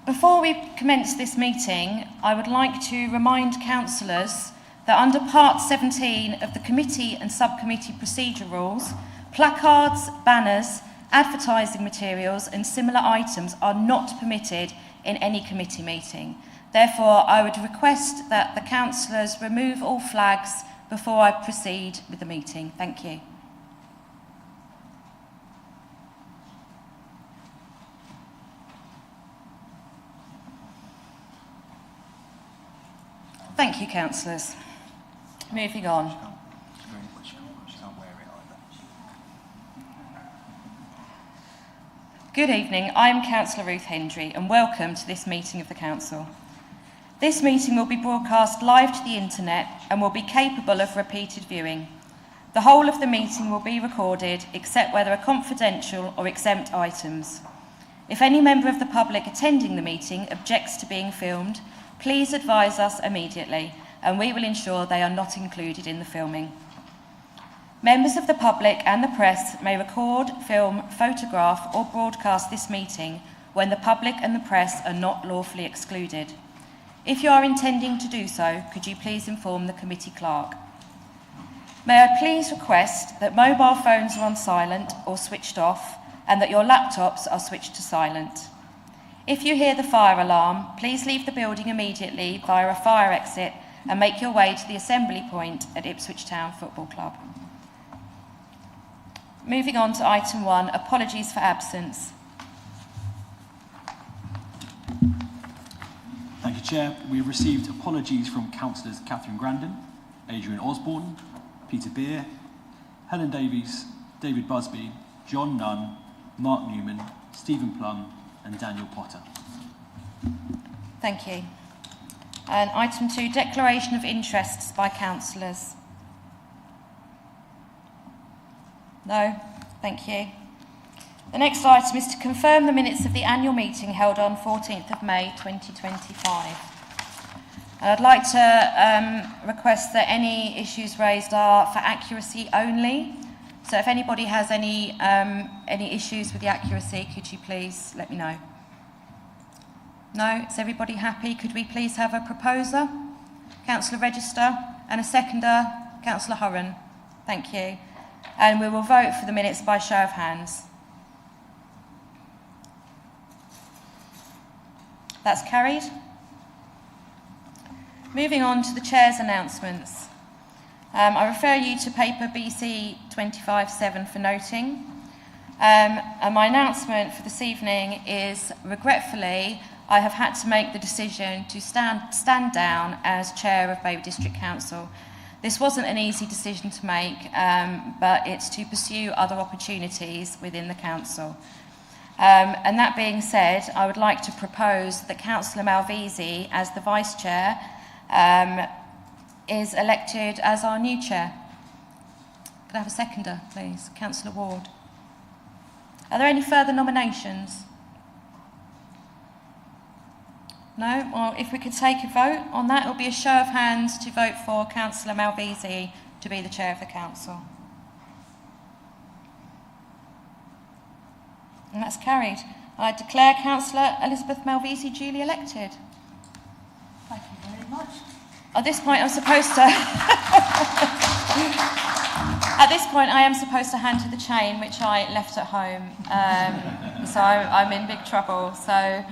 Before we commence this meeting, I would like to remind councillors that under Part 17 of the Committee and Subcommittee Procedure Rules, placards, banners, advertising materials and similar items are not permitted in any committee meeting. Therefore, I would request that the councillors remove all flags before I proceed with the meeting. Thank you. Thank you, councillors. Moving on. Good evening, I am Councillor Ruth Hendry and welcome to this meeting of the Council. This meeting will be broadcast live to the internet and will be capable of repeated viewing. The whole of the meeting will be recorded except where there are confidential or exempt items. If any member of the public attending the meeting objects to being filmed, please advise us immediately and we will ensure they are not included in the filming. Members of the public and the press may record, film, photograph or broadcast this meeting when the public and the press are not lawfully excluded. If you are intending to do so, could you please inform the committee clerk? May I please request that mobile phones are on silent or switched off and that your laptops are switched to silent. If you hear the fire alarm, please leave the building immediately via a fire exit and make your way to the assembly point at Ipswich Town Football Club. Moving on to item 1, apologies for absence. Thank you, Chair. We have received apologies from Councillors Catherine Grandin, Adrian Osborne, Peter Beer, Helen Davies, David Busby, John Nunn, Mark Newman, Stephen Plum and Daniel Potter. Thank you. And item 2, declaration of interests by councillors. No, thank you. The next item is to confirm the minutes of the annual meeting held on 14th of May 2025. I'd like to request that any issues raised are for accuracy only. So if anybody has any issues with the accuracy, could you please let me know? No? Is everybody happy? Could we please have a proposer, Councillor Register, and a seconder, Councillor Hurren? Thank you. And we will vote for the minutes by show of hands. That's carried. Moving on to the Chair's announcements. I refer you to paper BC 25-7 for noting. And my announcement for this evening is, regretfully, I have had to make the decision to stand down as Chair of Babergh District Council. This wasn't an easy decision to make, but it's to pursue other opportunities within the Council. And that being said, I would like to propose that Councillor Malvisi, as the Vice Chair, is elected as our new Chair. Could I have a seconder, please? Councillor Ward. Are there any further nominations? No? Well, if we could take a vote on that, it will be a show of hands to vote for Councillor Malvisi to be the Chair of the Council. And that's carried. I declare Councillor Elizabeth Malvisi duly elected. Thank you very much. At this point, I'm supposed to... At this point, I am supposed to hand you the chain, which I left at home. So I'm in big trouble. So...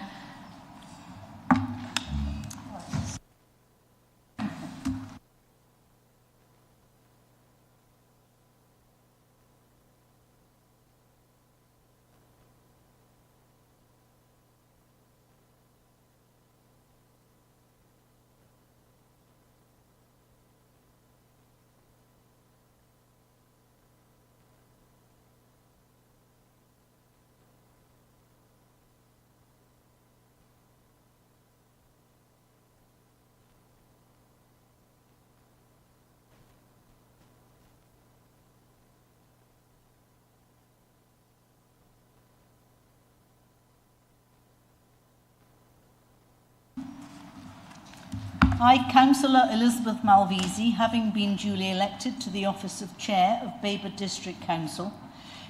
I, Councillor Elizabeth Malvisi, having been duly elected to the office of Chair of Babergh District Council,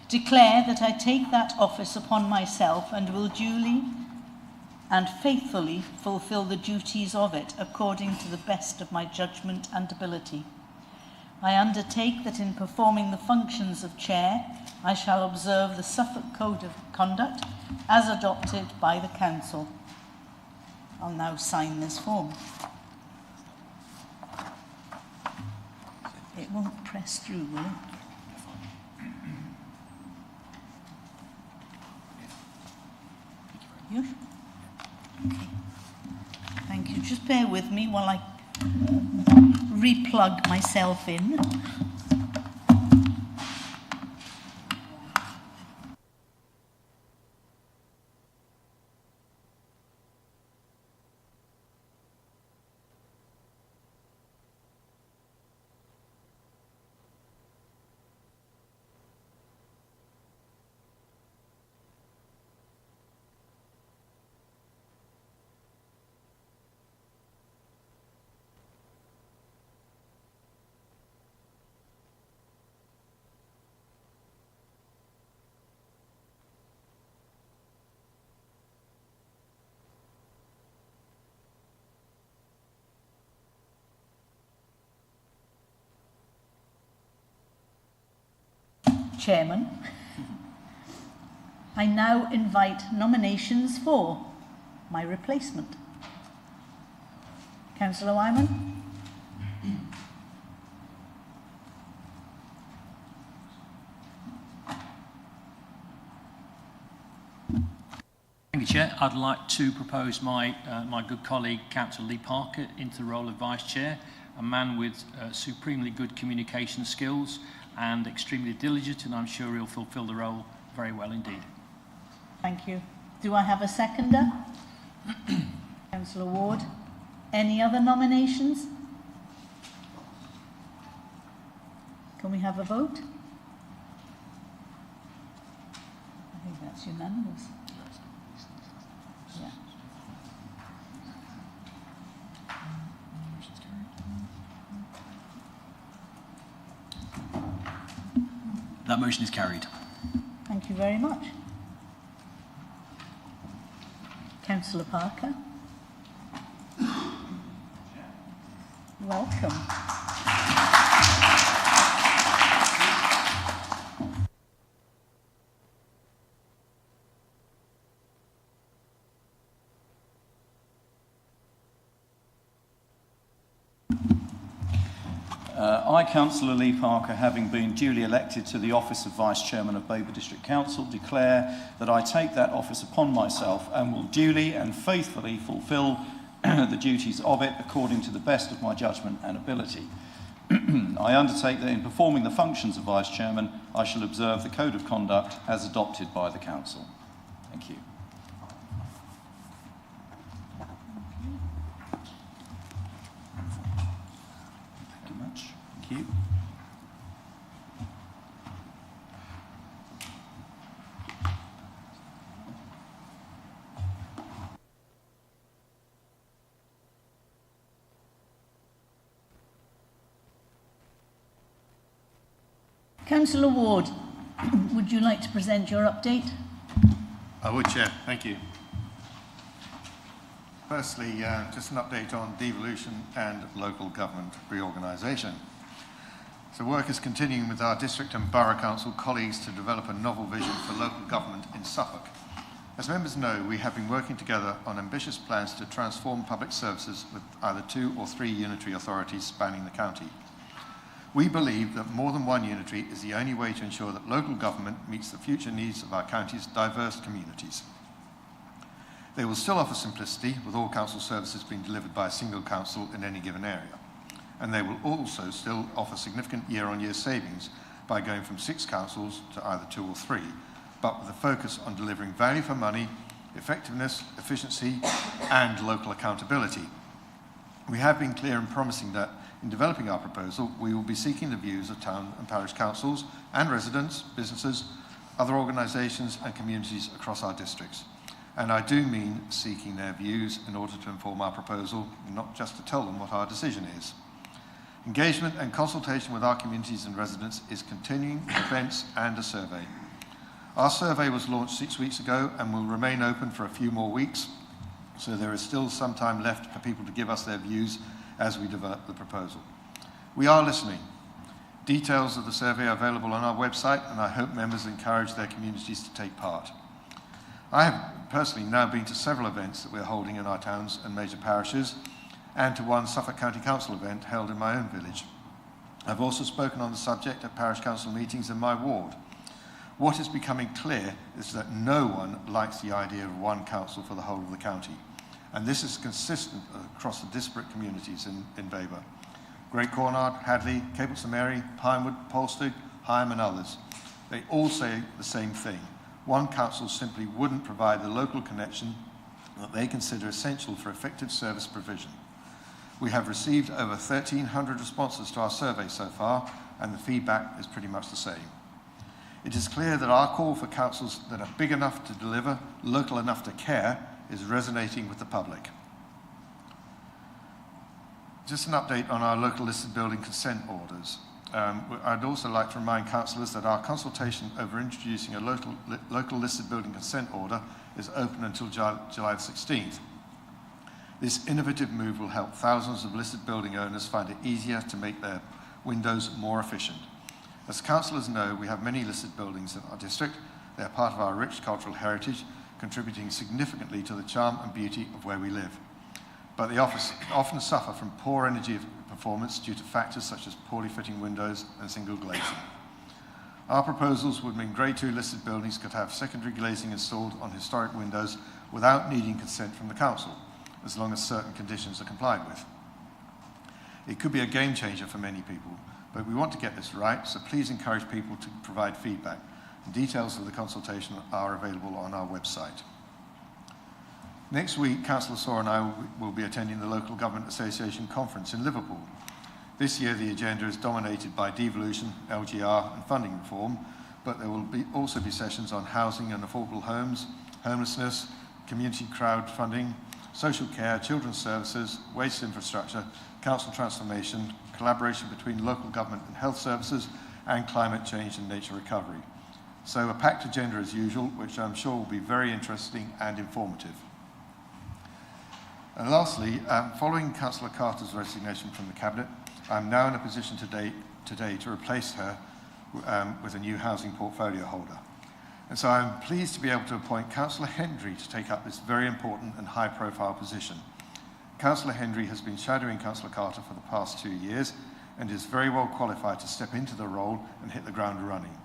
declare that I take that office upon myself and will and faithfully fulfil the duties of it according to the best of my judgment and ability. I undertake that in performing the functions of chair, I shall observe the Suffolk Code of Conduct as adopted by the Council. I'll now sign this form. It won't press through, will it? You? Okay. Thank you. Just bear with me while I replug myself in. Chairman, I now invite nominations for my replacement. Councillor Wyman. Thank you, Chair. I'd like to propose my good colleague, Councillor Lee Parker, into the role of Vice Chair, a man with supremely good communication skills and extremely diligent, and I'm sure he'll fulfil the role very well indeed. Thank you. Do I have a seconder? Councillor Ward. Any other nominations? Can we have a vote? I think that's unanimous. Yeah. That motion is carried. Thank you very much. Councillor Parker. Welcome. I, Councillor Lee Parker, having been duly elected to the office of Vice Chairman of Babergh District Council, declare that I take that office upon myself and will duly and faithfully fulfil the duties of it according to the best of my judgment and ability. I undertake that in performing the functions of Vice Chairman, I shall observe the Code of Conduct as adopted by the Council. Thank you. Thank you. Councillor Ward, would you like to present your update? I would, Chair. Thank you. Firstly, just an update on devolution and local government reorganisation. So work is continuing with our district and borough council colleagues to develop a novel vision for local government in Suffolk. As members know, we have been working together on ambitious plans to transform public services with either 2 or 3 unitary authorities spanning the county. We believe that more than one unitary is the only way to ensure that local government meets the future needs of our county's diverse communities. They will still offer simplicity, with all council services being delivered by a single council in any given area. And they will also still offer significant year-on-year savings by going from 6 councils to either 2 or 3, but with a focus on delivering value for money, effectiveness, efficiency, and local accountability. We have been clear in promising that in developing our proposal, we will be seeking the views of town and parish councils and residents, businesses, other organisations and communities across our districts. And I do mean seeking their views in order to inform our proposal, not just to tell them what our decision is. Engagement and consultation with our communities and residents is continuing with events and a survey. Our survey was launched 6 weeks ago and will remain open for a few more weeks. so there is still some time left for people to give us their views as we develop the proposal. We are listening. Details of the survey are available on our website, and I hope members encourage their communities to take part. I have personally now been to several events that we're holding in our towns and major parishes, and to one Suffolk County Council event held in my own village. I've also spoken on the subject at parish council meetings in my ward. What is becoming clear is that no one likes the idea of one council for the whole of the county, and this is consistent across the disparate communities in Babergh. Great Cornard, Hadley, Cable St Mary, Pinewood, Polstead, Higham and others. They all say the same thing. One council simply wouldn't provide the local connection that they consider essential for effective service provision. We have received over 1,300 responses to our survey so far, and the feedback is pretty much the same. It is clear that our call for councils that are big enough to deliver, local enough to care, is resonating with the public. Just an update on our local listed building consent orders. I'd also like to remind councillors that our consultation over introducing a local listed building consent order is open until July the 16th. This innovative move will help thousands of listed building owners find it easier to make their windows more efficient. As councillors know, we have many listed buildings in our district. They are part of our rich cultural heritage, contributing significantly to the charm and beauty of where we live. But they often suffer from poor energy performance due to factors such as poorly fitting windows and single glazing. Our proposals would mean Grade 2 listed buildings could have secondary glazing installed on historic windows without needing consent from the council, as long as certain conditions are complied with. It could be a game changer for many people, but we want to get this right, so please encourage people to provide feedback. Details of the consultation are available on our website. Next week, Councillor Saw and I will be attending the Local Government Association Conference in Liverpool. This year, the agenda is dominated by devolution, LGR and funding reform, but there will also be sessions on housing and affordable homes, homelessness, community crowdfunding, social care, children's services, waste infrastructure, council transformation, collaboration between local government and health services, and climate change and nature recovery. So a packed agenda as usual, which I'm sure will be very interesting and informative. And lastly, following Councillor Carter's resignation from the Cabinet, I'm now in a position today to replace her with a new housing portfolio holder. And so I'm pleased to be able to appoint Councillor Hendry to take up this very important and high-profile position. Councillor Hendry has been shadowing Councillor Carter for the past 2 years and is very well qualified to step into the role and hit the ground running.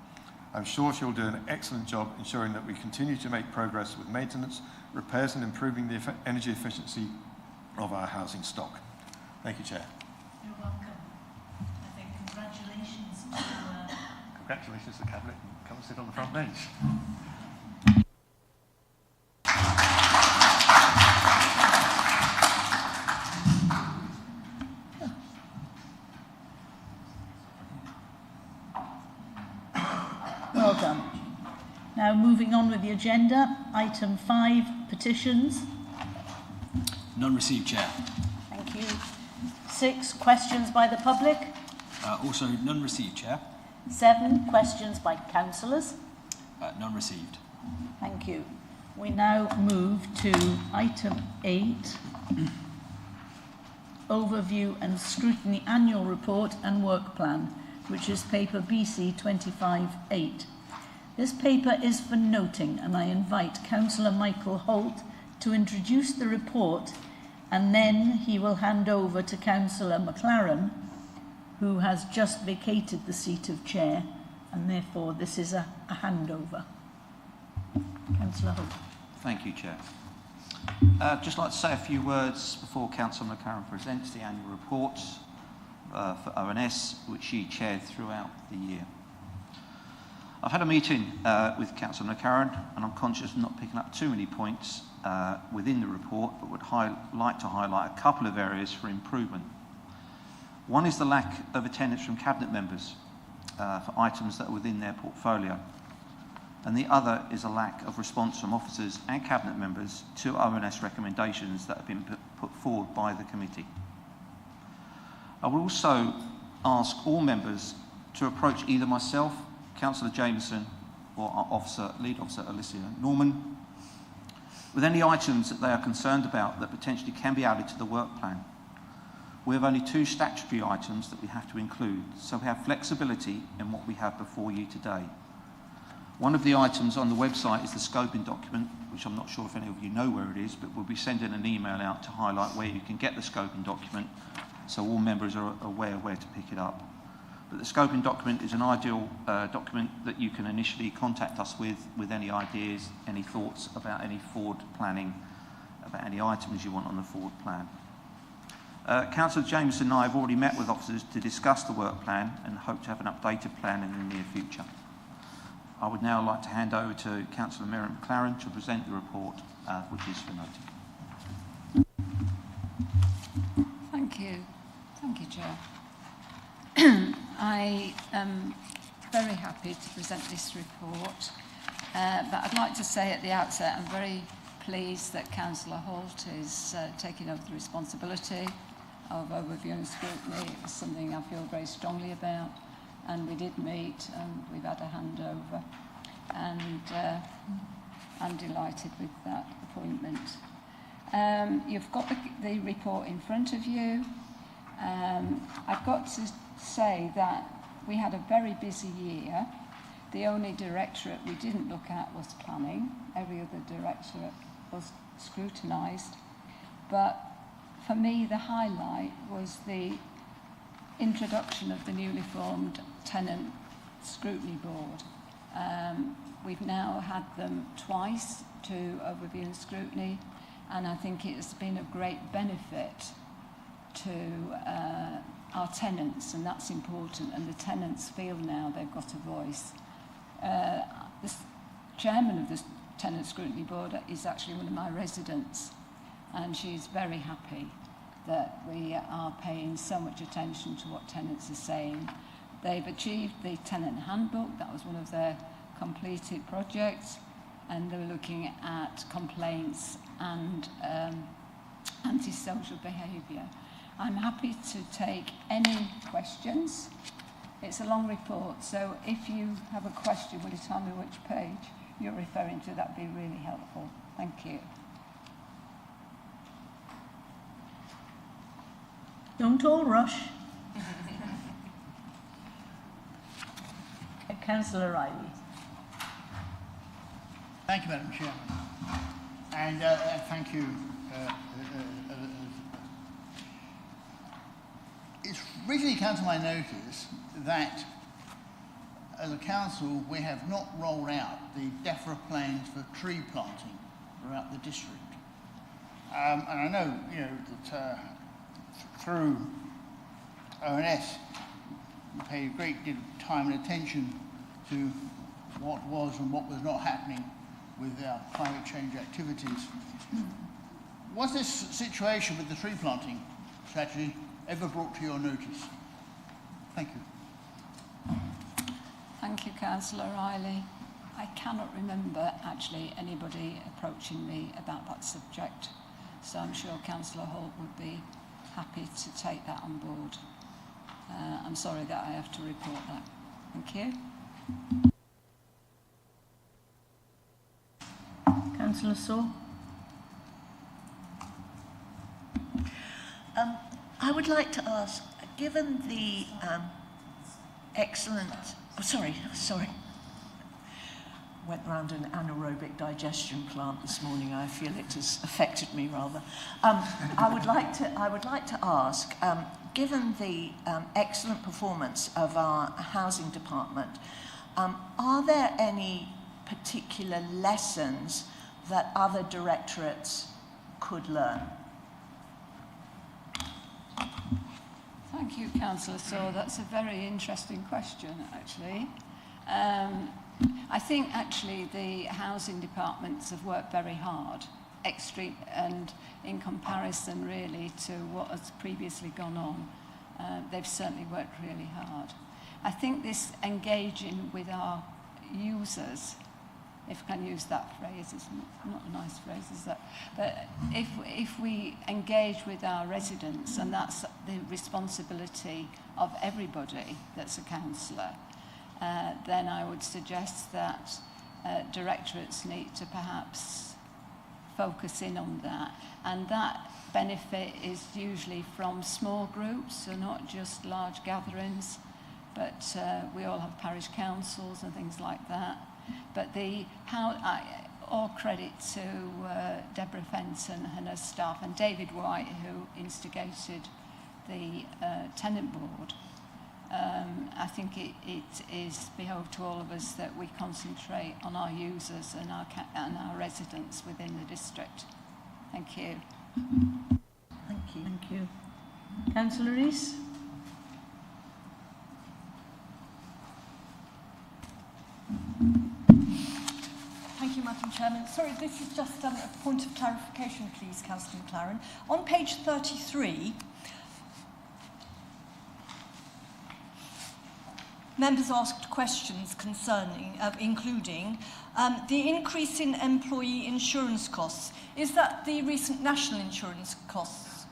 I'm sure she'll do an excellent job ensuring that we continue to make progress with maintenance, repairs and improving the energy efficiency of our housing stock. Thank you, Chair. You're welcome. I think congratulations to... Congratulations to the Cabinet, and come and sit on the front bench. Well done. Now moving on with the agenda, item 5, petitions. None received, Chair. Thank you. 6, questions by the public. Also none received, Chair. 7, questions by councillors. None received. Thank you. We now move to item 8, overview and scrutiny annual report and work plan, which is paper BC 25-8. This paper is for noting, and I invite Councillor Michael Holt to introduce the report, and then he will hand over to Councillor McLaren, who has just vacated the seat of chair, and therefore this is a handover. Councillor Holt. Thank you, Chair. I'd just like to say a few words before Councillor McLaren presents the annual report for ONS, which she chaired throughout the year. I've had a meeting with Councillor McLaren, and I'm conscious of not picking up too many points within the report, but would like to highlight a couple of areas for improvement. One is the lack of attendance from Cabinet members for items that are within their portfolio, and the other is a lack of response from officers and Cabinet members to ONS recommendations that have been put forward by the committee. I will also ask all members to approach either myself, Councillor Jameson, or our lead officer Alicia Norman, with any items that they are concerned about that potentially can be added to the work plan. We have only 2 statutory items that we have to include, so we have flexibility in what we have before you today. One of the items on the website is the scoping document, which I'm not sure if any of you know where it is, but we'll be sending an email out to highlight where you can get the scoping document, so all members are aware where to pick it up. But the scoping document is an ideal document that you can initially contact us with any ideas, any thoughts about any forward planning, about any items you want on the forward plan. Councillor Jameson and I have already met with officers to discuss the work plan and hope to have an updated plan in the near future. I would now like to hand over to Councillor Miriam McLaren to present the report, which is for noting. Thank you. Thank you, Chair. I am very happy to present this report, but I'd like to say at the outset I'm very pleased that Councillor Holt is taking over the responsibility of overview and scrutiny. It was something I feel very strongly about, and we did meet and we've had a handover, and I'm delighted with that appointment. You've got the report in front of you. I've got to say that we had a very busy year. The only directorate we didn't look at was planning. Every other directorate was scrutinised. But for me, the highlight was the introduction of the newly formed Tenant Scrutiny Board. We've now had them twice to overview and scrutiny, and I think it's been a great benefit to our tenants, and that's important, and the tenants feel now they've got a voice. The chairman of the Tenant Scrutiny Board is actually one of my residents, and she's very happy that we are paying so much attention to what tenants are saying. They've achieved the tenant handbook. That was one of their completed projects, and they're looking at complaints and antisocial behaviour. I'm happy to take any questions. It's a long report, so if you have a question, will you tell me which page you're referring to? That'd be really helpful. Thank you. Don't all rush. Councillor Riley. Thank you, Madam Chairman. And thank you. It's recently come to my notice that as a council we have not rolled out the DEFRA plans for tree planting throughout the district. And I know, that through ONS we pay a great deal of time and attention to what was and what was not happening with our climate change activities. Was this situation with the tree planting strategy ever brought to your notice? Thank you. Thank you, Councillor Riley. I cannot remember actually anybody approaching me about that subject, so I'm sure Councillor Holt would be happy to take that on board. I'm sorry that I have to report that. Thank you. Councillor Saw. I would like to ask, given the excellent... Went round an anaerobic digestion plant this morning. I feel it has affected me rather. I would like to ask, given the excellent performance of our housing department, are there any particular lessons that other directorates could learn? Thank you, Councillor Saw. That's a very interesting question, actually. I think, actually, the housing departments have worked very hard, and in comparison, really, to what has previously gone on, they've certainly worked really hard. I think this engaging with our users, if I can use that phrase, it's not a nice phrase, is that? But if we engage with our residents, and that's the responsibility of everybody that's a councillor, then I would suggest that directorates need to perhaps focus in on that. And that benefit is usually from small groups, so not just large gatherings, but we all have parish councils and things like that. But all credit to Deborah Fenton and her staff, and David White, who instigated the tenant board. I think it is behoved to all of us that we concentrate on our users and our residents within the district. Thank you. Thank you. Thank you. Councillor Rees? Thank you, Madam Chairman. Sorry, this is just a point of clarification, please, Councillor McLaren. On page 33, members asked questions concerning, including the increase in employee insurance costs. Is that the recent national insurance costs?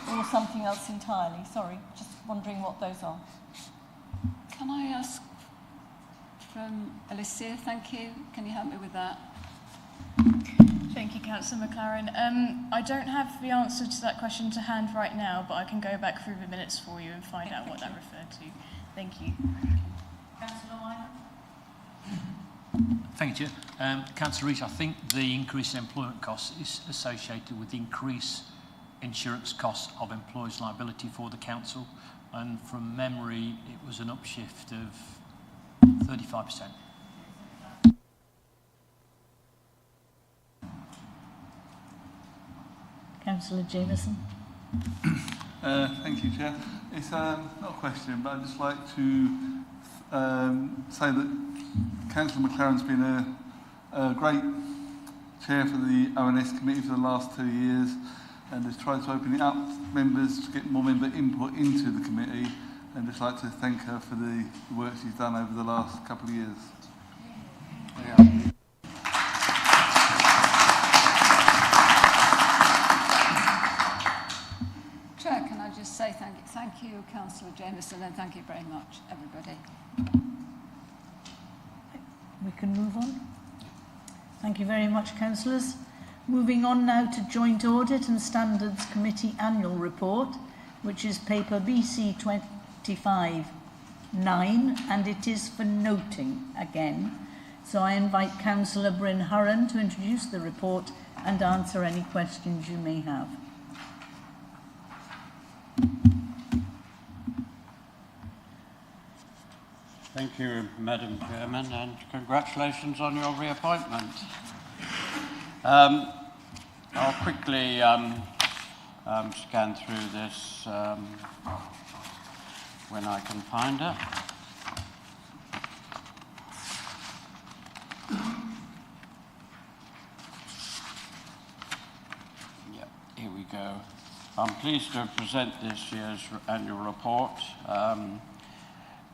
Or something else entirely? Sorry, just wondering what those are. Can I ask from Alicia? Thank you. Can you help me with that? Thank you, Councillor McLaren. I don't have the answer to that question to hand right now, but I can go back through the minutes for you and find out what that referred to. Thank you. Councillor Wyman? Thank you, Chair. Councillor Rees, I think the increase in employment costs is associated with the increased insurance costs of employees' liability for the council, and from memory it was an upshift of 35%. Councillor Jameson. Thank you, Chair. It's not a question, but I'd just like to say that Councillor McLaren's been a great chair for the ONS committee for the last 2 years, and has tried to open it up to members to get more member input into the committee, and just like to thank her for the work she's done over the last couple of years. Yeah. Chair, can I just say thank you, Councillor Jameson, and thank you very much, everybody. We can move on. Thank you very much, councillors. Moving on now to Joint Audit and Standards Committee Annual Report, which is paper BC 25-9, and it is for noting again. So I invite Councillor Bryn Hurren to introduce the report and answer any questions you may have. Thank you, Madam Chairman, and congratulations on your reappointment. I'll quickly scan through this when I can find it. Yep, here we go. I'm pleased to present this year's annual report,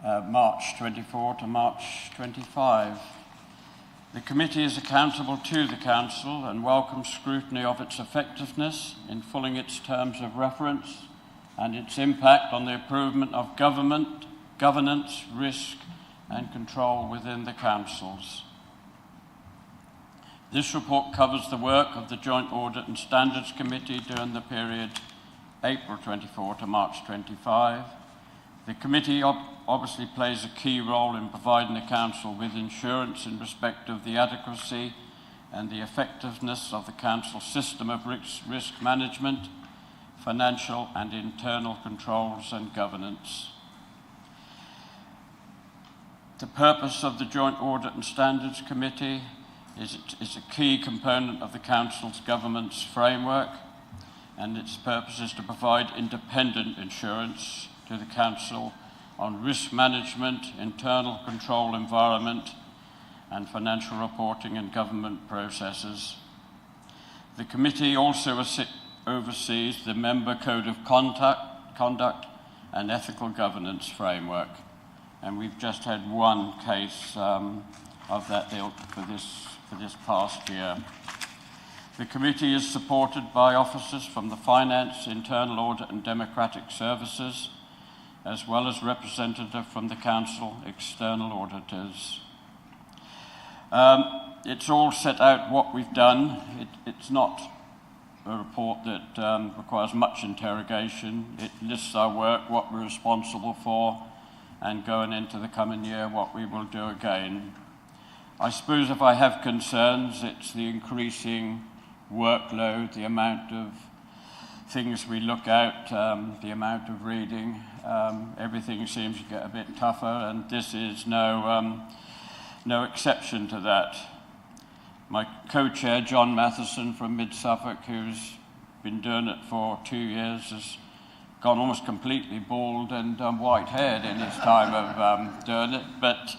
March 24 to March 25. The committee is accountable to the Council and welcomes scrutiny of its effectiveness in fulfilling its terms of reference and its impact on the improvement of government, governance, risk and control within the councils. This report covers the work of the Joint Audit and Standards Committee during the period April 24 to March 25. The committee obviously plays a key role in providing the Council with assurance in respect of the adequacy and the effectiveness of the Council's system of risk management, financial and internal controls and governance. The purpose of the Joint Audit and Standards Committee is a key component of the Council's governance framework, and its purpose is to provide independent assurance to the Council on risk management, internal control environment, and financial reporting and government processes. The committee also oversees the Member Code of Conduct and Ethical Governance Framework, and we've just had one case of that ilk for this past year. The committee is supported by officers from the Finance, Internal Audit and Democratic Services, as well as representative from the Council external auditors. it's all set out what we've done. It's not a report that requires much interrogation. It lists our work, what we're responsible for, and going into the coming year, what we will do again. I suppose if I have concerns, it's the increasing workload, the amount of things we look at, the amount of reading. Everything seems to get a bit tougher, and this is no exception to that. My co-chair, John Matheson from Mid-Suffolk, who's been doing it for 2 years, has gone almost completely bald and white-haired in his time of doing it. But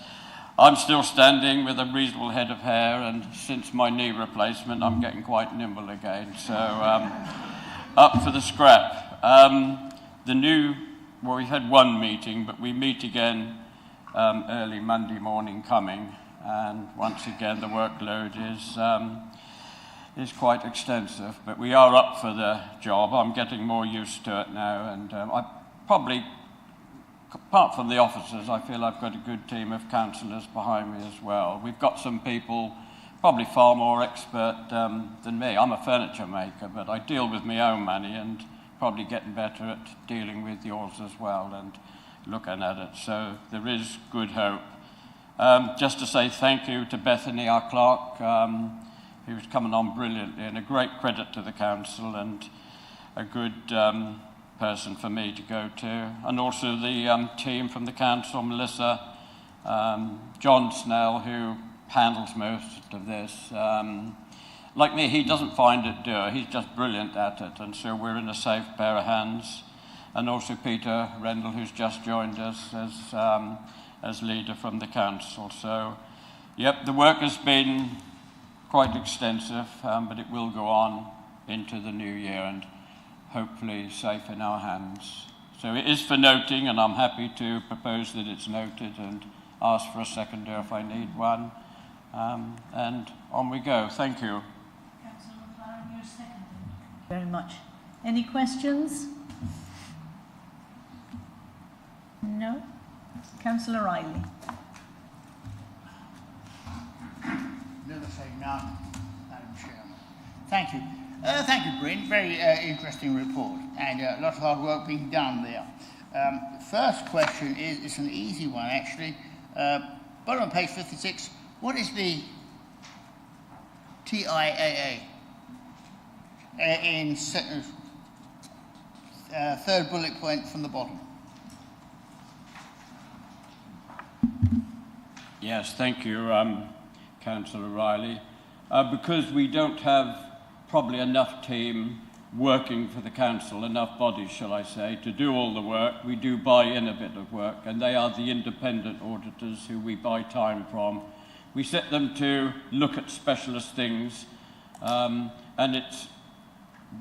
I'm still standing with a reasonable head of hair, and since my knee replacement, I'm getting quite nimble again. So up for the scrap. Well, we've had one meeting, but we meet again early Monday morning coming. And once again, the workload is quite extensive, but we are up for the job. I'm getting more used to it now, and I probably, apart from the officers, I feel I've got a good team of councillors behind me as well. We've got some people probably far more expert than me. I'm a furniture maker, but I deal with my own money and probably getting better at dealing with yours as well and looking at it. So there is good hope. Just to say thank you to Bethany, our clerk, who's coming on brilliantly, and a great credit to the council, and a good person for me to go to. And also the team from the council, Melissa, John Snell, who handles most of this. Like me, he doesn't find it doer, he's just brilliant at it, and so we're in a safe pair of hands. And also Peter Rendell, who's just joined us as leader from the council. So, yep, the work has been quite extensive, but it will go on into the new year and hopefully safe in our hands. So it is for noting, and I'm happy to propose that it's noted and ask for a seconder if I need one. And on we go. Thank you. Councillor McLaren, you're seconded. Very much. Any questions? No? Councillor Riley. Never say none, Madam Chairman. Thank you. Thank you, Bryn. Very interesting report, and a lot of hard work being done there. First question is, it's an easy one actually. Bottom of page 56, what is the TIAA? In third bullet point from the bottom. Yes, thank you, Councillor Riley. Because we don't have probably enough team working for the council, enough bodies, shall I say, to do all the work, we do buy in a bit of work, and they are the independent auditors who we buy time from. We set them to look at specialist things, and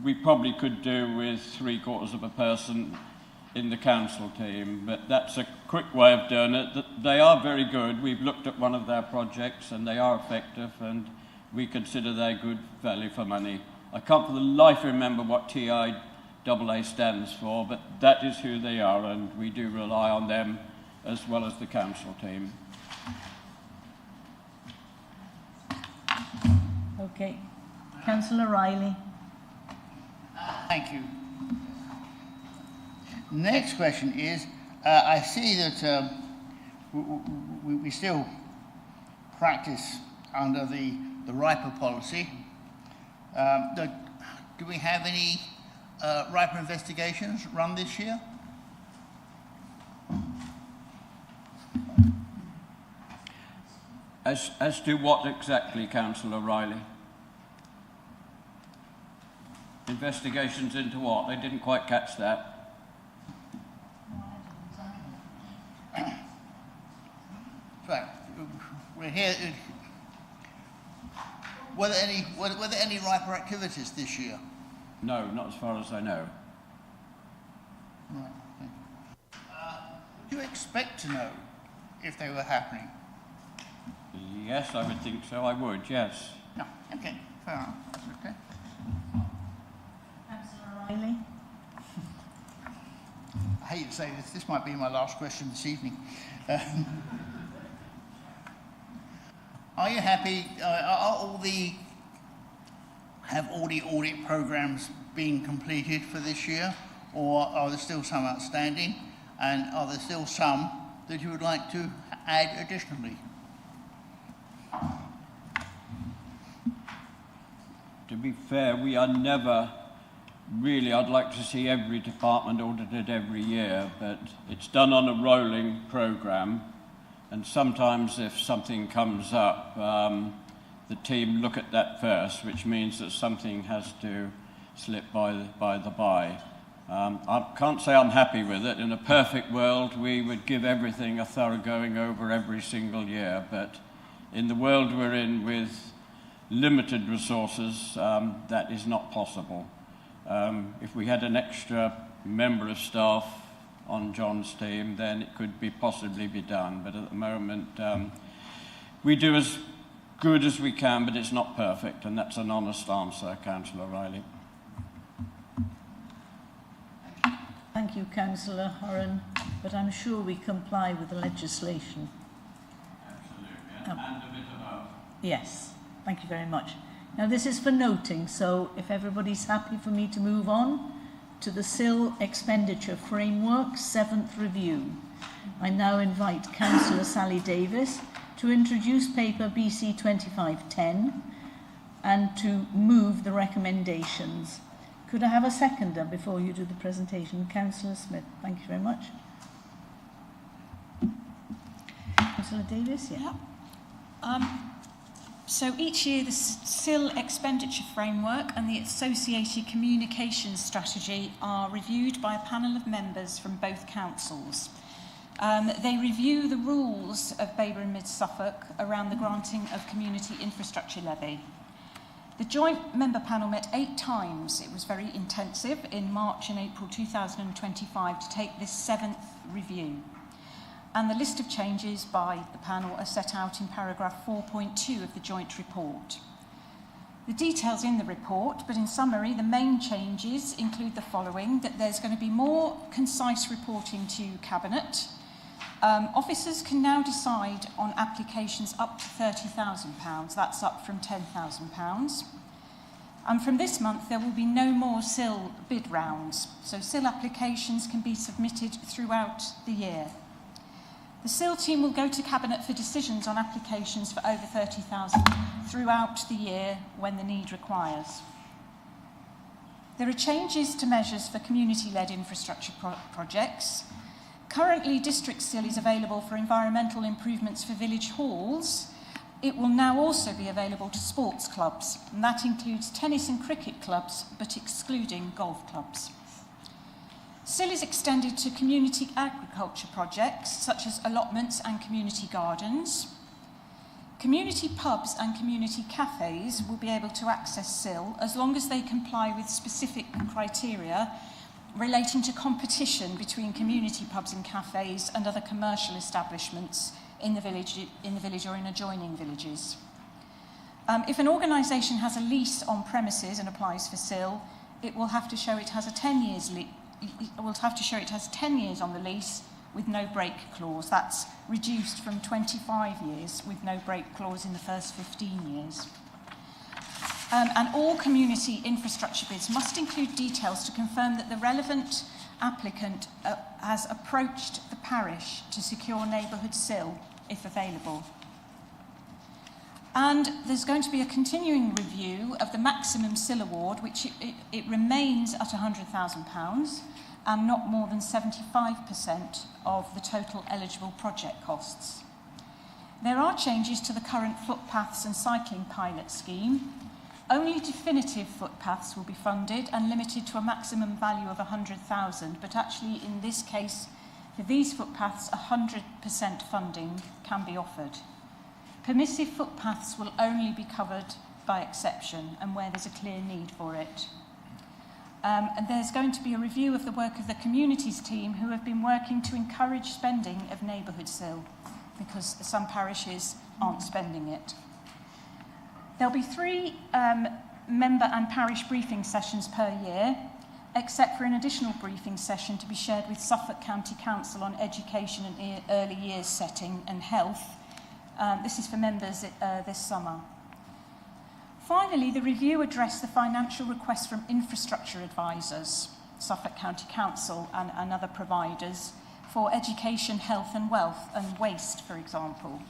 we probably could do with 3/4 of a person in the council team, but that's a quick way of doing it. They are very good. We've looked at one of their projects and they are effective, and we consider they're good value for money. I can't for the life remember what TIAA stands for, but that is who they are, and we do rely on them as well as the council team. Okay. Councillor Riley. Thank you. Next question is, I see that we still practice under the RIPER policy. Do we have any RIPER investigations run this year? As to what exactly, Councillor Riley? Investigations into what? I didn't quite catch that. Right. We're here. Were there any RIPER activities this year? No, not as far as I know. Right. Would you expect to know if they were happening? Yes, I would think so. I would, yes. No. Okay. Fair enough. That's okay. Councillor Riley. I hate to say this. This might be my last question this evening. Are you happy? Have all the audit programs been completed for this year, or are there still some outstanding? And are there still some that you would like to add additionally? To be fair, we are never really, I'd like to see every department audited every year, but it's done on a rolling programme, and sometimes if something comes up, the team look at that first, which means that something has to slip by the by. I can't say I'm happy with it. In a perfect world, we would give everything a thorough going over every single year, but in the world we're in with limited resources, that is not possible. If we had an extra member of staff on John's team, then it could possibly be done, but at the moment we do as good as we can, but it's not perfect, and that's an honest answer, Councillor Riley. Thank you, Councillor Horan, but I'm sure we comply with the legislation. Absolutely, and a bit above. Yes, thank you very much. Now this is for noting, so if everybody's happy for me to move on to the SIL Expenditure Framework 7th Review, I now invite Councillor Sally Davis to introduce paper BC 2510 and to move the recommendations. Could I have a seconder before you do the presentation? Councillor Smith, thank you very much. Councillor Davis, yeah. So each year the SIL Expenditure Framework and the associated communications strategy are reviewed by a panel of members from both councils. They review the rules of Babergh and Mid Suffolk around the granting of community infrastructure levy. The joint member panel met 8 times. It was very intensive in March and April 2025 to take this 7th review. And the list of changes by the panel are set out in paragraph 4.2 of the joint report. The details in the report, but in summary, the main changes include the following: that there's going to be more concise reporting to Cabinet. Officers can now decide on applications up to £30,000. That's up from £10,000. And from this month, there will be no more SIL bid rounds. So SIL applications can be submitted throughout the year. The SIL team will go to Cabinet for decisions on applications for over 30,000 throughout the year when the need requires. There are changes to measures for community-led infrastructure projects. Currently, District SIL is available for environmental improvements for village halls. It will now also be available to sports clubs, and that includes tennis and cricket clubs, but excluding golf clubs. SIL is extended to community agriculture projects, such as allotments and community gardens. Community pubs and community cafes will be able to access SIL as long as they comply with specific criteria relating to competition between community pubs and cafes and other commercial establishments in the village or in adjoining villages. If an organisation has a lease on premises and applies for SIL, it will have to show it has 10 years on the lease with no break clause. That's reduced from 25 years with no break clause in the first 15 years. And all community infrastructure bids must include details to confirm that the relevant applicant has approached the parish to secure neighbourhood SIL, if available. And there's going to be a continuing review of the maximum SIL award, which it remains at £100,000 and not more than 75% of the total eligible project costs. There are changes to the current footpaths and cycling pilot scheme. Only definitive footpaths will be funded and limited to a maximum value of £100,000, but actually in this case, for these footpaths, 100% funding can be offered. Permissive footpaths will only be covered by exception and where there's a clear need for it. And there's going to be a review of the work of the communities team who have been working to encourage spending of neighbourhood SIL because some parishes aren't spending it. There'll be 3 member and parish briefing sessions per year, except for an additional briefing session to be shared with Suffolk County Council on education and early years setting and health This is for members this summer. Finally, the review addressed the financial requests from infrastructure advisors, Suffolk County Council and other providers, for education, health and wealth and waste, for example.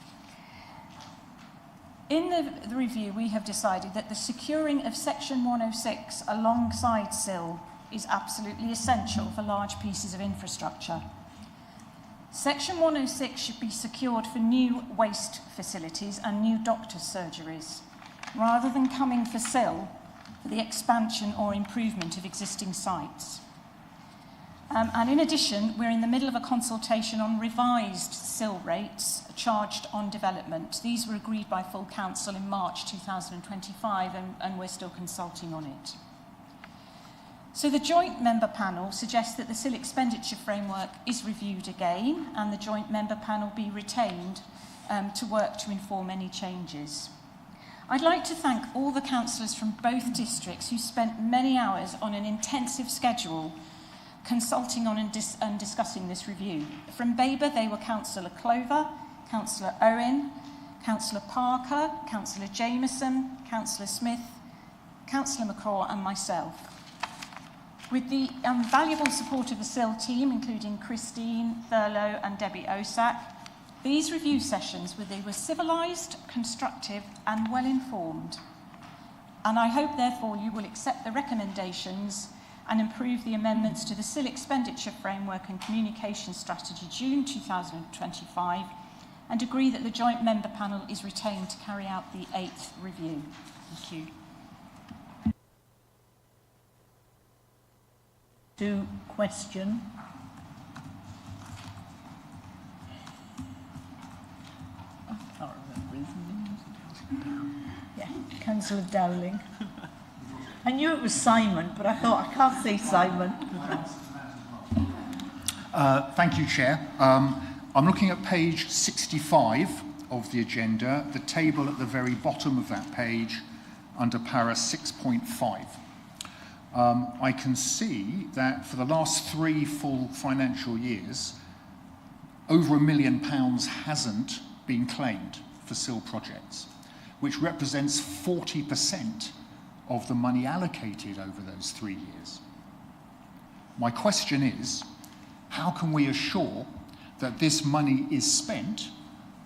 In the review, we have decided that the securing of Section 106 alongside SIL is absolutely essential for large pieces of infrastructure. Section 106 should be secured for new waste facilities and new doctors' surgeries, rather than coming for SIL for the expansion or improvement of existing sites. And in addition, we're in the middle of a consultation on revised SIL rates charged on development. These were agreed by full council in March 2025 and we're still consulting on it. So the joint member panel suggests that the SIL expenditure framework is reviewed again and the joint member panel be retained to work to inform any changes. I'd like to thank all the councillors from both districts who spent many hours on an intensive schedule consulting on and discussing this review. From Babergh, they were Councillor Clover, Councillor Owen, Councillor Parker, Councillor Jameson, Councillor Smith, Councillor McCaw and myself. With the valuable support of the SIL team, including Christine Thurlow and Debbie Osak, these review sessions were civilised, constructive and well informed. And I hope therefore you will accept the recommendations and improve the amendments to the SIL expenditure framework and communication strategy June 2025 and agree that the joint member panel is retained to carry out the 8th review. Thank you. To question. I can't remember his name. Yeah, Councillor Dowling. I knew it was Simon, but I thought, I can't see Simon. Thank you, Chair. I'm looking at page 65 of the agenda, the table at the very bottom of that page under para 6.5. I can see that for the last 3 full financial years, over £1 million hasn't been claimed for SIL projects, which represents 40% of the money allocated over those 3 years. My question is, how can we assure that this money is spent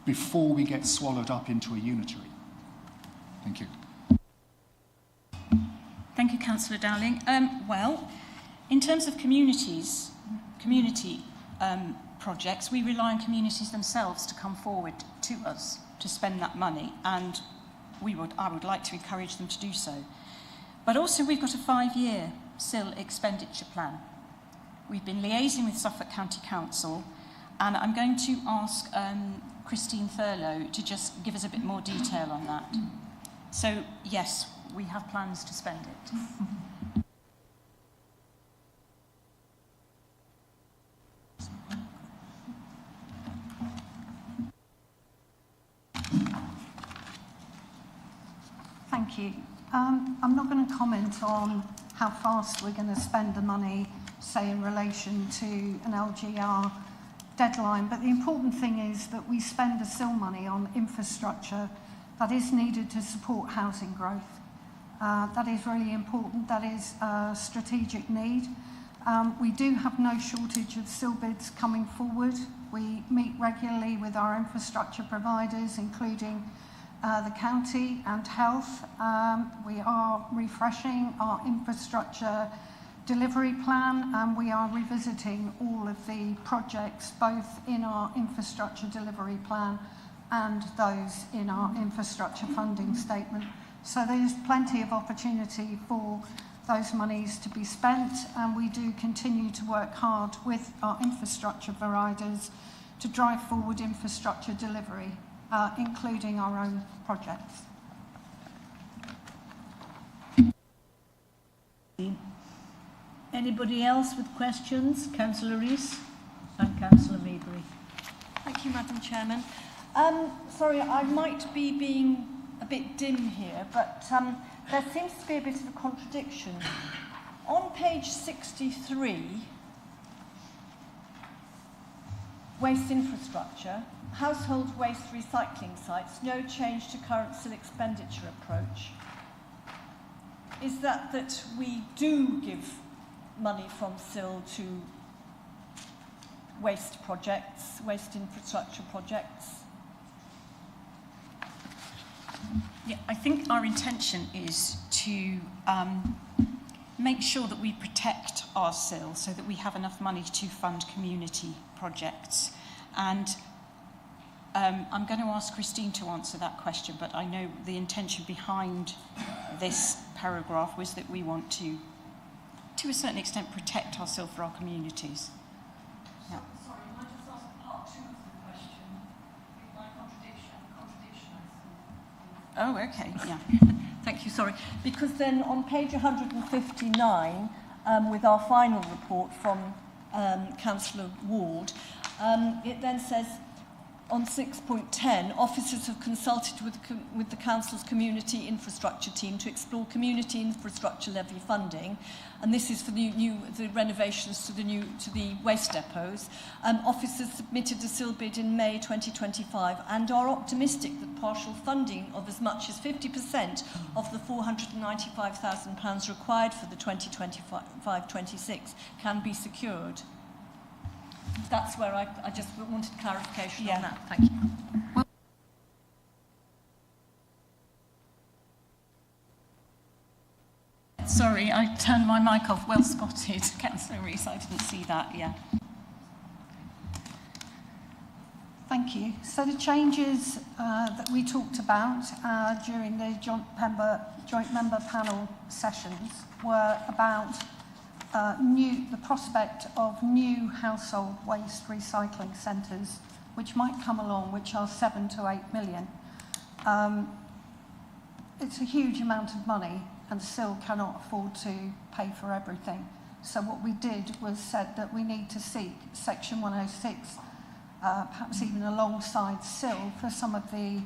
before we get swallowed up into a unitary? Thank you. Thank you, Councillor Dowling. Well, in terms of community projects, we rely on communities themselves to come forward to us to spend that money, and I would like to encourage them to do so. But also we've got a 5-year SIL expenditure plan. We've been liaising with Suffolk County Council, and I'm going to ask Christine Thurlow to just give us a bit more detail on that. So, yes, we have plans to spend it. Thank you. I'm not going to comment on how fast we're going to spend the money, say in relation to an LGR deadline, but the important thing is that we spend the SIL money on infrastructure that is needed to support housing growth. That is really important. That is a strategic need. We do have no shortage of SIL bids coming forward. We meet regularly with our infrastructure providers, including the county and health. We are refreshing our infrastructure delivery plan, and we are revisiting all of the projects, both in our infrastructure delivery plan and those in our infrastructure funding statement. So there's plenty of opportunity for those monies to be spent, and we do continue to work hard with our infrastructure providers to drive forward infrastructure delivery, including our own projects. Anybody else with questions? Councillor Rees and Councillor Maybury. Thank you, Madam Chairman. Sorry, I might be being a bit dim here, but there seems to be a bit of a contradiction. On page 63, waste infrastructure, household waste recycling sites, no change to current SIL expenditure approach. Is that we do give money from SIL to waste projects, waste infrastructure projects? Yeah, I think our intention is to make sure that we protect our SIL so that we have enough money to fund community projects. And I'm going to ask Christine to answer that question, but I know the intention behind this paragraph was that we want to a certain extent, protect our SIL for our communities. Yeah. Sorry, can I just ask part 2 of the question? My contradiction. Oh, okay, yeah. Thank you, sorry. Because then on page 159, with our final report from Councillor Ward, it then says, on 6.10, officers have consulted with the Council's community infrastructure team to explore community infrastructure levy funding, and this is for the renovations to the waste depots. Officers submitted a SIL bid in May 2025 and are optimistic that partial funding of as much as 50% of the £495,000 required for the 2025-26 can be secured. That's where I just wanted clarification on that. Thank you. Sorry, I turned my mic off. Well spotted, Councillor Rees. I didn't see that, yeah. Thank you. So the changes that we talked about during the joint member panel sessions were about the prospect of new household waste recycling centres which might come along, which are 7 to 8 million. It's a huge amount of money and SIL cannot afford to pay for everything. So what we did was said that we need to seek Section 106, perhaps even alongside SIL for some of the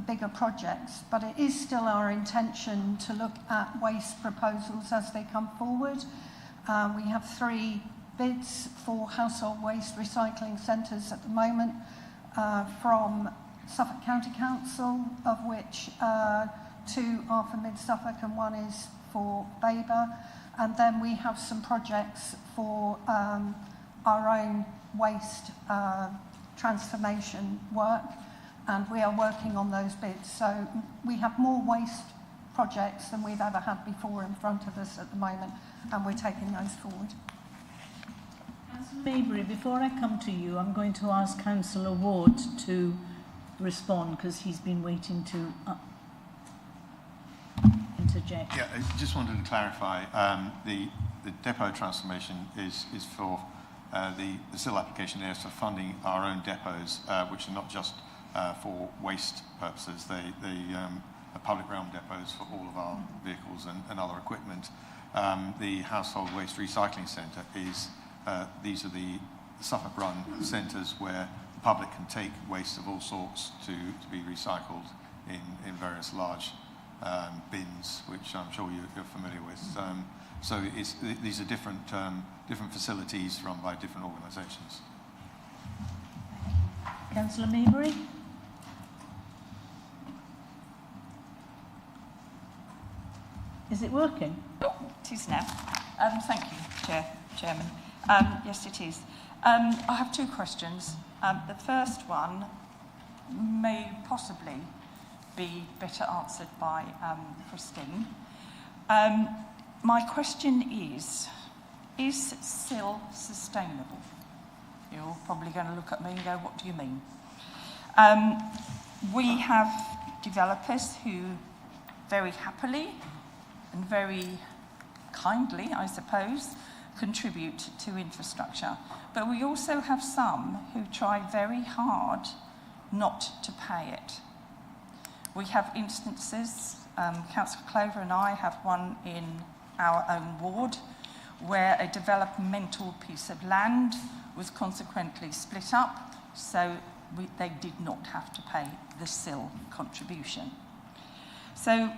bigger projects. But it is still our intention to look at waste proposals as they come forward. We have 3 bids for household waste recycling centres at the moment from Suffolk County Council, of which 2 are for Mid-Suffolk and 1 is for Babergh. And then we have some projects for our own waste transformation work, and we are working on those bids. So we have more waste projects than we've ever had before in front of us at the moment, and we're taking those forward. Councillor Maybury, before I come to you, I'm going to ask Councillor Ward to respond because he's been waiting to interject. Yeah, I just wanted to clarify, the depot transformation is for the SIL application there is for funding our own depots, which are not just for waste purposes. They are public realm depots for all of our vehicles and other equipment. The household waste recycling centre is, these are the Suffolk run centres where the public can take waste of all sorts to be recycled in various large bins, which I'm sure you're familiar with. So these are different facilities run by different organisations. Councillor Maybury? Is it working? Oh, it is now. Thank you, Chairman. Yes, it is. I have 2 questions. The first one may possibly be better answered by Christine. My question is SIL sustainable? You're probably going to look at me and go, what do you mean? We have developers who very happily and very kindly, I suppose, contribute to infrastructure. But we also have some who try very hard not to pay it. We have instances, Councillor Clover and I have one in our own ward, where a developmental piece of land was consequently split up, so they did not have to pay the SIL contribution. So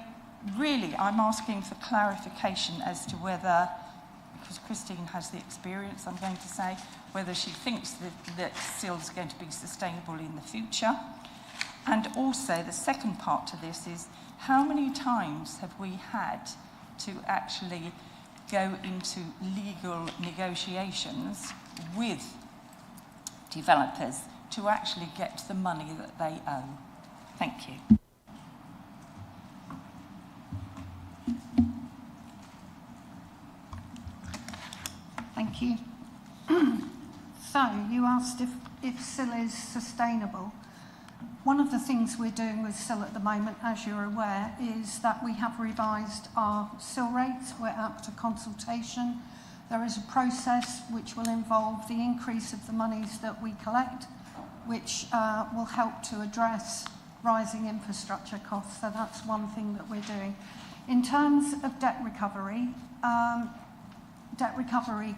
really, I'm asking for clarification as to whether, because because Christine has the experience, I'm going to say, whether she thinks that SIL's going to be sustainable in the future. And also the second part to this is, how many times have we had to actually go into legal negotiations with developers to actually get the money that they owe? Thank you. Thank you. So, you asked if SIL is sustainable. One of the things we're doing with SIL at the moment, as you're aware, is that we have revised our SIL rates. We're out to consultation. There is a process which will involve the increase of the monies that we collect, which will help to address rising infrastructure costs. So that's one thing that we're doing. In terms of debt recovery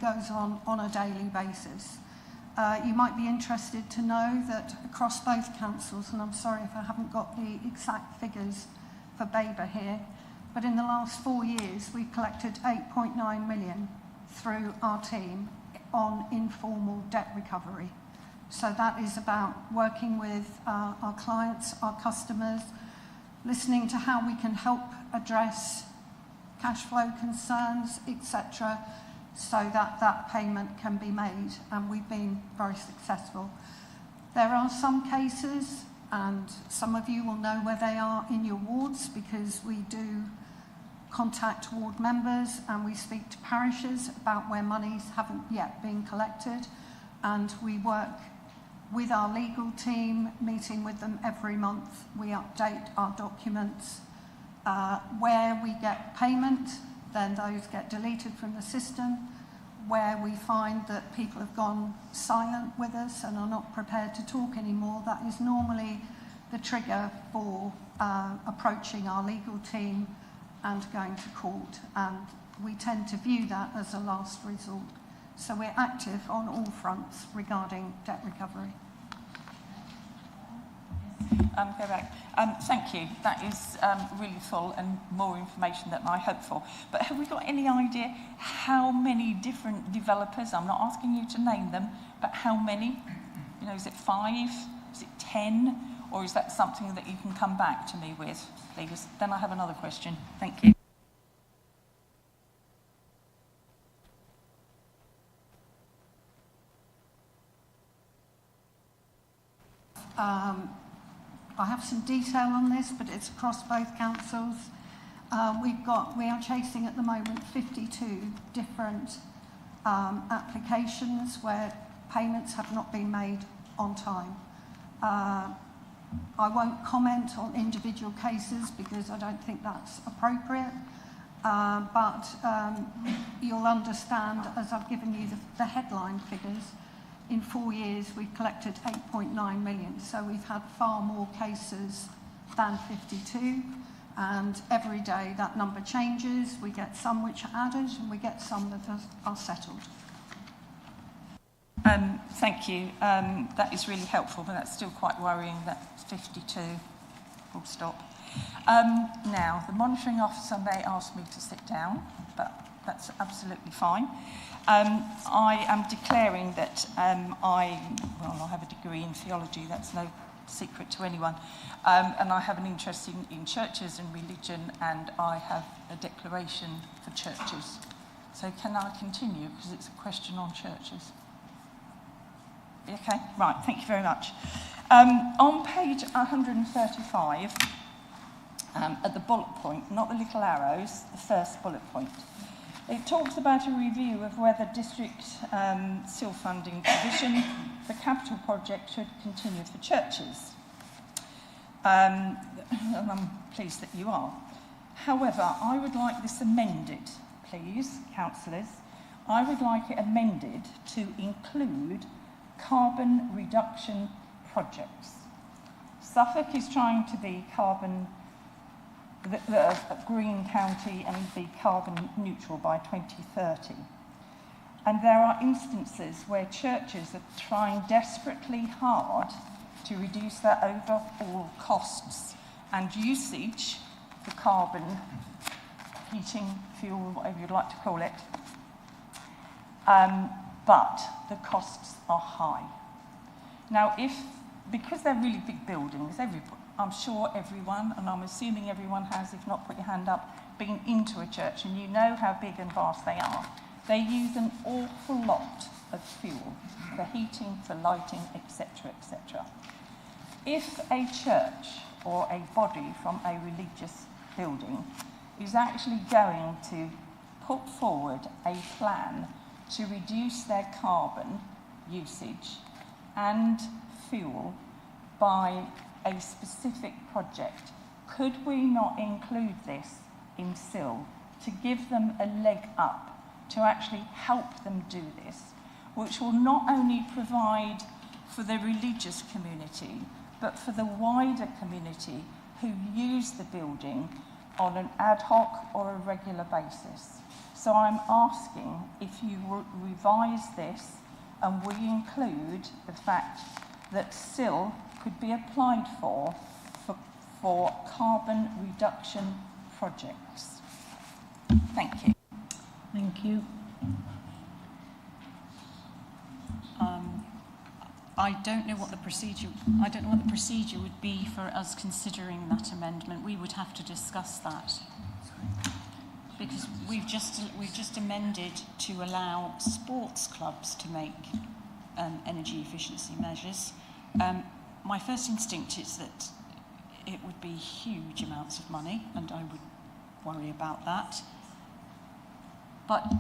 goes on a daily basis. You might be interested to know that across both councils, and I'm sorry if I haven't got the exact figures for Babergh here, but in the last 4 years we've collected 8.9 million through our team on informal debt recovery. So that is about working with our clients, our customers, listening to how we can help address cash flow concerns, etc., so that that payment can be made, and we've been very successful. There are some cases, and some of you will know where they are in your wards, because we do contact ward members and we speak to parishes about where monies haven't yet been collected, and we work with our legal team, meeting with them every month. We update our documents. Where we get payment, then those get deleted from the system. Where we find that people have gone silent with us and are not prepared to talk anymore, that is normally the trigger for approaching our legal team and going to court. And we tend to view that as a last resort. So we're active on all fronts regarding debt recovery. Go back. Thank you. That is really full and more information than I hoped for. But have we got any idea how many different developers, I'm not asking you to name them, but how many? You know, is it 5? Is it 10? Or is that something that you can come back to me with, please? Then I have another question. Thank you. I have some detail on this, but it's across both councils. We are chasing at the moment 52 different applications where payments have not been made on time. I won't comment on individual cases because I don't think that's appropriate, but you'll understand, as I've given you the headline figures, in 4 years we've collected 8.9 million, so we've had far more cases than 52, and every day that number changes. We get some which are added and we get some that are settled. Thank you. That is really helpful, but that's still quite worrying that 52, full stop. Now, the monitoring officer may ask me to sit down, but that's absolutely fine. I am declaring that I have a degree in theology, that's no secret to anyone, and I have an interest in churches and religion, and I have a declaration for churches. So can I continue, because it's a question on churches? Okay, right, thank you very much. On page 135, at the bullet point, not the little arrows, the first bullet point, it talks about a review of whether district SIL funding provision for capital projects should continue for churches. And I'm pleased that you are. However, I would like this amended, please, councillors. I would like it amended to include carbon reduction projects. Suffolk is trying to be a green county and be carbon neutral by 2030. And there are instances where churches are trying desperately hard to reduce their overall costs and usage for carbon, heating, fuel, whatever you'd like to call it. but the costs are high. Now, because they're really big buildings, I'm sure everyone, and I'm assuming everyone has, if not put your hand up, been into a church and you know how big and vast they are. They use an awful lot of fuel for heating, for lighting, etc., etc. If a church or a body from a religious building is actually going to put forward a plan to reduce their carbon usage and fuel by a specific project, could we not include this in SIL to give them a leg up to actually help them do this, which will not only provide for the religious community, but for the wider community who use the building on an ad hoc or a regular basis. So I'm asking if you revise this and we include the fact that SIL could be applied for carbon reduction projects. Thank you. Thank you. I don't know what the procedure would be for us considering that amendment. We would have to discuss that because we've just amended to allow sports clubs to make energy efficiency measures. My first instinct is that it would be huge amounts of money, and I would worry about that. But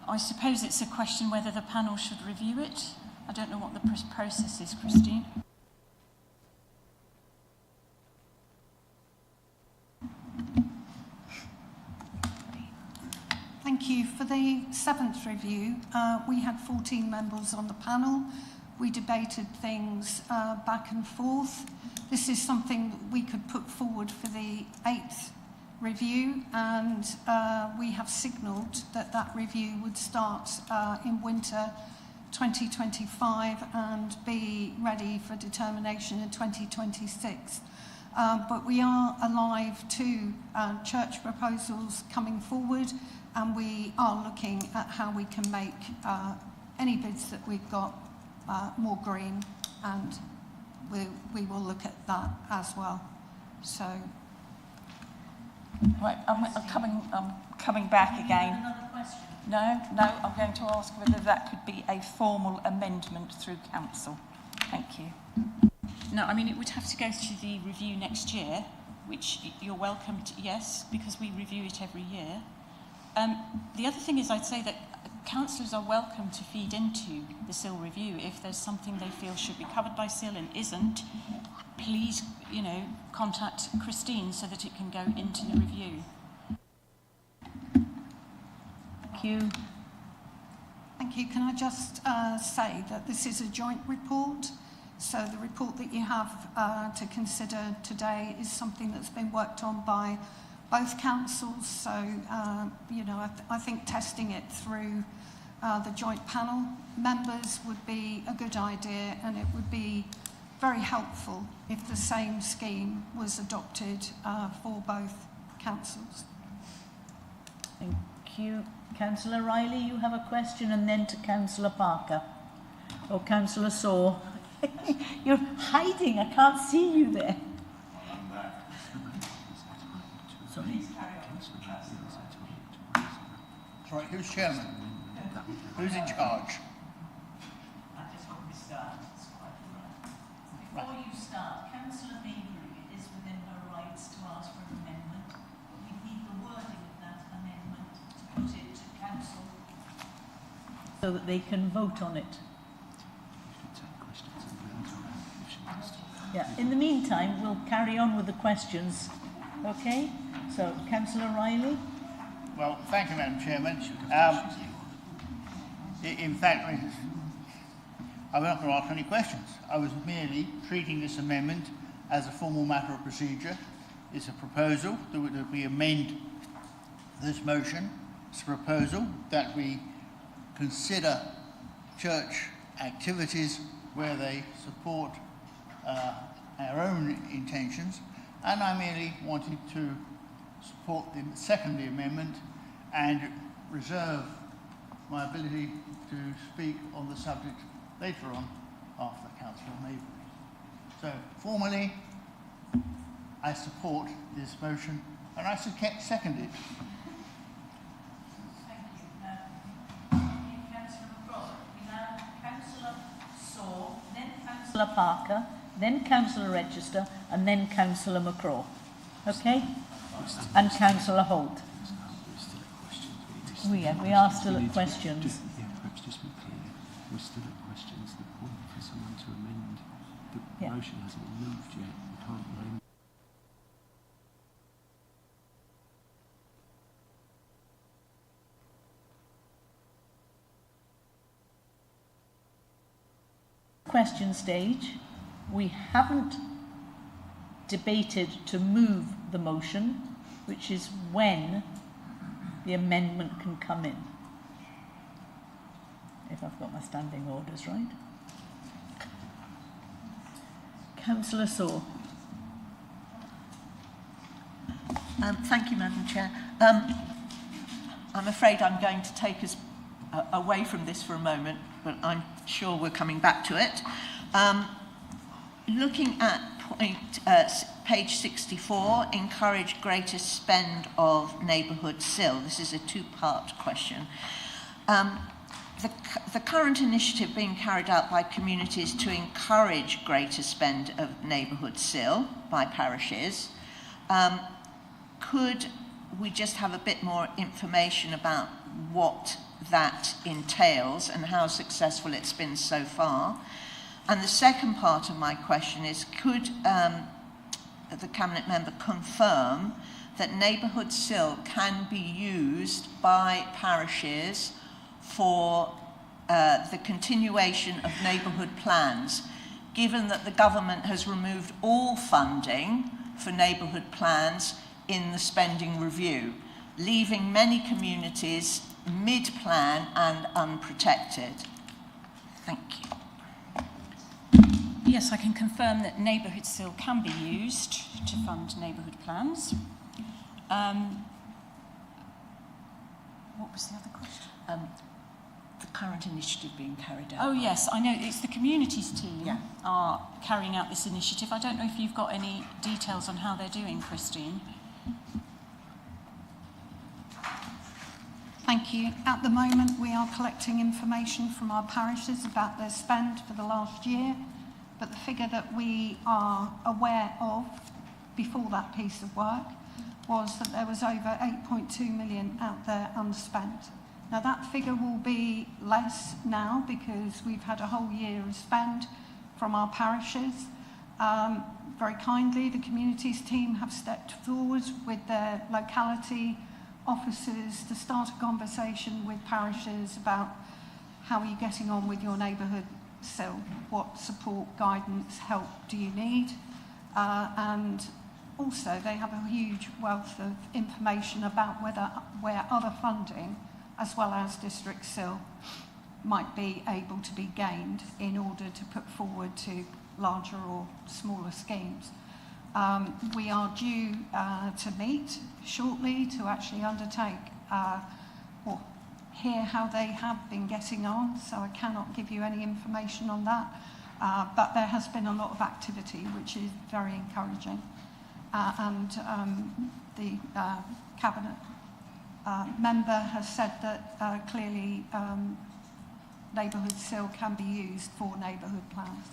I suppose it's a question whether the panel should review it. I don't know what the process is, Christine. Thank you. For the 7th review, we had 14 members on the panel. We debated things back and forth. This is something that we could put forward for the 8th review, and we have signalled that that review would start in winter 2025 and be ready for determination in 2026. But we are alive to church proposals coming forward, and we are looking at how we can make any bids that we've got more green, and we will look at that as well. So, right, I'm coming back again. Another question? No, I'm going to ask whether that could be a formal amendment through council. Thank you. No, I mean, it would have to go to the review next year, which you're welcome to, yes, because we review it every year. The other thing is I'd say that councillors are welcome to feed into the SIL review. If there's something they feel should be covered by SIL and isn't, please, contact Christine so that it can go into the review. Thank you. Thank you. Can I just say that this is a joint report? So the report that you have to consider today is something that's been worked on by both councils. So, I think testing it through the joint panel members would be a good idea, and it would be very helpful if the same scheme was adopted for both councils. Thank you. Councillor Riley, you have a question, and then to Councillor Parker. Or Councillor Saw. You're hiding, I can't see you there. Sorry. Sorry, who's chairman? Who's in charge? Before you start, Councillor Babergh is within her rights to ask for an amendment. We need the wording of that amendment to put it to council so that they can vote on it. Yeah. In the meantime, we'll carry on with the questions. Okay? So, Councillor Riley. Well, thank you, Madam Chairman. In fact, I was not going to ask any questions. I was merely treating this amendment as a formal matter of procedure. It's a proposal that we amend this motion. It's a proposal that we consider church activities where they support our own intentions, and I merely wanted to support the second amendment and reserve my ability to speak on the subject later on after Councillor Maybury. So, formally, I support this motion and I second it. Councillor Parker, then Councillor Register, and then Councillor McCraw. Okay? And Councillor Holt. We are still at questions. Yeah, perhaps just be clear. We're still at questions. The point for someone to amend the motion hasn't been moved yet. We can't amend. Question stage. We haven't debated to move the motion, which is when the amendment can come in. If I've got my standing orders right. Councillor Saw. Thank you, Madam Chair. I'm afraid I'm going to take us away from this for a moment, but I'm sure we're coming back to it. Looking at page 64, encourage greater spend of neighbourhood SIL. This is a two-part question. The current initiative being carried out by communities to encourage greater spend of neighbourhood SIL by parishes, could we just have a bit more information about what that entails and how successful it's been so far? And the second part of my question is, could the Cabinet member confirm that neighbourhood SIL can be used by parishes for the continuation of neighbourhood plans, given that the government has removed all funding for neighbourhood plans in the spending review, leaving many communities mid-plan and unprotected? Thank you. Yes, I can confirm that neighbourhood SIL can be used to fund neighbourhood plans. What was the other question? The current initiative being carried out. Oh yes, I know, it's the communities team are carrying out this initiative. I don't know if you've got any details on how they're doing, Christine. Thank you. At the moment, we are collecting information from our parishes about their spend for the last year, but the figure that we are aware of before that piece of work was that there was over 8.2 million out there unspent. Now that figure will be less now because we've had a whole year of spend from our parishes. Very kindly, the communities team have stepped forward with their locality officers to start a conversation with parishes about how are you getting on with your neighbourhood SIL, what support, guidance, help do you need, and also they have a huge wealth of information about where other funding as well as district SIL might be able to be gained in order to put forward to larger or smaller schemes. We are due to meet shortly to actually undertake or hear how they have been getting on, so I cannot give you any information on that, but there has been a lot of activity which is very encouraging, and the Cabinet member has said that clearly neighbourhood SIL can be used for neighbourhood plans.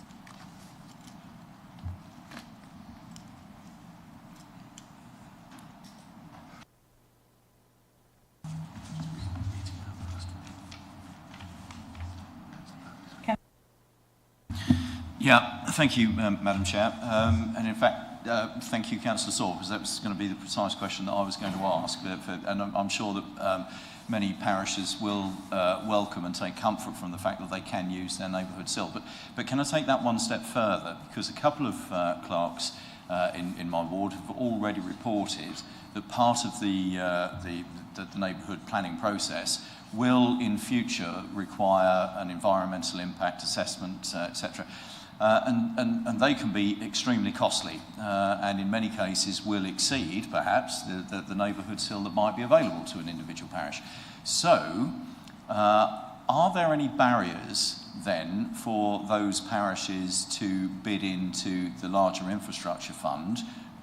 Yeah, thank you, Madam Chair. And in fact, thank you, Councillor Saw, because that was going to be the precise question that I was going to ask. And I'm sure that many parishes will welcome and take comfort from the fact that they can use their neighbourhood SIL. But can I take that one step further? Because a couple of clerks in my ward have already reported that part of the neighbourhood planning process will in future require an environmental impact assessment, etc. And they can be extremely costly, and in many cases will exceed perhaps the neighbourhood SIL that might be available to an individual parish. So Are there any barriers then for those parishes to bid into the larger infrastructure fund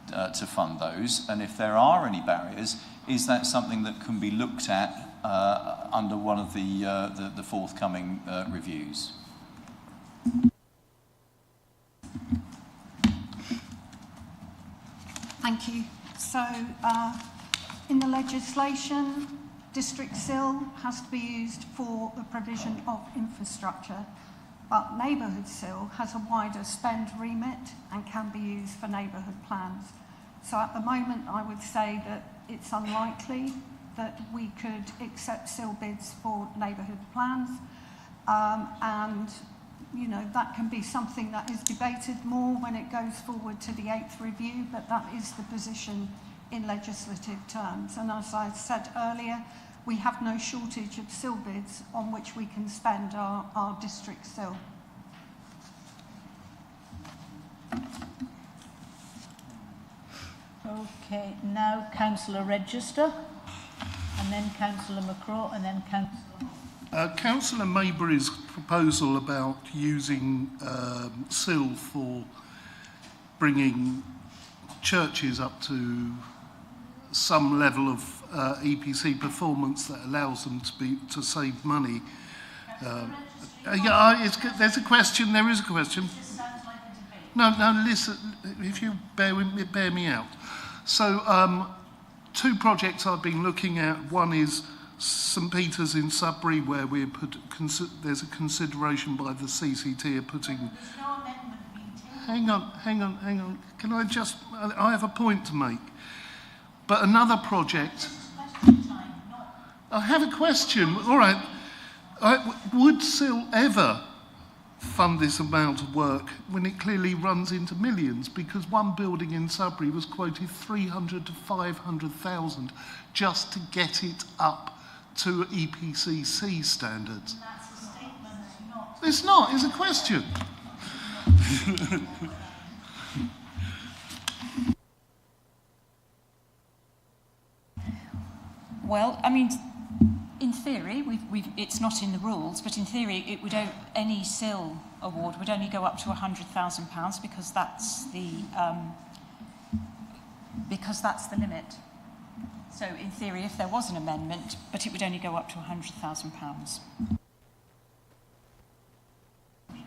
to fund those? And if there are any barriers, is that something that can be looked at under one of the forthcoming reviews? Thank you. So, in the legislation, District SIL has to be used for the provision of infrastructure, but Neighbourhood SIL has a wider spend remit and can be used for neighbourhood plans. So at the moment, I would say that it's unlikely that we could accept SIL bids for neighbourhood plans, and you know, that can be something that is debated more when it goes forward to the 8th review, but that is the position in legislative terms. And as I said earlier, we have no shortage of SIL bids on which we can spend our district SIL. Okay, now Councillor Register, and then Councillor McCraw, and then Councillor... Councillor Maybury's proposal about using SIL for bringing churches up to some level of EPC performance that allows them to save money. There's a question. There is a question. No, listen. If you bear me out. So, two projects I've been looking at. One is St Peter's in Sudbury, where there's a consideration by the CCT of putting... Hang on. Can I just... I have a point to make. But another project... I have a question. All right. Would SIL ever fund this amount of work when it clearly runs into millions? Because one building in Sudbury was quoted 300 to 500,000 just to get it up to EPCC standards. That's a statement, not... It's not. It's a question. Well, I mean, in theory, it's not in the rules, but in theory, any SIL award would only go up to £100,000 because that's the limit. So, in theory, if there was an amendment, but it would only go up to £100,000.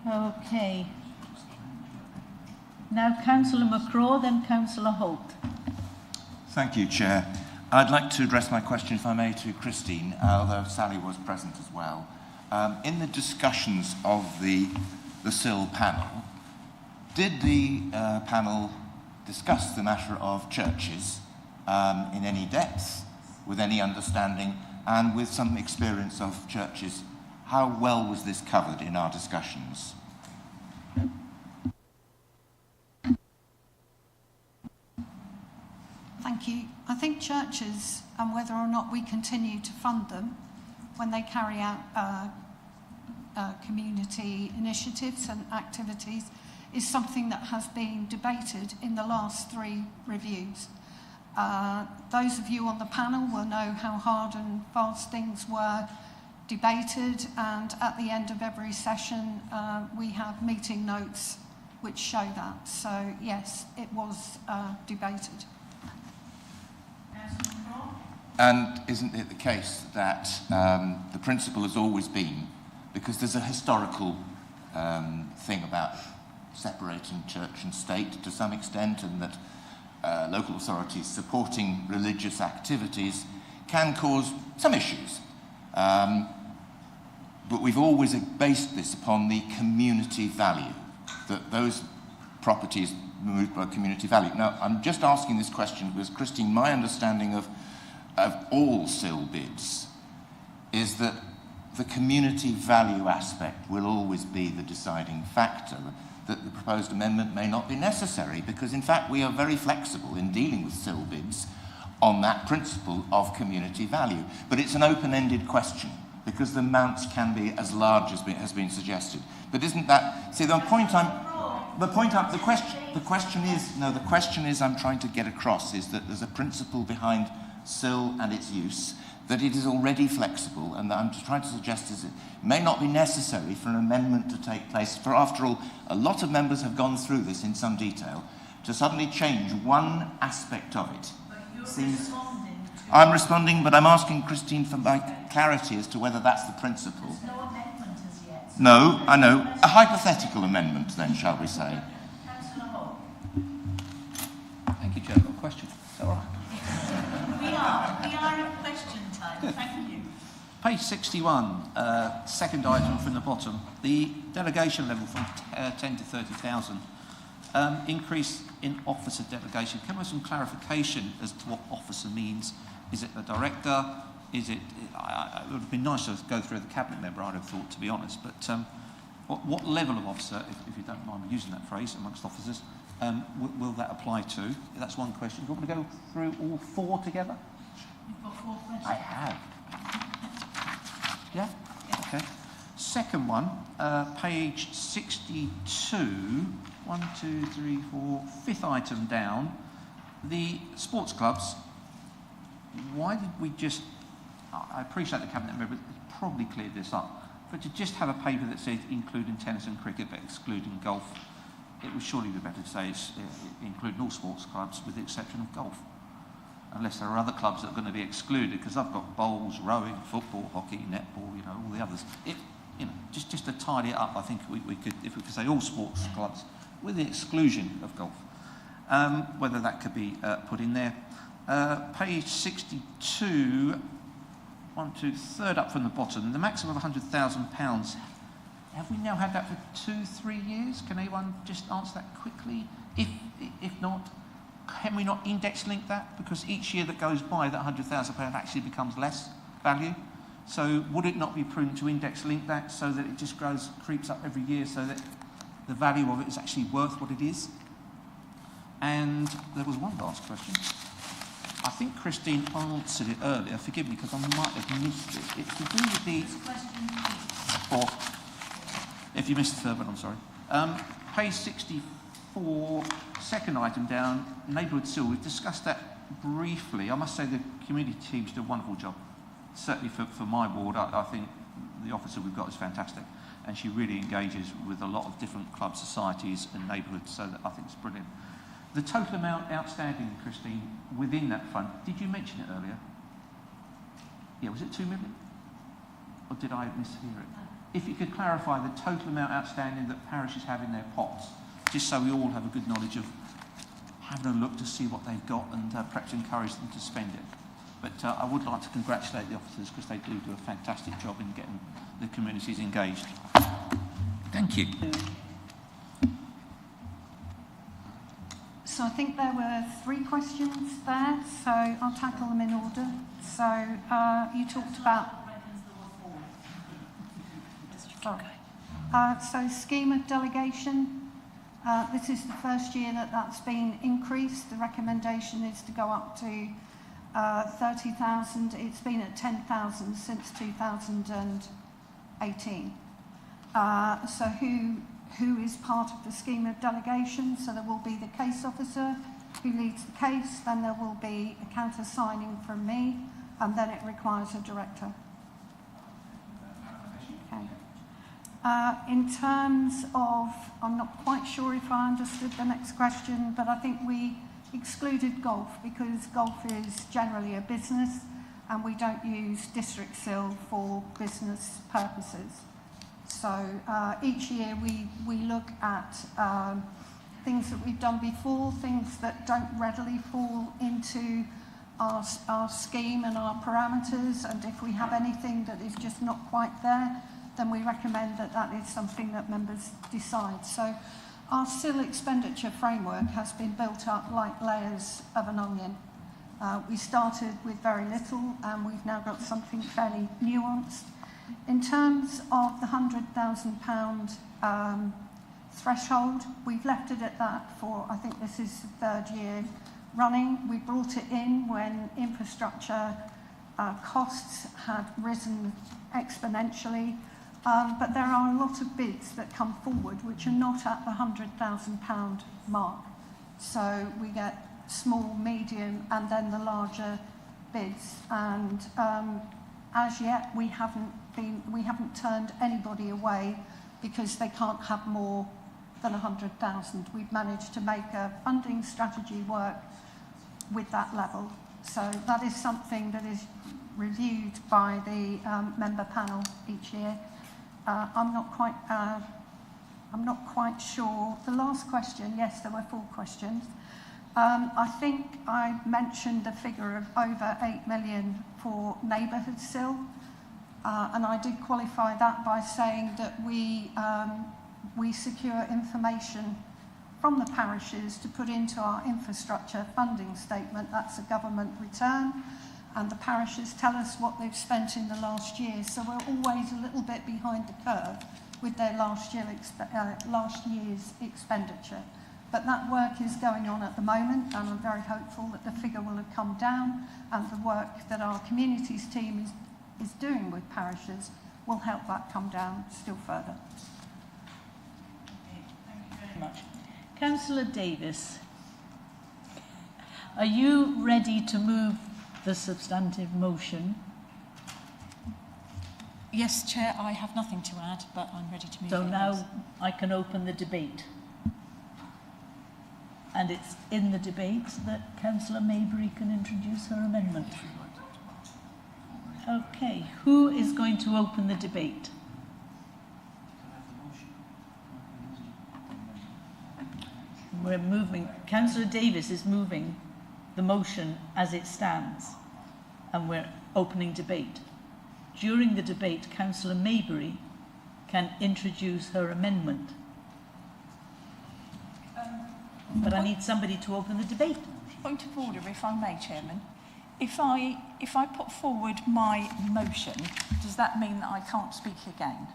Okay. Now Councillor McCraw, then Councillor Holt. Thank you, Chair. I'd like to address my question, if I may, to Christine, although Sally was present as well. In the discussions of the SIL panel, did the panel discuss the matter of churches in any depth, with any understanding, and with some experience of churches? How well was this covered in our discussions? Thank you. I think churches, and whether or not we continue to fund them when they carry out community initiatives and activities, is something that has been debated in the last 3 reviews. Those of you on the panel will know how hard and fast things were debated, and at the end of every session we have meeting notes which show that. So yes, it was debated. And isn't it the case that the principle has always been, because there's a historical thing about separating church and state to some extent, and that local authorities supporting religious activities can cause some issues. But we've always based this upon the community value, that those properties moved by community value. Now, I'm just asking this question because, Christine, my understanding of all SIL bids is that the community value aspect will always be the deciding factor, that the proposed amendment may not be necessary, because in fact we are very flexible in dealing with SIL bids on that principle of community value. But it's an open-ended question, because the amounts can be as large as has been suggested. But isn't that... See, the question is I'm trying to get across is that there's a principle behind SIL and its use that it is already flexible, and that I'm just trying to suggest is it may not be necessary for an amendment to take place. For after all, a lot of members have gone through this in some detail. To suddenly change one aspect of it seems... I'm responding, but I'm asking Christine for my clarity as to whether that's the principle. There's no amendment as yet. No, I know. A hypothetical amendment, then, shall we say? Councillor Hall. Thank you, Chair. I've got a question. Is that all right? We are at question time. Good. Thank you. Page 61, second item from the bottom. The delegation level from 10 to 30,000. Increase in officer delegation. Can we have some clarification as to what officer means? Is it a director? Is it? It would have been nice to go through the cabinet member, I'd have thought, to be honest. But what level of officer, if you don't mind me using that phrase amongst officers, will that apply to? That's one question. Do you want me to go through all four together? You've got 4 questions. I have. Yeah? Okay. Second one, page 62, 1, 2, 3, 4, fifth item down. The sports clubs, why did we just, I appreciate the cabinet member probably cleared this up, but to just have a paper that says including tennis and cricket but excluding golf, it would surely be better to say it's including all sports clubs with the exception of golf. Unless there are other clubs that are going to be excluded, because I've got bowls, rowing, football, hockey, netball, you know, all the others. Just to tidy it up, I think we could, if we could say all sports clubs with the exclusion of golf. Whether that could be put in there. Page 62, 1, 2, third up from the bottom, the maximum of £100,000. Have we now had that for 2-3 years? Can anyone just answer that quickly? If not, can we not index link that? Because each year that goes by, that £100,000 actually becomes less value. So would it not be prudent to index link that so that it just creeps up every year so that the value of it is actually worth what it is? And there was one last question. I think Christine answered it earlier. Forgive me because I might have missed it. It's to do with the... Or, if you missed the third one, I'm sorry. Page 64, second item down, neighbourhood seal. We've discussed that briefly. I must say the community teams do a wonderful job. Certainly for my ward, I think the officer we've got is fantastic. And she really engages with a lot of different club societies and neighbourhoods, so that I think it's brilliant. The total amount outstanding, Christine, within that fund, did you mention it earlier? Yeah, was it 2 million? Or did I mishear it? If you could clarify the total amount outstanding that parishes have in their pots, just so we all have a good knowledge of having a look to see what they've got and perhaps encourage them to spend it. But I would like to congratulate the officers because they do a fantastic job in getting the communities engaged. Thank you. So I think there were 3 questions there, so I'll tackle them in order. So you talked about... So scheme of delegation, this is the first year that that's been increased. The recommendation is to go up to 30,000. It's been at 10,000 since 2018. So who is part of the scheme of delegation? So there will be the case officer who leads the case, then there will be a counter-signing from me, and then it requires a director. Okay. In terms of, I'm not quite sure if I understood the next question, but I think we excluded golf because golf is generally a business and we don't use district SIL for business purposes. So each year we look at things that we've done before, things that don't readily fall into our scheme and our parameters, and if we have anything that is just not quite there, then we recommend that that is something that members decide. So our SIL expenditure framework has been built up like layers of an onion. We started with very little and we've now got something fairly nuanced. In terms of the £100,000 threshold, we've left it at that for, I think this is the 3rd year running. We brought it in when infrastructure costs had risen exponentially. But there are a lot of bids that come forward which are not at the £100,000 mark. So we get small, medium, and then the larger bids, and as yet we haven't turned anybody away because they can't have more than 100,000. We've managed to make a funding strategy work with that level. So that is something that is reviewed by the member panel each year. I'm not quite sure. The last question, yes, there were 4 questions. I think I mentioned the figure of over 8 million for neighbourhood SIL, and I did qualify that by saying that we secure information from the parishes to put into our infrastructure funding statement. That's a government return, and the parishes tell us what they've spent in the last year, so we're always a little bit behind the curve with their last year's expenditure. But that work is going on at the moment, and I'm very hopeful that the figure will have come down, and the work that our communities team is doing with parishes will help that come down still further. Thank you very much. Councillor Davis, are you ready to move the substantive motion? Yes, Chair, I have nothing to add, but I'm ready to move So it, now yes. I can open the debate. And it's in the debate that Councillor Maybury can introduce her amendment. Okay, who is going to open the debate? We're moving, Councillor Davis is moving the motion as it stands, and we're opening debate. During the debate, Councillor Maybury can introduce her amendment. But I need somebody to open the debate. Point of order, if I may, Chairman. If I put forward my motion, does that mean that I can't speak again?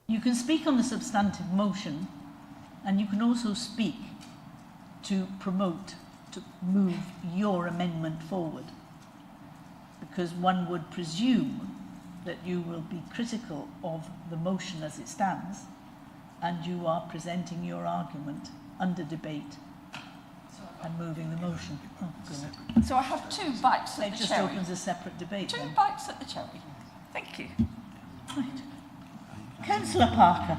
You can speak on the substantive motion, and you can also speak to promote, to move your amendment forward. Because one would presume that you will be critical of the motion as it stands, and you are presenting your argument under debate and moving the motion. Oh, good. So I have 2 bites at It the just cherry. opens a separate debate 2 then. bites at the cherry. Thank you. Right. Councillor Parker.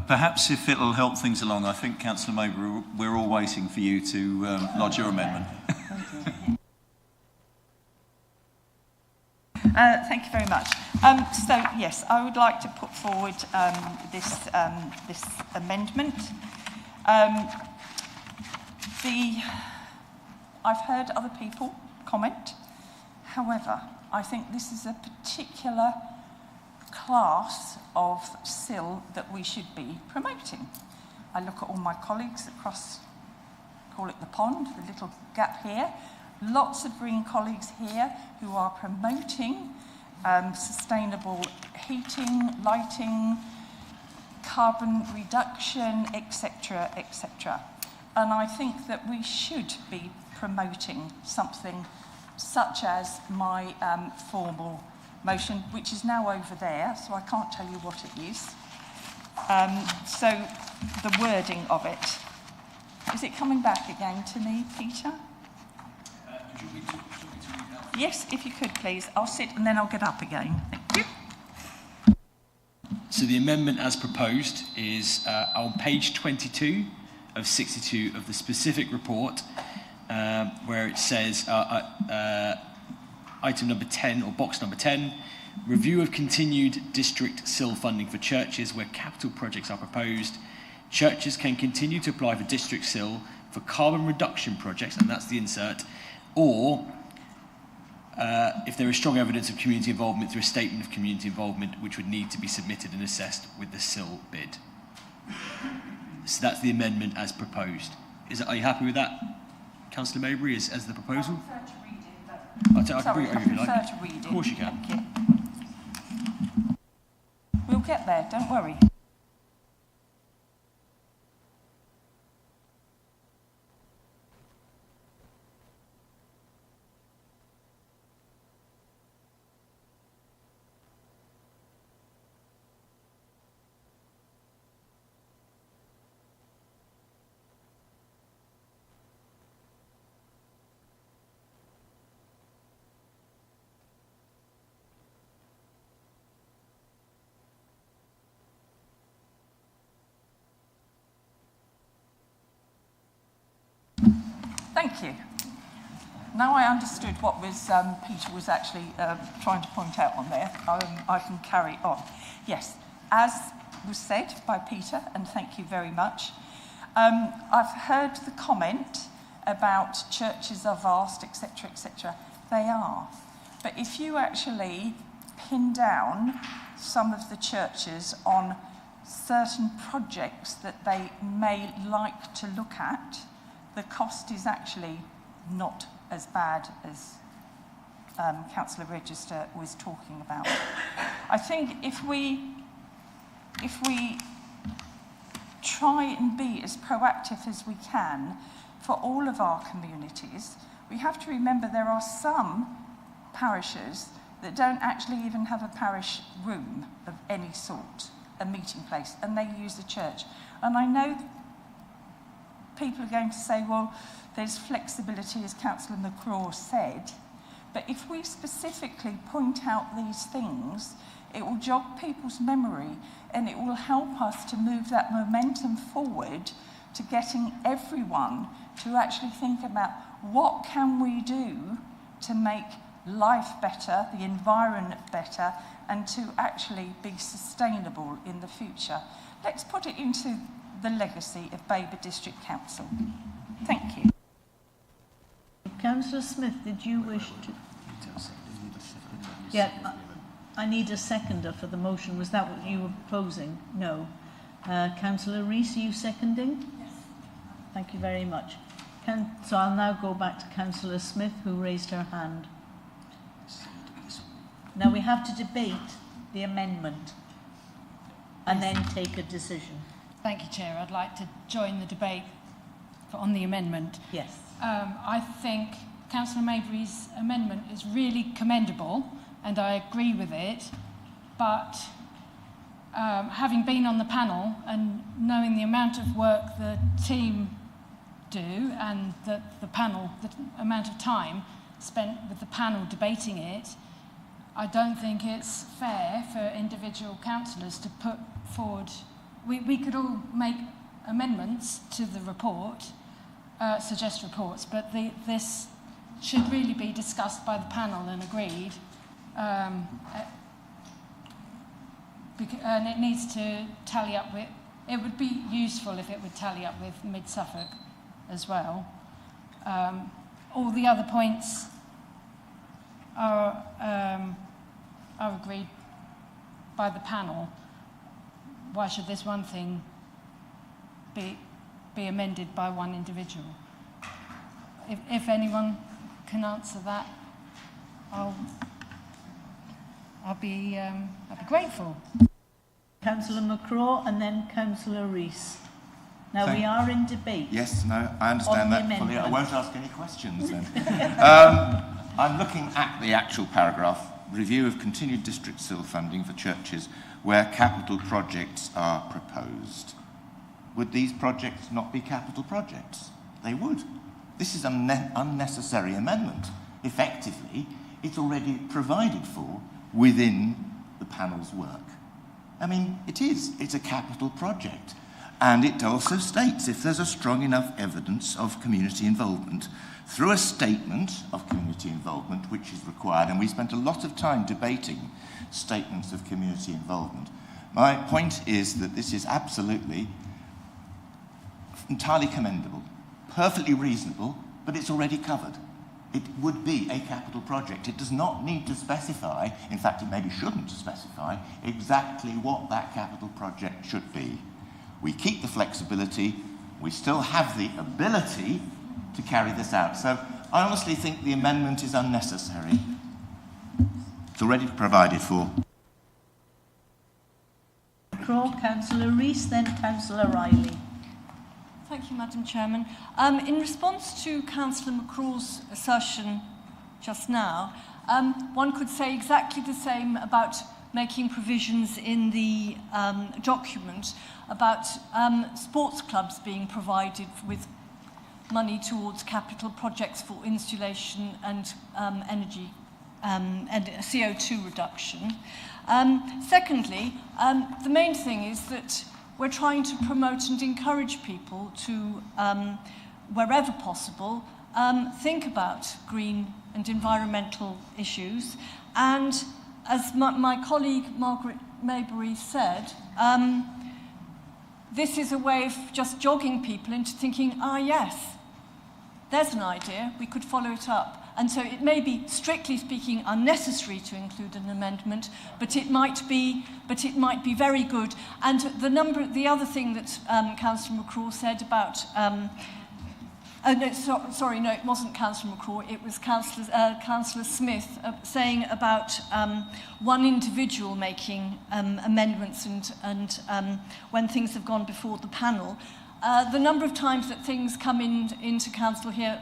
Perhaps if it'll help things along, I think, Councillor Maybury, we're all waiting for you to lodge your amendment. Thank you very much. So, yes, I would like to put forward this amendment. I've heard other people comment. However, I think this is a particular class of SIL that we should be promoting. I look at all my colleagues across, call it the pond, the little gap here. Lots of green colleagues here who are promoting sustainable heating, lighting, carbon reduction, etc., etc. And I think that we should be promoting something such as my formal motion, which is now over there, so I can't tell you what it is. So the wording of it. Is it coming back again to me, Peter? Yes, if you could, please. I'll sit and then I'll get up again. Thank you. So the amendment as proposed is on page 22 of 62 of the specific report, where it says item number 10, or box number 10, review of continued district SIL funding for churches where capital projects are proposed. Churches can continue to apply for district SIL for carbon reduction projects, and that's the insert, or if there is strong evidence of community involvement through a statement of community involvement, which would need to be submitted and assessed with the SIL bid. So that's the amendment as proposed. Are you happy with that, Councillor Maybury, as the proposal? I prefer to read it, but... I can bring it over if you like. I prefer to read it. Of course you can. Thank you. We'll get there, don't worry. Thank you. Now I understood what Peter was actually trying to point out on there. I can carry on. Yes, as was said by Peter, and thank you very much, I've heard the comment about churches are vast, etc., etc. They are. But if you actually pin down some of the churches on certain projects that they may like to look at, the cost is actually not as bad as Councillor Register was talking about. I think if we try and be as proactive as we can for all of our communities, we have to remember there are some parishes that don't actually even have a parish room of any sort, a meeting place, and they use a church. And I know people are going to say, well, there's flexibility, as Councillor McCraw said, but if we specifically point out these things, it will jog people's memory and it will help us to move that momentum forward to getting everyone to actually think about what can we do to make life better, the environment better, and to actually be sustainable in the future. Let's put it into the legacy of Babergh District Council. Thank you. Councillor Smith, did you wish to? Yeah, I need a seconder for the motion. Was that what you were proposing? No. Councillor Rees, are you seconding? Yes. Thank you very much. So I'll now go back to Councillor Smith, who raised her hand. Now we have to debate the amendment and then take a decision. Thank you, Chair. I'd like to join the debate on the amendment. Yes. I think Councillor Mabry's amendment is really commendable and I agree with it, but having been on the panel and knowing the amount of work the team do and the panel, the amount of time spent with the panel debating it, I don't think it's fair for individual councillors to put forward. We could all make amendments to the report, suggest reports, but this should really be discussed by the panel and agreed. And it needs to tally up with, it would be useful if it would tally up with Mid-Suffolk as well. All the other points are agreed by the panel. Why should this one thing be amended by one individual? If anyone can answer that, I'll be grateful. Councillor McCraw and then Councillor Rees. Now we are in debate. Yes, no, I understand that fully. I won't ask any questions then. I'm looking at the actual paragraph, review of continued district SIL funding for churches where capital projects are proposed. Would these projects not be capital projects? They would. This is an unnecessary amendment. Effectively, it's already provided for within the panel's work. I mean, it is. It's a capital project. And it also states if there's a strong enough evidence of community involvement through a statement of community involvement which is required, and we spent a lot of time debating statements of community involvement. My point is that this is absolutely entirely commendable, perfectly reasonable, but it's already covered. It would be a capital project. It does not need to specify, in fact it maybe shouldn't specify, exactly what that capital project should be. We keep the flexibility, we still have the ability to carry this out. So I honestly think the amendment is unnecessary. It's already provided for. Councillor Rees, then Councillor Riley. Thank you, Madam Chairman. In response to Councillor McCraw's assertion just now, one could say exactly the same about making provisions in the document about sports clubs being provided with money towards capital projects for insulation and energy and CO2 reduction. Secondly, the main thing is that we're trying to promote and encourage people to, wherever possible, think about green and environmental issues. And as my colleague Margaret Maybury said, this is a way of just jogging people into thinking, yes, there's an idea, we could follow it up. And so it may be, strictly speaking, unnecessary to include an amendment, but it might be very good. And the other thing that Councillor McCraw said about, no, it wasn't Councillor McCraw, it was Councillor Smith saying about one individual making amendments and when things have gone before the panel. The number of times that things come into council here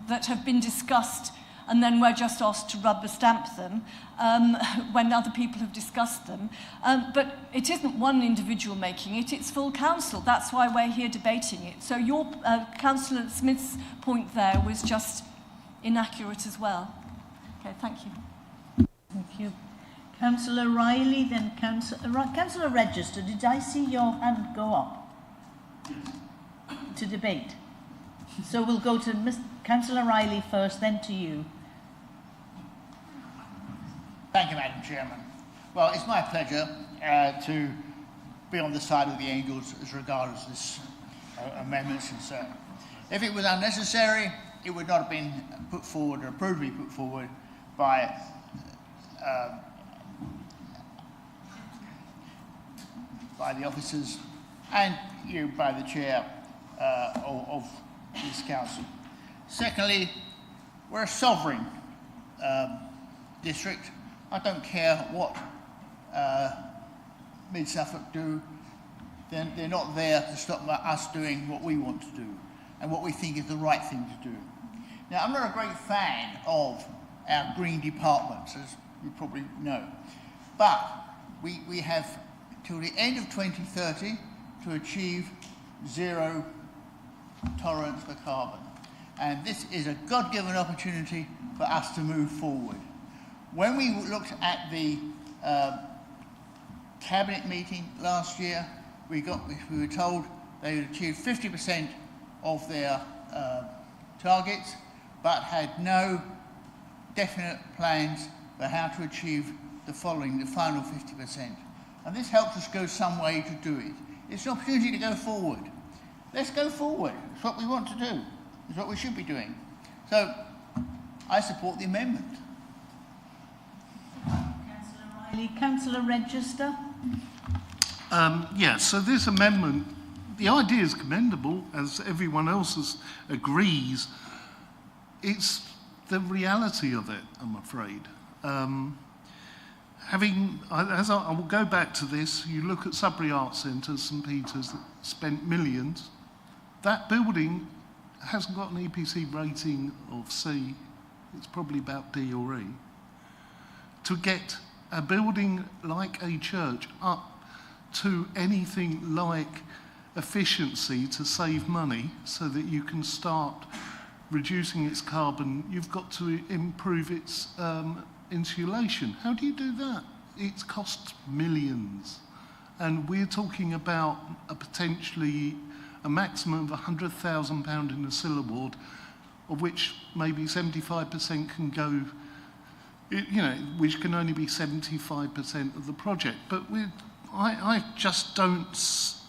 that have been discussed and then we're just asked to rubber stamp them when other people have discussed them. But it isn't one individual making it, it's full council. That's why we're here debating it. So your Councillor Smith's point there was just inaccurate as well. Okay, thank you. Thank you. Councillor Riley, then Councillor Register. Did I see your hand go up to debate? So we'll go to Councillor Riley first, then to you. Thank you, Madam Chairman. Well, it's my pleasure to be on the side of the Angles as regards this amendment is concerned. If it was unnecessary, it would not have been put forward or approved to be put forward by the officers and you by the chair of this council. Secondly, we're a sovereign district. I don't care what Mid-Suffolk do. They're not there to stop us doing what we want to do and what we think is the right thing to do. Now, I'm not a great fan of our green departments, as you probably know, but we have till the end of 2030 to achieve zero tolerance for carbon. And this is a God-given opportunity for us to move forward. When we looked at the cabinet meeting last year, we were told they had achieved 50% of their targets, but had no definite plans for how to achieve the final 50%. And this helps us go some way to do it. It's an opportunity to go forward. Let's go forward. It's what we want to do. It's what we should be doing. So I support the amendment. Councillor Riley. Councillor Register. So this amendment, the idea is commendable, as everyone else agrees. It's the reality of it, I'm afraid. I will go back to this, you look at Sudbury Arts Centre, St Peter's, that spent millions. That building hasn't got an EPC rating of C, it's probably about D or E. To get a building like a church up to anything like efficiency to save money so that you can start reducing its carbon, you've got to improve its insulation. How do you do that? It's cost millions. And we're talking about potentially a maximum of £100,000 in a Silla ward, of which maybe 75% can go, which can only be 75% of the project. But I just don't,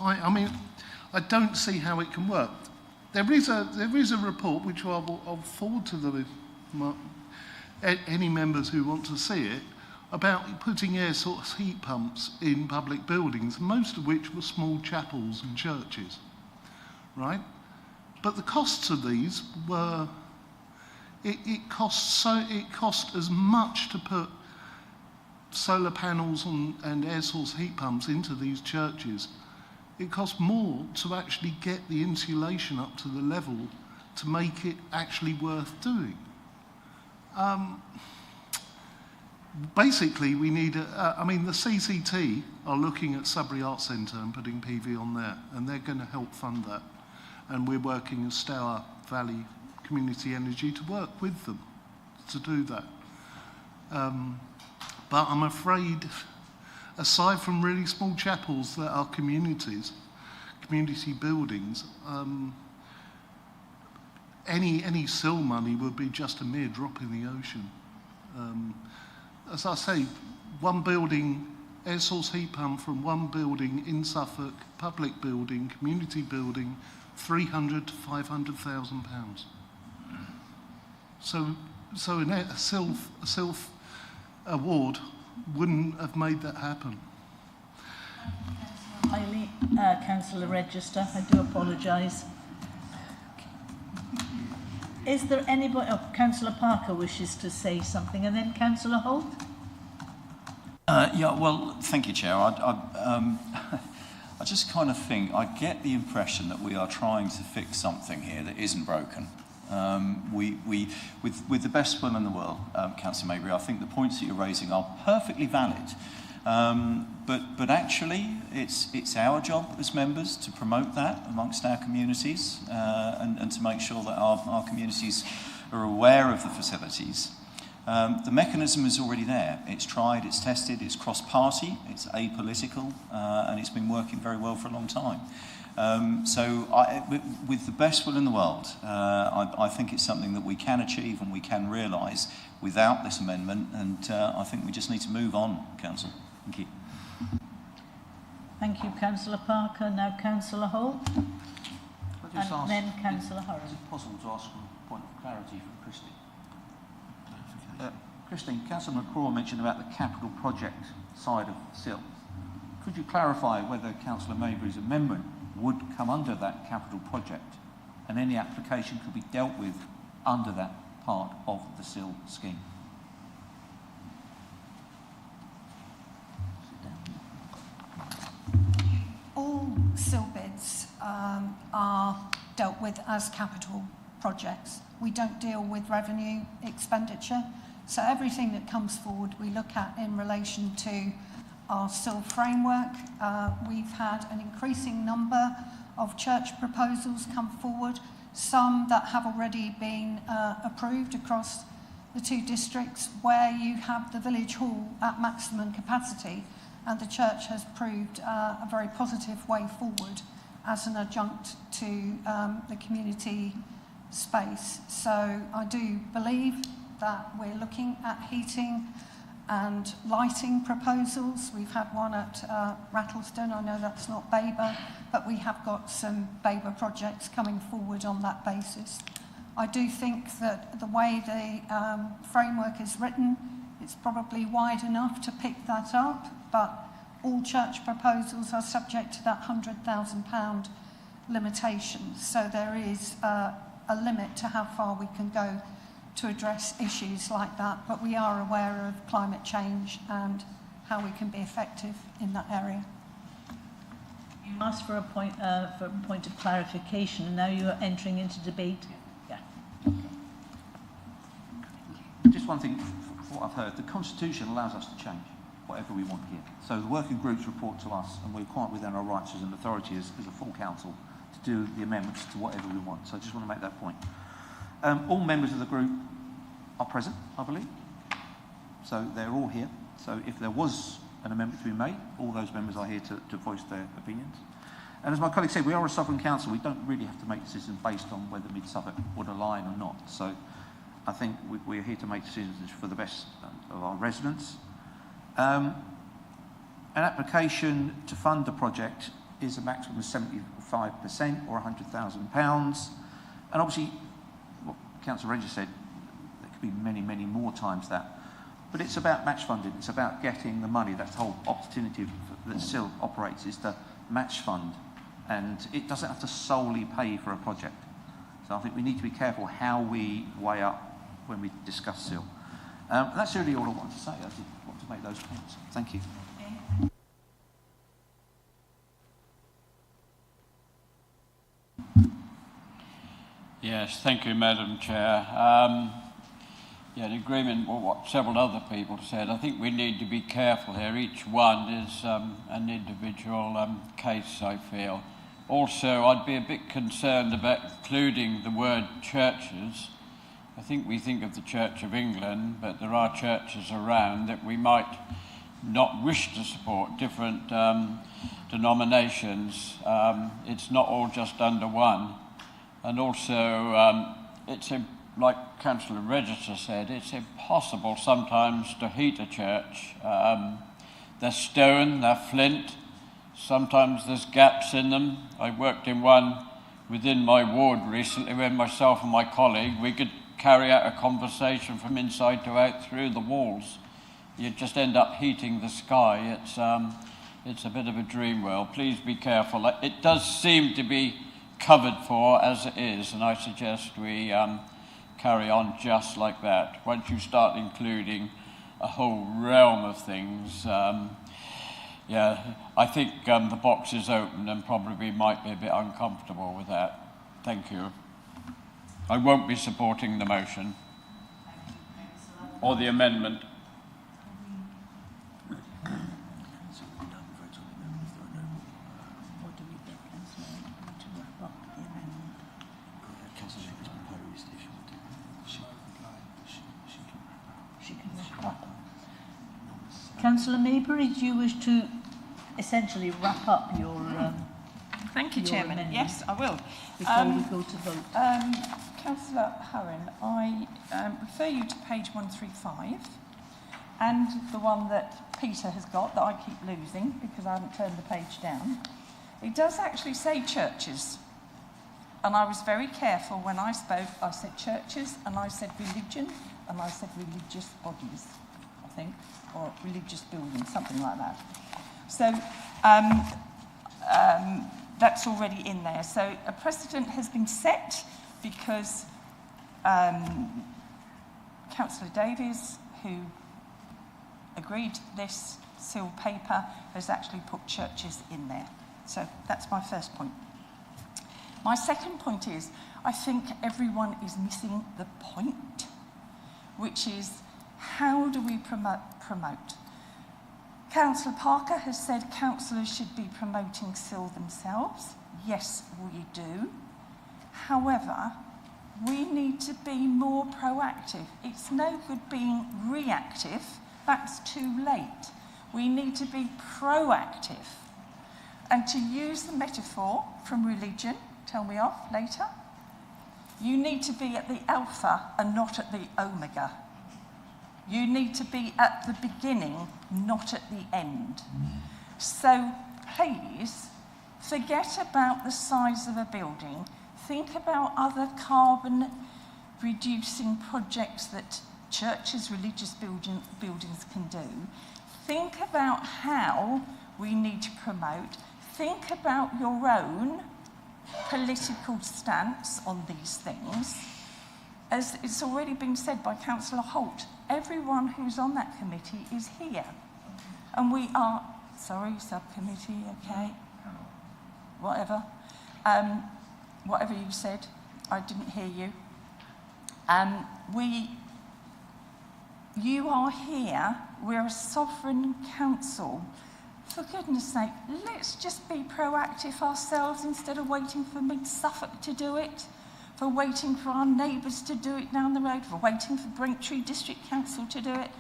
I don't see how it can work. There is a report which I'll forward to any members who want to see it, about putting air source heat pumps in public buildings, most of which were small chapels and churches, right? But the costs of these were, it cost as much to put solar panels and air source heat pumps into these churches. It cost more to actually get the insulation up to the level to make it actually worth doing. Basically, we need the CCT are looking at Sudbury Arts Centre and putting PV on there, and they're going to help fund that. And we're working as Stour Valley Community Energy to work with them to do that. But I'm afraid, aside from really small chapels that are community buildings, any SIL money would be just a mere drop in the ocean. As I say, one building, air source heat pump from one building in Suffolk, public building, community building, £300,000 to £500,000. So a SIL award wouldn't have made that happen. Councillor Register, I do apologise. Is there anybody? Oh, Councillor Parker wishes to say something, and then Councillor Holt. Yeah, well, thank you, Chair. I just kind of think, I get the impression that we are trying to fix something here that isn't broken. With the best will in the world, Councillor Maybury, I think the points that you're raising are perfectly valid. But actually, it's our job as members to promote that amongst our communities and to make sure that our communities are aware of the facilities. The mechanism is already there. It's tried, it's tested, it's cross-party, it's apolitical, and it's been working very well for a long time. With the best will in the world, I think it's something that we can achieve and we can realise without this amendment, and I think we just need to move on, Council. Thank you. Thank you, Councillor Parker. Now Councillor Holt, and then Councillor Hurren. Is it possible to ask a point of clarity from Christine? Christine, Councillor McCraw mentioned about the capital project side of SIL. Could you clarify whether Councillor Maybury's amendment would come under that capital project and any application could be dealt with under that part of the SIL scheme? All SIL bids are dealt with as capital projects. We don't deal with revenue expenditure. So everything that comes forward we look at in relation to our SIL framework. We've had an increasing number of church proposals come forward, some that have already been approved across the two districts where you have the village hall at maximum capacity, and the church has proved a very positive way forward as an adjunct to the community space. So I do believe that we're looking at heating and lighting proposals. We've had one at Rattleston. I know that's not Babergh, but we have got some Babergh projects coming forward on that basis. I do think that the way the framework is written, it's probably wide enough to pick that up, but all church proposals are subject to that £100,000 limitation. So there is a limit to how far we can go to address issues like that, but we are aware of climate change and how we can be effective in that area. You asked for a point of clarification, and now you are entering into debate. Yeah. Just one thing, from what I've heard, the Constitution allows us to change whatever we want here. So the working groups report to us, and we're quite within our rights as an authority, as a full council, to do the amendments to whatever we want. So I just want to make that point. All members of the group are present, I believe. So they're all here. So if there was an amendment to be made, all those members are here to voice their opinions. And as my colleague said, we are a sovereign council. We don't really have to make decisions based on whether Mid Suffolk would align or not. So I think we're here to make decisions for the best of our residents. An application to fund the project is a maximum of 75% or £100,000. And obviously, what Councillor Ranger said, there could be many, many more times that. But it's about match funding. It's about getting the money. That's the whole opportunity that SIL operates, is to match fund. And it doesn't have to solely pay for a project. So I think we need to be careful how we weigh up when we discuss SIL. That's really all I want to say. I did want to make those points. Thank you. Yes, thank you, Madam Chair. In agreement with what several other people said, I think we need to be careful here. Each one is an individual case, I feel. Also, I'd be a bit concerned about including the word churches. I think we think of the Church of England, but there are churches around that we might not wish to support, different denominations. It's not all just under one. And also, like Councillor Register said, it's impossible sometimes to heat a church. They're stone, they're flint. Sometimes there's gaps in them. I worked in one within my ward recently where myself and my colleague, we could carry out a conversation from inside to out through the walls. You just end up heating the sky. It's a bit of a dream world. Please be careful. It does seem to be covered for as it is, and I suggest we carry on just like that. Once you start including a whole realm of things, yeah, I think the box is open and probably might be a bit uncomfortable with that. Thank you. I won't be supporting the motion or the amendment. Councillor Maybury, do you wish to essentially wrap up your Thank you, Chairman. amendment? Yes, I will. Before we go to vote. Councillor Harron, I refer you to page 135 and the one that Peter has got that I keep losing because I haven't turned the page down. It does actually say churches. And I was very careful when I spoke. I said churches and I said religion and I said religious bodies, I think, or religious buildings, something like that. So that's already in there. So a precedent has been set because Councillor Davies, who agreed to this sealed paper, has actually put churches in there. So that's my first point. My second point is, I think everyone is missing the point, which is, how do we promote? Councillor Parker has said councillors should be promoting SIL themselves. Yes, we do. However, we need to be more proactive. It's no good being reactive. That's too late. We need to be proactive. And to use the metaphor from religion, tell me off later, you need to be at the alpha and not at the omega. You need to be at the beginning, not at the end. So please, forget about the size of a building. Think about other carbon reducing projects that churches, religious buildings can do. Think about how we need to promote. Think about your own political stance on these things. As it's already been said by Councillor Holt, everyone who's on that committee is here. And we are, sorry, subcommittee, okay, whatever. Whatever you said, I didn't hear you. You are here, we're a sovereign council. For goodness sake, let's just be proactive ourselves instead of waiting for Suffolk to do it, for waiting for our neighbours to do it down the road, for waiting for Braintree District Council to do it.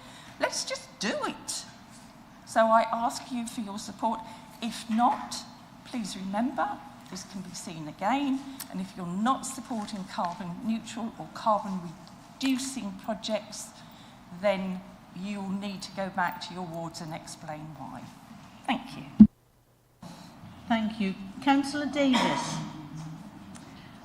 Let's just do it. So I ask you for your support. If not, please remember, this can be seen again, and if you're not supporting carbon neutral or carbon reducing projects, then you'll need to go back to your wards and explain why. Thank you. Thank you. Councillor Davis.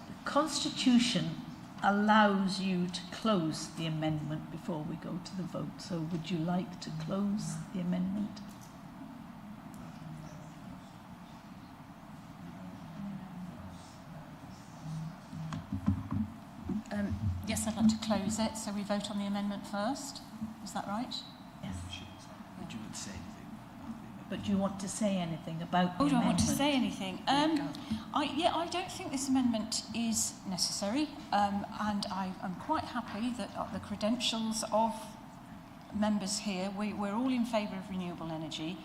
The Constitution allows you to close the amendment before we go to the vote. So would you like to close the amendment? Yes, I'd like to close it, so we vote on the amendment first. Is that right? Yes. Would you want to say anything? But do you want to say anything about the amendment? Do I want to say anything? I don't think this amendment is necessary, and I'm quite happy that the credentials of members here, we're all in favour of renewable energy.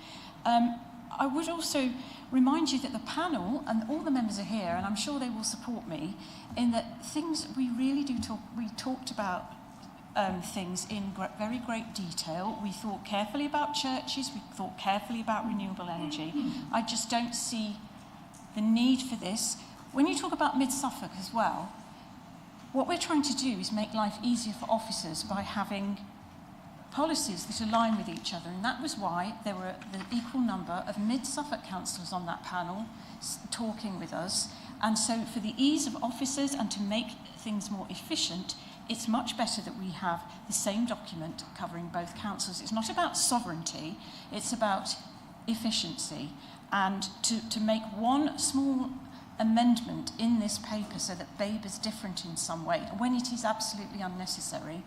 I would also remind you that the panel and all the members are here, and I'm sure they will support me, in that things we really do talk, we talked about things in very great detail. We thought carefully about churches, we thought carefully about renewable energy. I just don't see the need for this. When you talk about Mid-Suffolk as well, what we're trying to do is make life easier for officers by having policies that align with each other, and that was why there were the equal number of mid-Suffolk councillors on that panel talking with us. And so for the ease of officers and to make things more efficient, it's much better that we have the same document covering both councils. It's not about sovereignty, it's about efficiency. And to make one small amendment in this paper so that Babergh is different in some way, when it is absolutely unnecessary,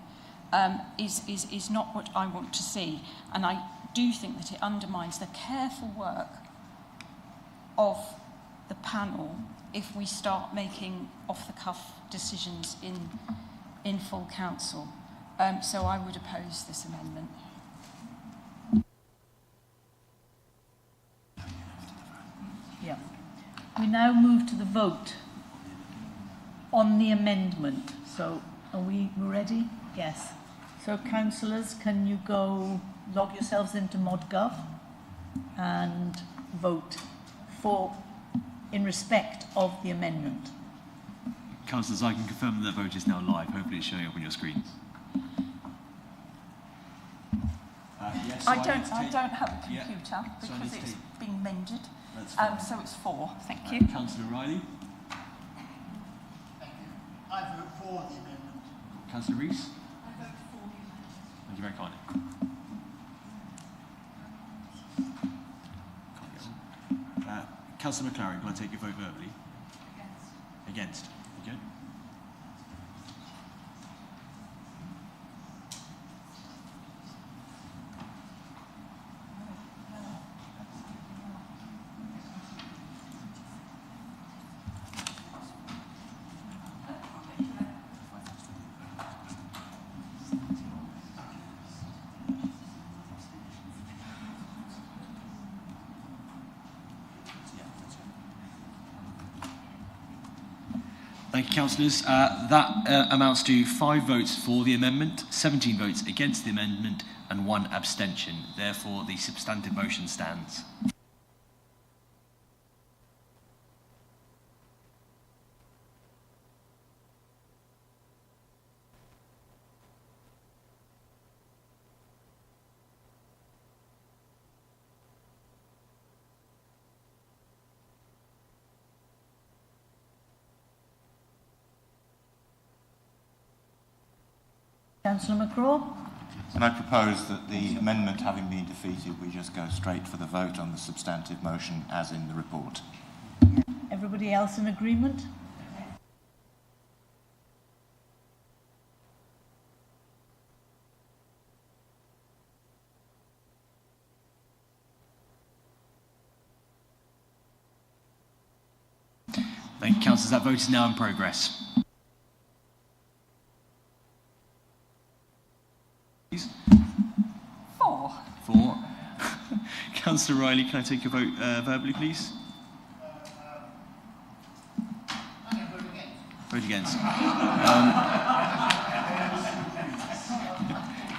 is not what I want to see. And I do think that it undermines the careful work of the panel if we start making off-the-cuff decisions in full council. So I would oppose this amendment. Yeah. We now move to the vote on the amendment. So are we ready? Yes. So councillors, can you go log yourselves into ModGov and vote for in respect of the amendment? Councillors, I can confirm that the vote is now live. Hopefully it's showing up on your screens. Yes, I don't have a computer because it's been mended. So it's 4. Thank you. Councillor Riley. Thank you. I vote for the amendment. Councillor Rees. I vote for the amendment. Thank you very kindly. Councillor McLaren, can I take your vote verbally? Against. Against. Okay. Thank you, councillors. That amounts to 5 votes for the amendment, 17 votes against the amendment, and 1 abstention. Therefore, the substantive motion stands. Councillor McCraw? And I propose that the amendment having been defeated, we just go straight for the vote on the substantive motion as in the report. Everybody else in agreement? Thank you, councillors. That vote is now in progress. 4. 4. Councillor Riley, can I take your vote verbally, please? Vote against.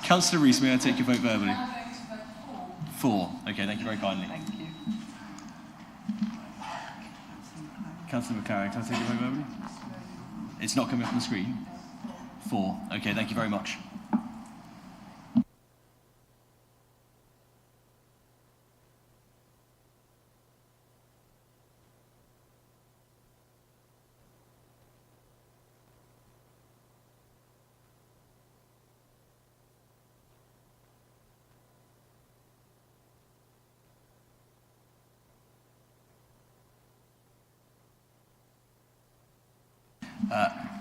Councillor Rees, may I take your vote verbally? 4. Okay, thank you very kindly. Thank you. Councillor McLaren, can I take your vote verbally? It's not coming up on the screen. 4. Okay, thank you very much.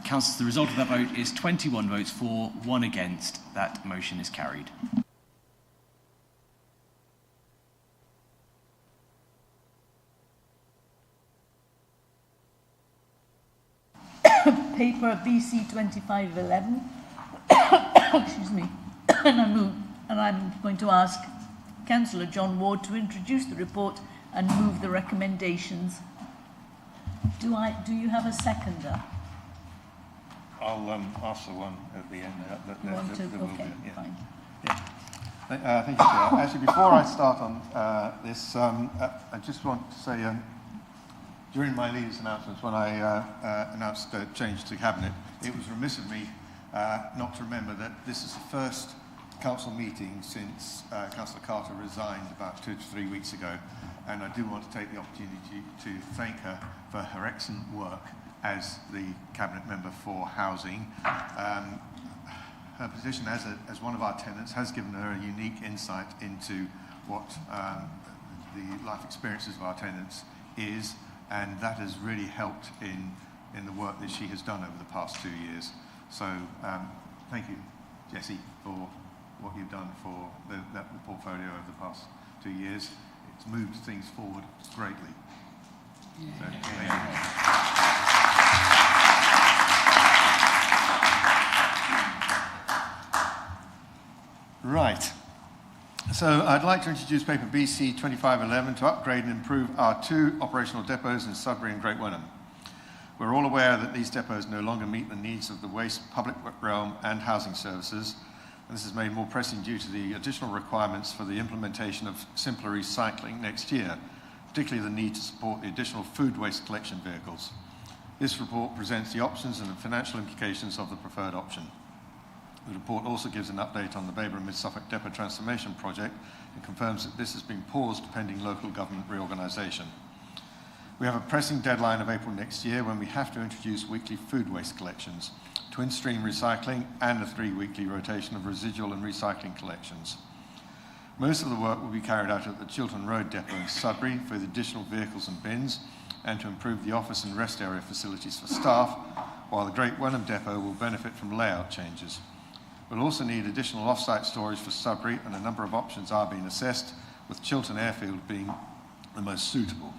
Councillors, the result of that vote is 21 votes for, 1 against. That motion is carried. Paper BC 2511. Excuse me. And I'm going to ask Councillor John Ward to introduce the report and move the recommendations. Do you have a seconder? I'll ask the one at the end. Okay, fine. Thank you, Chair. Actually, before I start on this, I just want to say, during my leader's announcements, when I announced a change to Cabinet, it was remiss of me not to remember that this is the first council meeting since Councillor Carter resigned about 2 to 3 weeks ago, and I do want to take the opportunity to thank her for her excellent work as the Cabinet Member for Housing. Her position as one of our tenants has given her a unique insight into what the life experiences of our tenants is, and that has really helped in the work that she has done over the past 2 years. So thank you, Jessie, for what you've done for the portfolio over the past 2 years. It's moved things forward greatly. So, thank you. Right. So I'd like to introduce paper BC 2511 to upgrade and improve our 2 operational depots in Sudbury and Great Wenham. We're all aware that these depots no longer meet the needs of the waste, public realm and housing services, and this is made more pressing due to the additional requirements for the implementation of simpler recycling next year, particularly the need to support the additional food waste collection vehicles. This report presents the options and the financial implications of the preferred option. The report also gives an update on the Babergh Mid-Suffolk Depot Transformation Project and confirms that this has been paused pending local government reorganisation. We have a pressing deadline of April next year when we have to introduce weekly food waste collections, twin stream recycling and a 3-weekly rotation of residual and recycling collections. Most of the work will be carried out at the Chiltern Road Depot in Sudbury for the additional vehicles and bins and to improve the office and rest area facilities for staff, while the Great Wenham Depot will benefit from layout changes. We'll also need additional off-site storage for Sudbury, and a number of options are being assessed, with Chiltern Airfield being the most suitable.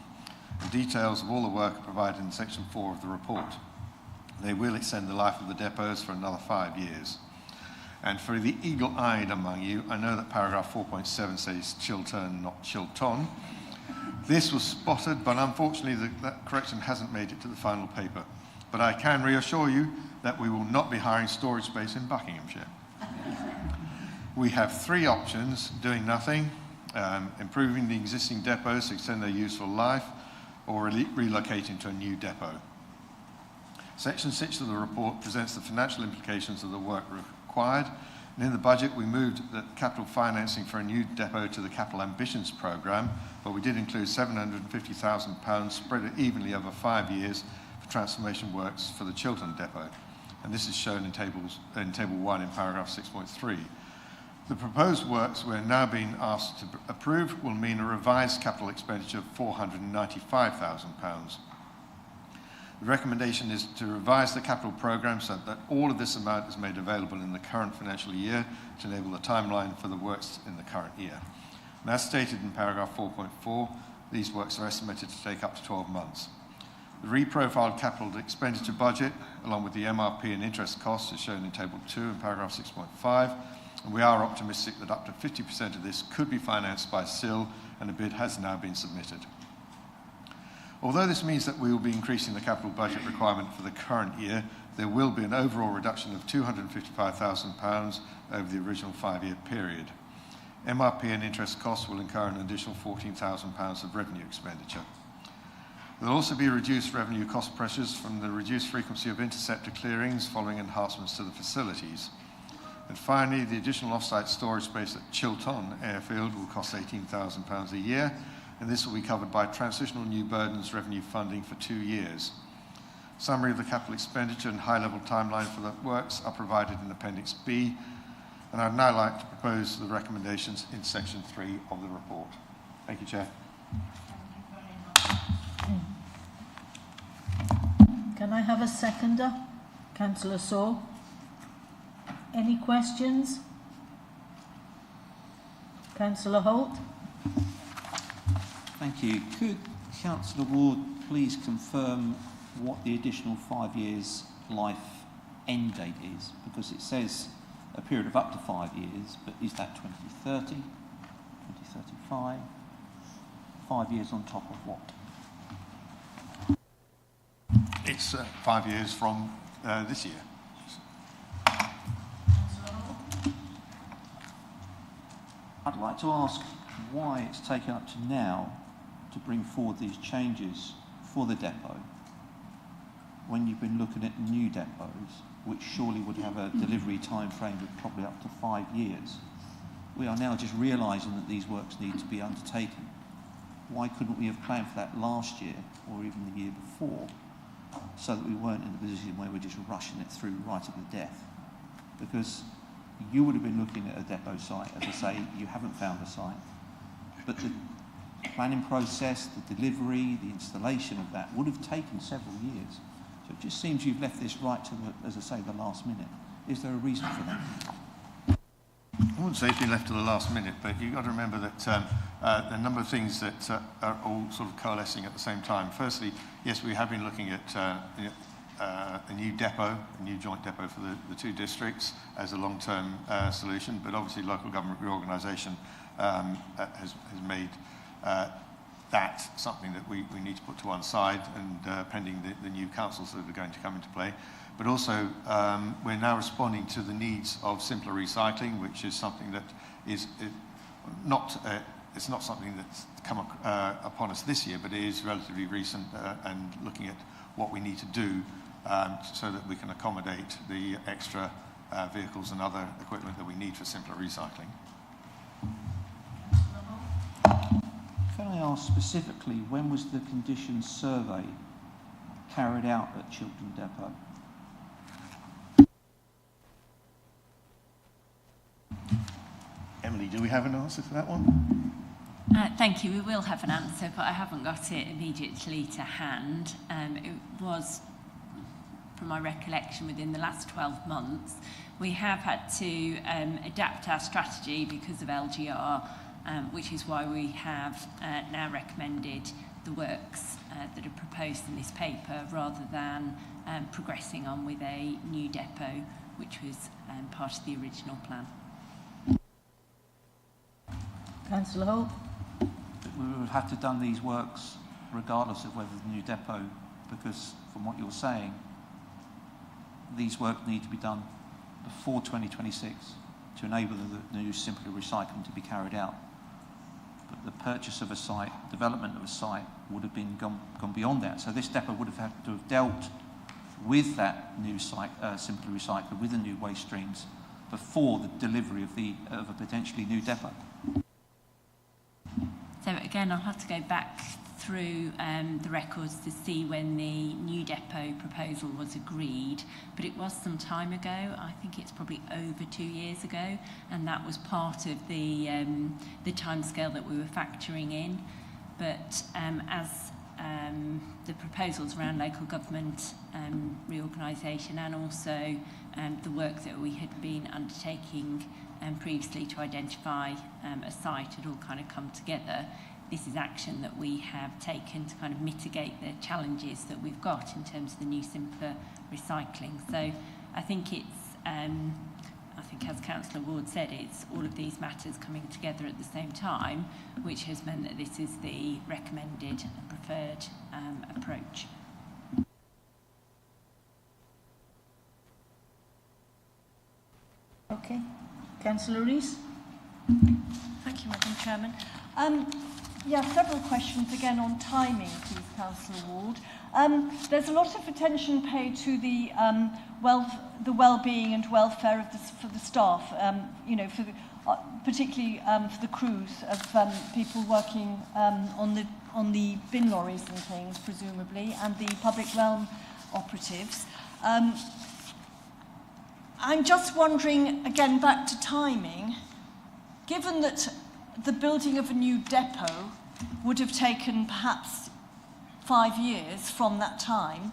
The details of all the work are provided in section 4 of the report. They will extend the life of the depots for another 5 years. And for the eagle-eyed among you, I know that paragraph 4.7 says Chiltern, not Chilton. This was spotted, but unfortunately that correction hasn't made it to the final paper. But I can reassure you that we will not be hiring storage space in Buckinghamshire. We have 3 options: doing nothing, improving the existing depots to extend their useful life, or relocating to a new depot. Section 6 of the report presents the financial implications of the work required, and in the budget we moved the capital financing for a new depot to the Capital Ambitions programme, but we did include £750,000 spread evenly over 5 years for transformation works for the Chiltern depot, and this is shown in table 1 in paragraph 6.3. The proposed works we're now being asked to approve will mean a revised capital expenditure of £495,000. The recommendation is to revise the capital programme so that all of this amount is made available in the current financial year to enable the timeline for the works in the current year. And as stated in paragraph 4.4, these works are estimated to take up to 12 months. The reprofiled capital expenditure budget, along with the MRP and interest costs, is shown in table 2 in paragraph 6.5. And we are optimistic that up to 50% of this could be financed by SIL, and a bid has now been submitted. Although this means that we will be increasing the capital budget requirement for the current year, there will be an overall reduction of £255,000 over the original 5-year period. MRP and interest costs will incur an additional £14,000 of revenue expenditure. There will also be reduced revenue cost pressures from the reduced frequency of interceptor clearings following enhancements to the facilities. And finally, the additional off-site storage space at Chiltern Airfield will cost £18,000 a year, and this will be covered by transitional new burdens revenue funding for 2 years. Summary of the capital expenditure and high-level timeline for the works are provided in Appendix B, and I'd now like to propose the recommendations in Section 3 of the report. Thank you, Chair. Can I have a seconder? Councillor Saw. Any questions? Councillor Holt. Thank you. Could Councillor Ward please confirm what the additional 5 years life end date is? Because it says a period of up to 5 years, but is that 2030, 2035? 5 years on top of what? It's 5 years from this year. I'd like to ask why it's taken up to now to bring forward these changes for the depot when you've been looking at new depots which surely would have a delivery time frame of probably up to 5 years. We are now just realising that these works need to be undertaken. Why couldn't we have planned for that last year or even the year before, so that we weren't in the position where we're just rushing it through right at the death? Because you would have been looking at a depot site, as I say, you haven't found a site, but the planning process, the delivery, the installation of that would have taken several years. So it just seems you've left this right to, as I say, the last minute. Is there a reason for that? I wouldn't say it's been left to the last minute, but you've got to remember that a number of things that are all sort of coalescing at the same time. Firstly, yes, we have been looking at a new depot, a new joint depot for the two districts as a long-term solution, but obviously local government reorganisation has made that something that we need to put to one side, and pending the new councils that are going to come into play. But also, we're now responding to the needs of simpler recycling, which is something that is not something that's come upon us this year, but it is relatively recent, and looking at what we need to do so that we can accommodate the extra vehicles and other equipment that we need for simpler recycling. Can I ask specifically, when was the conditions survey carried out at Chiltern Depot? Emily, do we have an answer to that one? Thank you. We will have an answer, but I haven't got it immediately to hand. It was, from my recollection, within the last 12 months. We have had to adapt our strategy because of LGR, which is why we have now recommended the works that are proposed in this paper rather than progressing on with a new depot, which was part of the original plan. Councillor Holt. We would have to have done these works regardless of whether the new depot, because from what you're saying, these works need to be done before 2026 to enable the new simpler recycling to be carried out. But the purchase of a site, development of a site, would have been gone beyond that. So this depot would have had to have dealt with that new site, simpler recycling, with the new waste streams, before the delivery of a potentially new depot. So again, I'll have to go back through the records to see when the new depot proposal was agreed, but it was some time ago. I think it's probably over 2 years ago, and that was part of the timescale that we were factoring in. But as the proposals around local government reorganisation, and also the work that we had been undertaking previously to identify a site had all kind of come together, this is action that we have taken to kind of mitigate the challenges that we've got in terms of the new simpler recycling. So I think it's, as Councillor Ward said, it's all of these matters coming together at the same time, which has meant that this is the recommended and preferred approach. Okay. Councillor Rees. Thank you, Madam Chairman. Several questions again on timing, please, Councillor Ward. There's a lot of attention paid to the well-being and welfare of for the staff. Particularly for the crews of people working on the bin lorries and things, presumably, and the public realm operatives. I'm just wondering, again, back to timing, given that the building of a new depot would have taken perhaps 5 years from that time,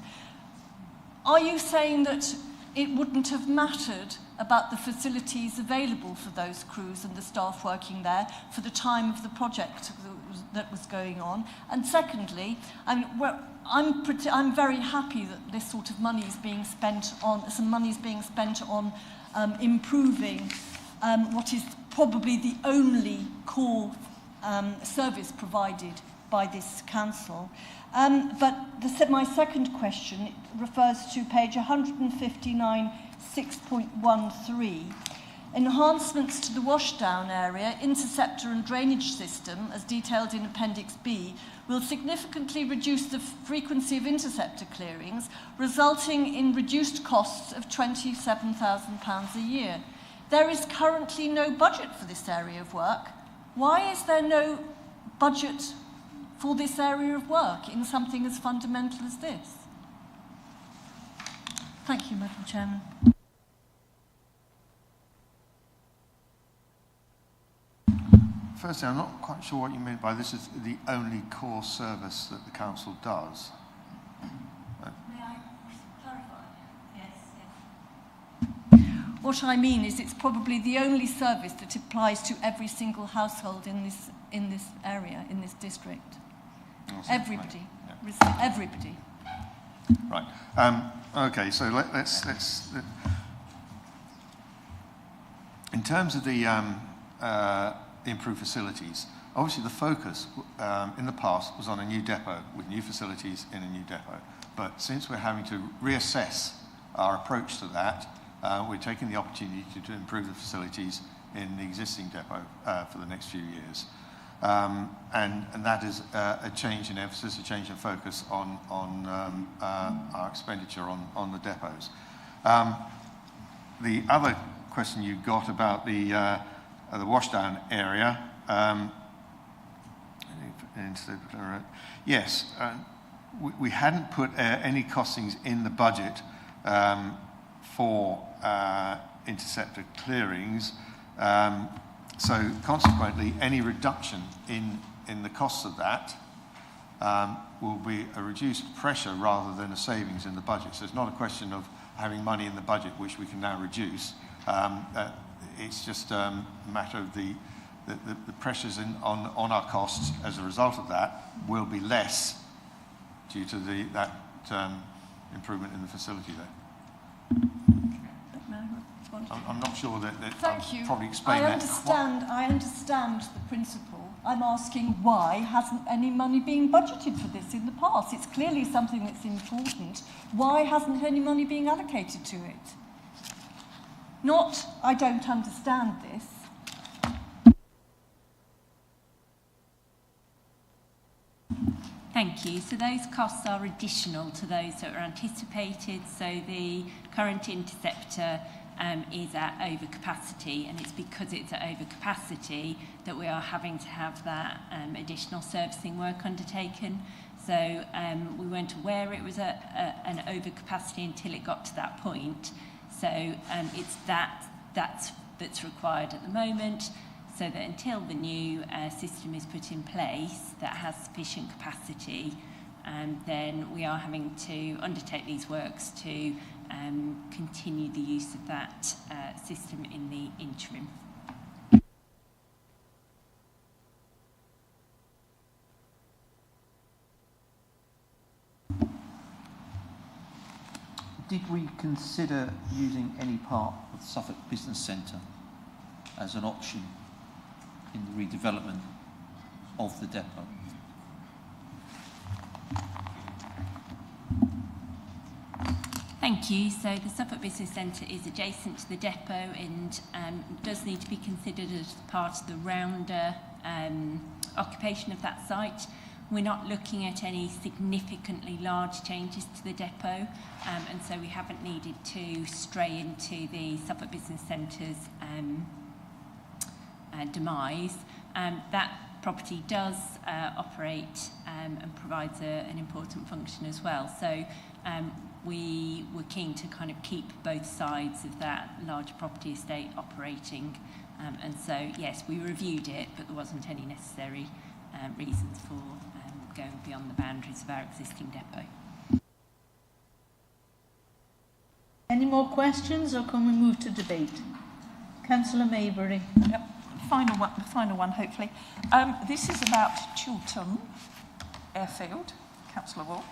are you saying that it wouldn't have mattered about the facilities available for those crews and the staff working there for the time of the project that was going on? And secondly, I'm very happy that this sort of money is being spent on, improving what is probably the only core service provided by this council. My second question refers to page 159, 6.13. Enhancements to the washdown area, interceptor and drainage system, as detailed in Appendix B, will significantly reduce the frequency of interceptor clearings, resulting in reduced costs of £27,000 a year. There is currently no budget for this area of work. Why is there no budget for this area of work in something as fundamental as this? Thank you, Madam Chairman. Firstly, I'm not quite sure what you mean by this is the only core service that the council does. May I clarify? Yes. What I mean is it's probably the only service that applies to every single household in this area, in this district. Everybody. Yeah. Everybody. Right. Okay, so let's in terms of the improved facilities, obviously the focus in the past was on a new depot with new facilities in a new depot. But since we're having to reassess our approach to that, we're taking the opportunity to improve the facilities in the existing depot for the next few years. And that is a change in emphasis, a change in focus on our expenditure on the depots. The other question you got about the washdown area, yes, we hadn't put any costings in the budget for interceptor clearings. So consequently, any reduction in the costs of that will be a reduced pressure rather than a savings in the budget. So it's not a question of having money in the budget which we can now reduce. It's just a matter of the pressures on our costs as a result of that will be less due to that improvement in the facility there. I'm not sure that Thank you. Probably explained I understand the principle. I'm asking why hasn't any money been budgeted for this in the past? It's clearly something that's important. Why hasn't any money been allocated to it? Not, I don't understand this. Thank you. So those costs are additional to those that are anticipated. So the current interceptor is at overcapacity, and it's because it's at overcapacity that we are having to have that additional servicing work undertaken. So we weren't aware it was an overcapacity until it got to that point. So it's that's required at the moment, so that until the new system is put in place that has sufficient capacity, then we are having to undertake these works to continue the use of that system in the interim. Did we consider using any part of the Suffolk Business Centre as an option in the redevelopment of the depot? Thank you. So the Suffolk Business Centre is adjacent to the depot and does need to be considered as part of the rounder occupation of that site. We're not looking at any significantly large changes to the depot, and so we haven't needed to stray into the Suffolk Business Centre's demise. That property does operate and provides an important function as well. So we were keen to kind of keep both sides of that large property estate operating. And so, yes, we reviewed it, but there wasn't any necessary reasons for going beyond the boundaries of our existing depot. Any more questions, or can we move to debate? Councillor Maybury. Yep. The final one, hopefully. This is about Chiltern Airfield. Councillor Ward,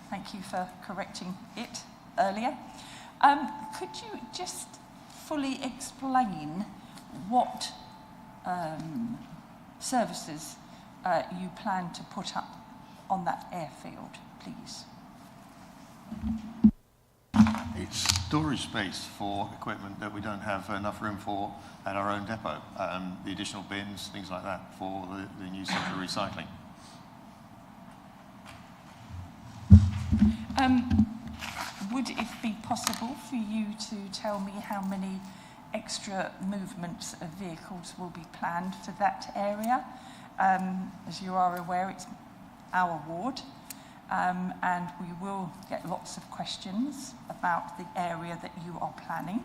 thank you for correcting it earlier. Could you just fully explain what services you plan to put up on that airfield, please? It's storage space for equipment that we don't have enough room for at our own depot. The additional bins, things like that, for the new central recycling. Would it be possible for you to tell me how many extra movements of vehicles will be planned for that area? As you are aware, it's our ward, and we will get lots of questions about the area that you are planning.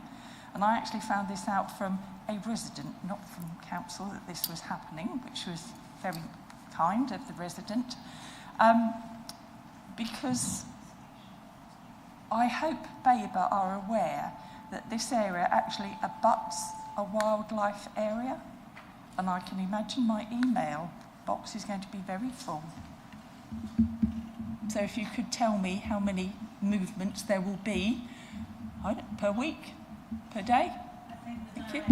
And I actually found this out from a resident, not from council, that this was happening, which was very kind of the resident, because I hope Babergh are aware that this area actually abuts a wildlife area, and I can imagine my email box is going to be very full. So if you could tell me how many movements there will be per week, per day. Thank you.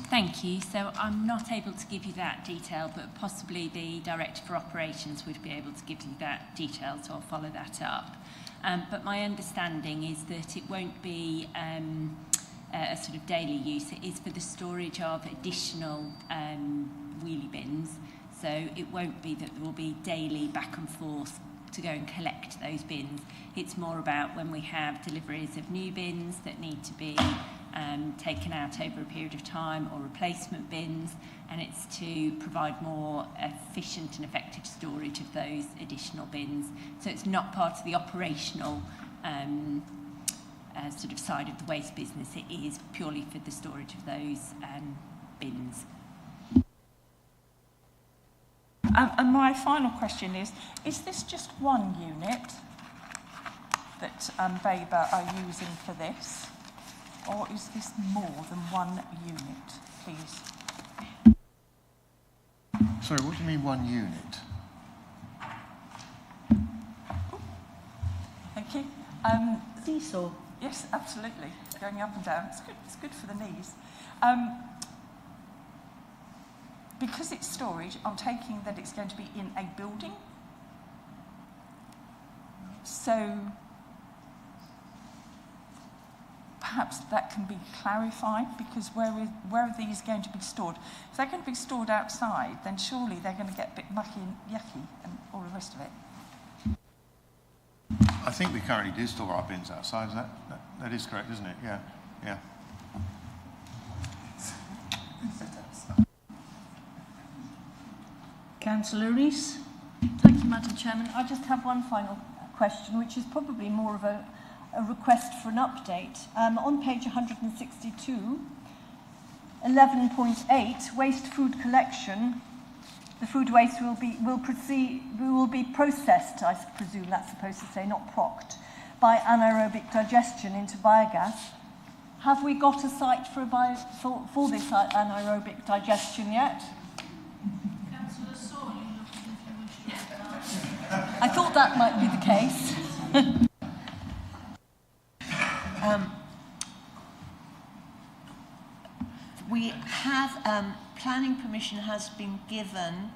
Thank you. So I'm not able to give you that detail, but possibly the Director for Operations would be able to give you that detail, so I'll follow that up. But my understanding is that it won't be a sort of daily use. It is for the storage of additional wheelie bins. So it won't be that there will be daily back and forth to go and collect those bins. It's more about when we have deliveries of new bins that need to be taken out over a period of time, or replacement bins, and it's to provide more efficient and effective storage of those additional bins. So it's not part of the operational sort of side of the waste business. It is purely for the storage of those bins. And my final question is this just one unit that Babergh are using for this? Or is this more than one unit, please? Sorry, what do you mean one unit? Thank you. Seesaw. Yes, absolutely. Going up and down. It's good for the knees. Because it's storage, I'm taking that it's going to be in a building. So perhaps that can be clarified, because where are these going to be stored? If they're going to be stored outside, then surely they're going to get a bit mucky and yucky and all the rest of it. I think we currently do store our bins outside. That is correct, isn't it? Yeah, yeah. Councillor Rees. Thank you, Madam Chairman. I just have one final question, which is probably more of a request for an update. On page 162, 11.8, waste food collection. The food waste will be processed, I presume that's supposed to say, not procked, by anaerobic digestion into biogas. Have we got a site for this anaerobic digestion yet? I thought that might be the case. We have, planning permission has been given.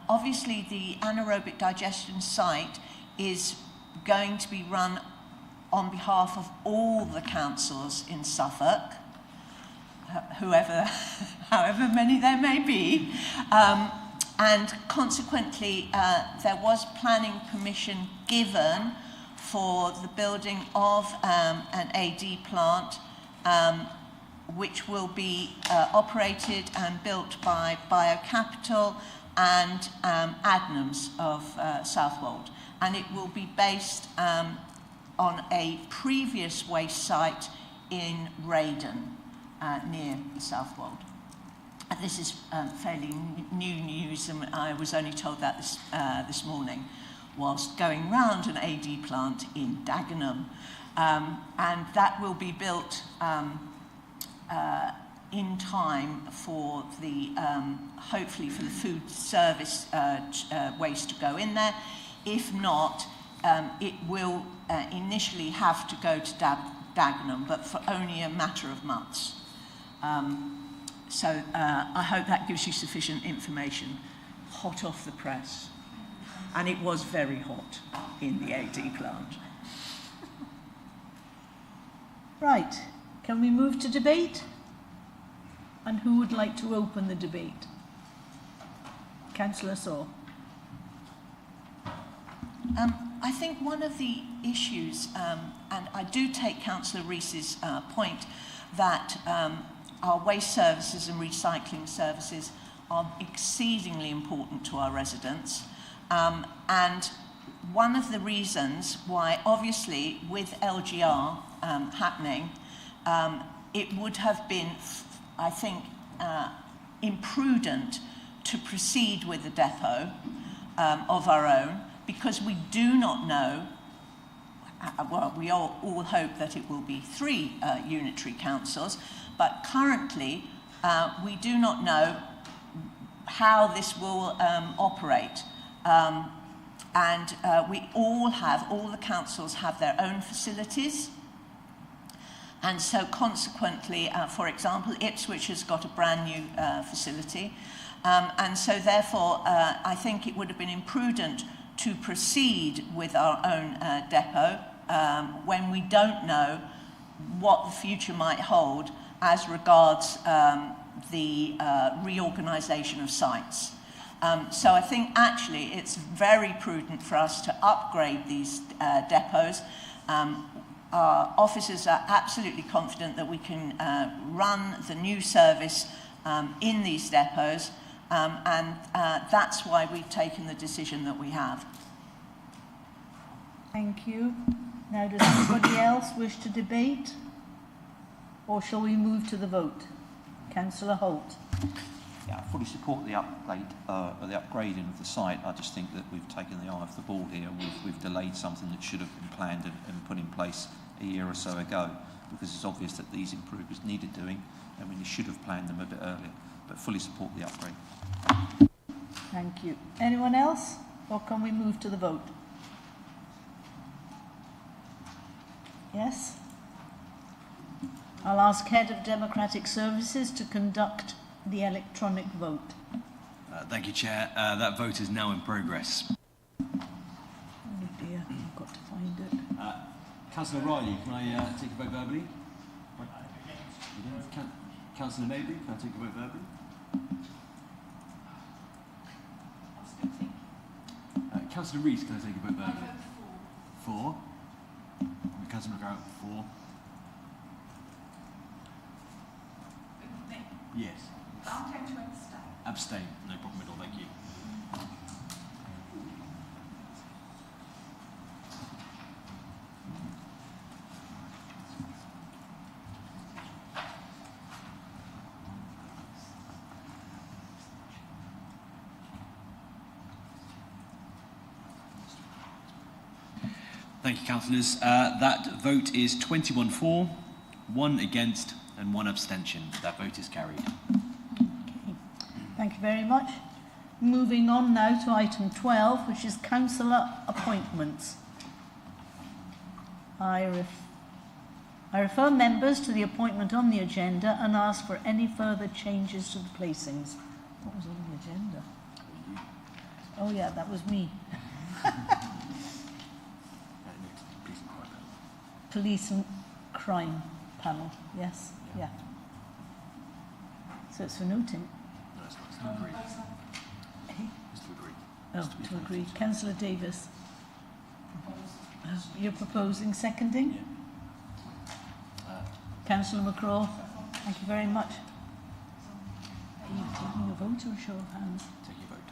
Obviously, the anaerobic digestion site is going to be run on behalf of all the councils in Suffolk, however many there may be. And consequently, there was planning permission given for the building of an AD plant, which will be operated and built by BioCapital and Adnams of Southwold. And it will be based on a previous waste site in Raydon, near Southwold. This is fairly new news, and I was only told that this morning whilst going round an AD plant in Dagenham. And that will be built in time for the, hopefully for the food service waste to go in there. If not, it will initially have to go to Dagenham, but for only a matter of months. So I hope that gives you sufficient information. Hot off the press. And it was very hot in the AD plant. Right, can we move to debate? And who would like to open the debate? Councillor Saw. I think one of the issues, and I do take Councillor Rees's point that our waste services and recycling services are exceedingly important to our residents. And one of the reasons why, obviously, with LGR happening, it would have been, I think, imprudent to proceed with a depot of our own, because we do not know, well, we all hope that it will be 3 unitary councils, but currently we do not know how this will operate. And all the councils have their own facilities. And so consequently, for example, Ipswich has got a brand new facility. And so therefore, I think it would have been imprudent to proceed with our own depot when we don't know what the future might hold as regards the reorganisation of sites. So I think actually it's very prudent for us to upgrade these depots. Our officers are absolutely confident that we can run the new service in these depots, and that's why we've taken the decision that we have. Thank you. Now, does anybody else wish to debate? Or shall we move to the vote? Councillor Holt. Yeah, I fully support the upgrading of the site. I just think that we've taken the eye off the ball here. We've delayed something that should have been planned and put in place a year or so ago, because it's obvious that these improvements needed doing, and we should have planned them a bit earlier. But fully support the upgrade. Thank you. Anyone else? Or can we move to the vote? Yes? I'll ask Head of Democratic Services to conduct the electronic vote. Thank you, Chair. That vote is now in progress. Oh dear, I've got to find it. Councillor Riley, can I take a vote verbally? Councillor Mabry, can I take a vote verbally? Councillor Rees, can I take a vote verbally? 4. Councillor McGrath, 4. Yes. I'm going to abstain. Abstain, no problem at all, thank you. Thank you, councillors. That vote is 21 for, 1 against and 1 abstention. That vote is carried. Okay. Thank you very much. Moving on now to item 12, which is councillor appointments. I refer members to the appointment on the agenda and ask for any further changes to the placings. What was on the agenda? Oh yeah, that was me. Police and crime panel, yes, yeah. So it's for noting. No, it's not. It's to agree. It's to agree. Oh, to agree. Councillor Davis. You're proposing seconding? Yeah. Councillor McCraw, thank you very much. Are you taking a vote or a show of hands? Take your vote.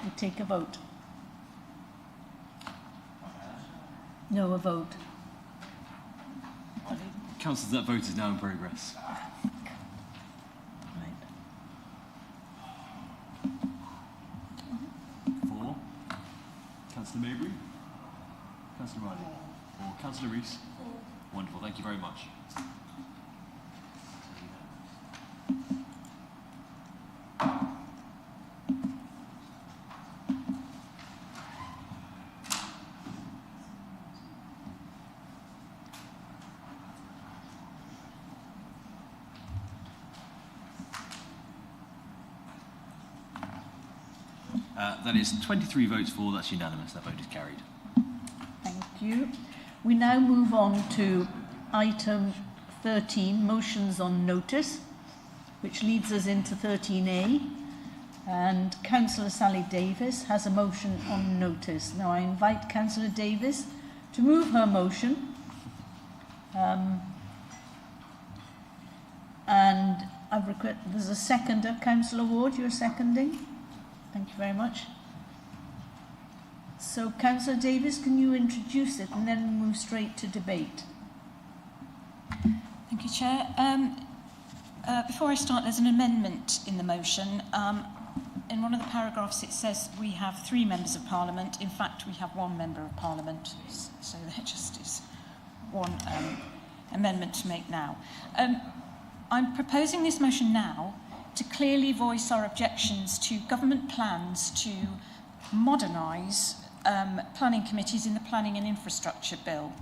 We take a vote. No, a vote. Councillors, that vote is now in progress. Right. 4. Councillor Mabry. Councillor Riley. Or Councillor Rees. Wonderful, thank you very much. That is 23 votes for, that's unanimous, that vote is carried. Thank you. We now move on to item 13, motions on notice, which leads us into 13A. And Councillor Sally Davis has a motion on notice. Now I invite Councillor Davis to move her motion. And there's a seconder. Councillor Ward, you're seconding. Thank you very much. So, Councillor Davis, can you introduce it and then we'll move straight to debate? Thank you, Chair. Before I start, there's an amendment in the motion. In one of the paragraphs it says we have 3 members of Parliament. In fact, we have 1 member of Parliament. So there just is one amendment to make now. I'm proposing this motion now to clearly voice our objections to government plans to modernise planning committees in the Planning and Infrastructure Bill.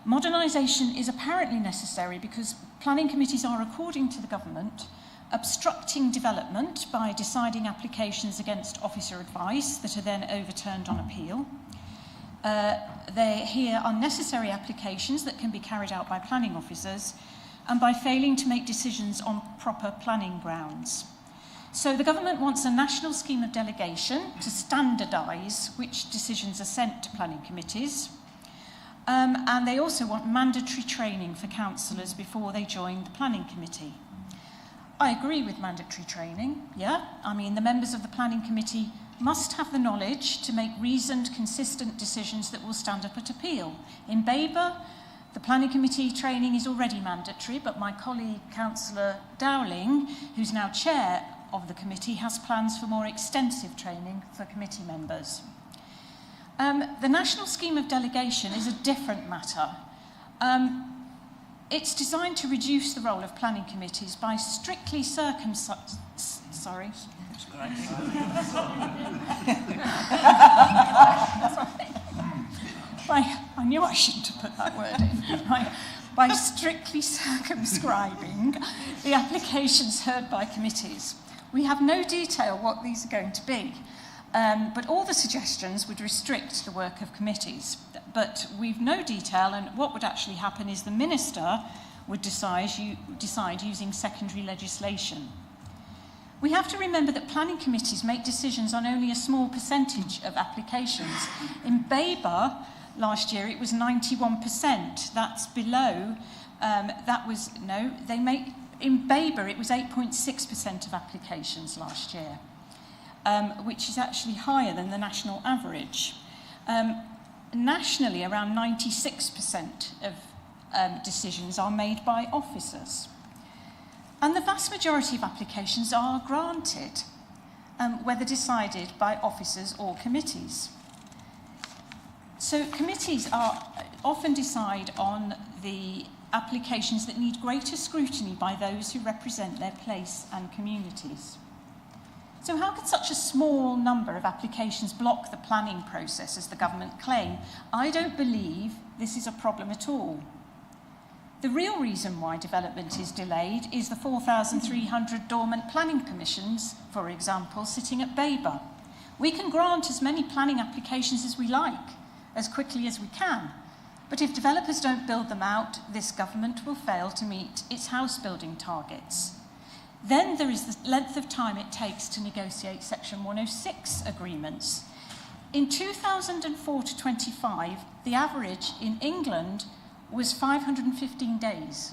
Modernisation is apparently necessary because planning committees are, according to the government, obstructing development by deciding applications against officer advice that are then overturned on appeal. They hear unnecessary applications that can be carried out by planning officers and by failing to make decisions on proper planning grounds. So the government wants a national scheme of delegation to standardise which decisions are sent to planning committees. And they also want mandatory training for councillors before they join the planning committee. I agree with mandatory training, yeah. I mean, the members of the planning committee must have the knowledge to make reasoned, consistent decisions that will stand up at appeal. In Babergh, the planning committee training is already mandatory, but my colleague, Councillor Dowling, who's now chair of the committee, has plans for more extensive training for committee members. The national scheme of delegation is a different matter. It's designed to reduce the role of planning committees by strictly Sorry. I knew I shouldn't have put that word in. By strictly circumscribing the applications heard by committees. We have no detail what these are going to be, but all the suggestions would restrict the work of committees. But we've no detail, and what would actually happen is the minister would decide using secondary legislation. We have to remember that planning committees make decisions on only a small percentage of applications. In Babergh, last year it was 91%. That's below, in Babergh it was 8.6% of applications last year, which is actually higher than the national average. Nationally, around 96% of decisions are made by officers. And the vast majority of applications are granted, whether decided by officers or committees. So committees often decide on the applications that need greater scrutiny by those who represent their place and communities. So how could such a small number of applications block the planning process as the government claim? I don't believe this is a problem at all. The real reason why development is delayed is the 4,300 dormant planning permissions, for example, sitting at Babergh. We can grant as many planning applications as we like, as quickly as we can. But if developers don't build them out, this government will fail to meet its house building targets. Then there is the length of time it takes to negotiate Section 106 agreements. In 2004 to 25, the average in England was 515 days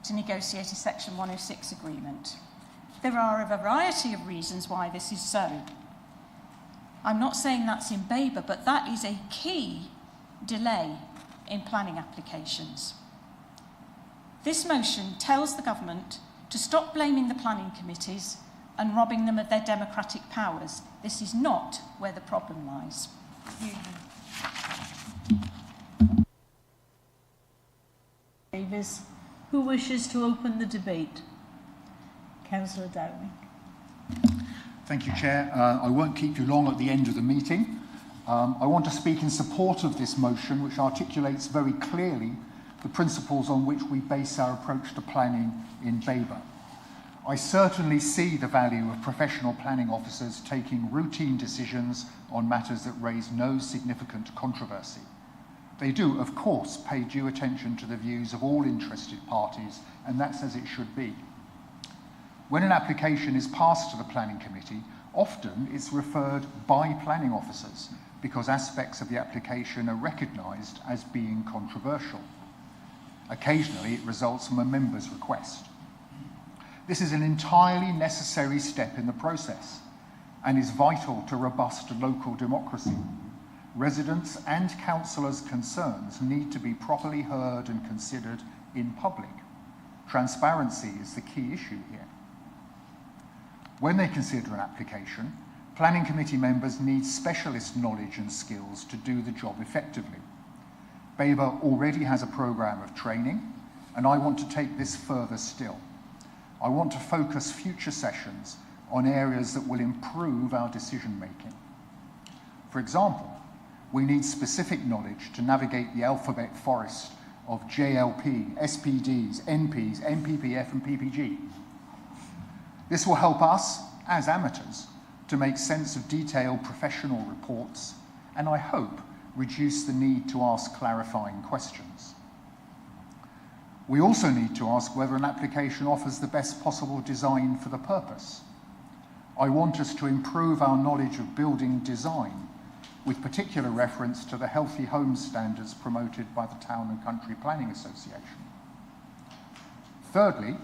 to negotiate a Section 106 agreement. There are a variety of reasons why this is so. I'm not saying that's in Babergh, but that is a key delay in planning applications. This motion tells the government to stop blaming the planning committees and robbing them of their democratic powers. This is not where the problem lies. Davis, who wishes to open the debate? Councillor Dowling. Thank you, Chair. I won't keep you long at the end of the meeting. I want to speak in support of this motion, which articulates very clearly the principles on which we base our approach to planning in Babergh. I certainly see the value of professional planning officers taking routine decisions on matters that raise no significant controversy. They do, of course, pay due attention to the views of all interested parties, and that's as it should be. When an application is passed to the planning committee, often it's referred by planning officers because aspects of the application are recognised as being controversial. Occasionally, it results from a member's request. This is an entirely necessary step in the process and is vital to robust local democracy. Residents' and councillors' concerns need to be properly heard and considered in public. Transparency is the key issue here. When they consider an application, planning committee members need specialist knowledge and skills to do the job effectively. Babergh already has a programme of training, and I want to take this further still. I want to focus future sessions on areas that will improve our decision making. For example, we need specific knowledge to navigate the alphabet forest of JLP, SPDs, NPs, MPPF and PPG. This will help us, as amateurs, to make sense of detailed professional reports and, I hope, reduce the need to ask clarifying questions. We also need to ask whether an application offers the best possible design for the purpose. I want us to improve our knowledge of building design, with particular reference to the healthy homes standards promoted by the Town and Country Planning Association. Thirdly,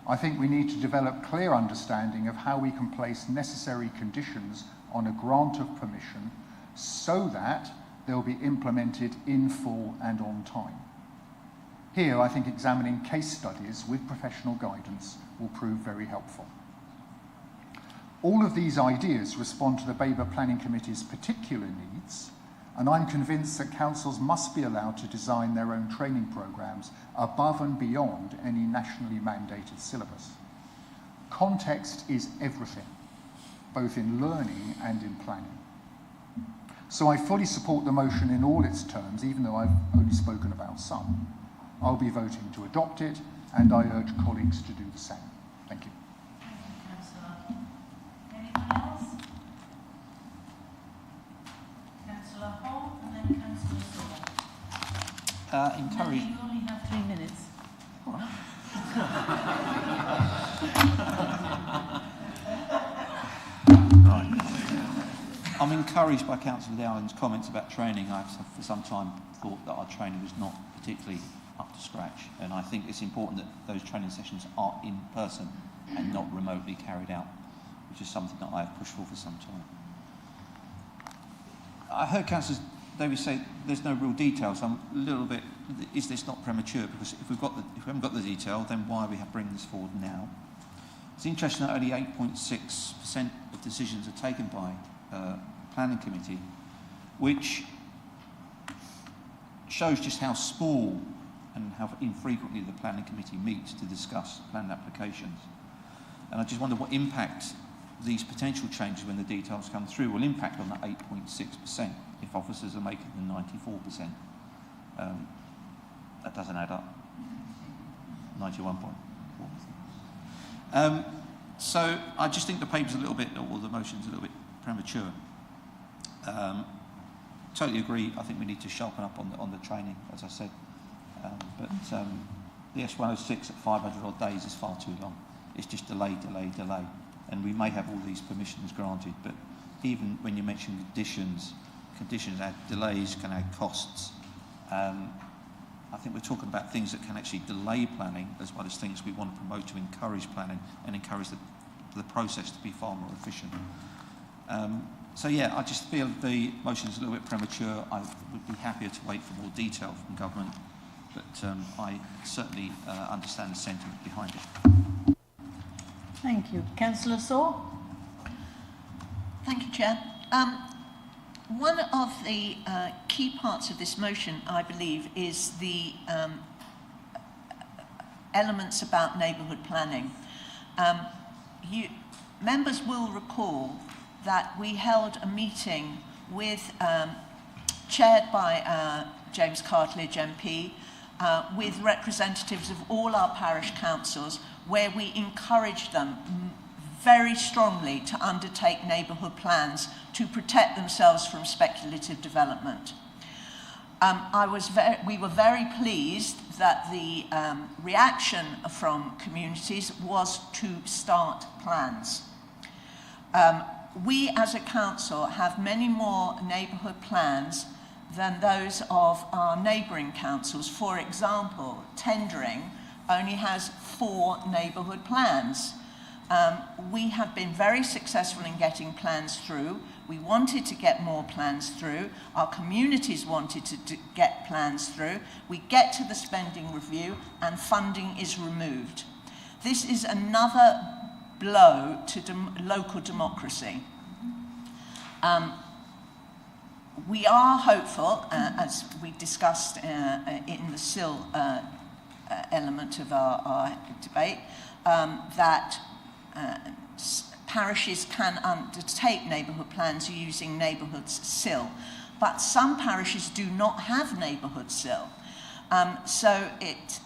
I think we need to develop clear understanding of how we can place necessary conditions on a grant of permission so that they'll be implemented in full and on time. Here, I think examining case studies with professional guidance will prove very helpful. All of these ideas respond to the Babergh Planning Committee's particular needs, and I'm convinced that councils must be allowed to design their own training programmes above and beyond any nationally mandated syllabus. Context is everything, both in learning and in planning. So I fully support the motion in all its terms, even though I've only spoken about some. I'll be voting to adopt it, and I urge colleagues to do the same. Thank you. Anyone else? Councillor Hall and then Councillor Saw. Encourage. No, you only have 3 minutes. Right. I'm encouraged by Councillor Dowling's comments about training. I've for some time thought that our training was not particularly up to scratch, and I think it's important that those training sessions are in person and not remotely carried out, which is something that I have pushed for some time. I heard Councillor Davies say there's no real detail, so I'm a little bit, is this not premature? Because if we haven't got the detail, then why are we bringing this forward now? It's interesting that only 8.6% of decisions are taken by planning committee, which shows just how small and how infrequently the planning committee meets to discuss planning applications. And I just wonder what impact these potential changes when the details come through will impact on that 8.6% if officers are making the 94%. That doesn't add up. 91.4%. So I just think the paper's a little bit, or the motion's a little bit premature. Totally agree. I think we need to sharpen up on the training, as I said. But the S106 at 500 odd days is far too long. It's just delay. And we may have all these permissions granted, but even when you mention conditions add delays, can add costs. I think we're talking about things that can actually delay planning as well as things we want to promote to encourage planning and encourage the process to be far more efficient. So yeah, I just feel the motion is a little bit premature. I would be happier to wait for more detail from government, but I certainly understand the sentiment behind it. Thank you. Councillor Saw. Thank you, Chair. One of the key parts of this motion, I believe, is the elements about neighbourhood planning. Members will recall that we held a meeting with, chaired by James Cartledge MP, with representatives of all our parish councils, where we encouraged them very strongly to undertake neighbourhood plans to protect themselves from speculative development. We were very pleased that the reaction from communities was to start plans. We as a council have many more neighbourhood plans than those of our neighbouring councils. For example, Tendring only has 4 neighbourhood plans. We have been very successful in getting plans through. We wanted to get more plans through. Our communities wanted to get plans through. We get to the spending review and funding is removed. This is another blow to local democracy. We are hopeful, as we discussed in the SIL element of our debate, that parishes can undertake neighbourhood plans using neighbourhood SIL, but some parishes do not have neighbourhood SIL. So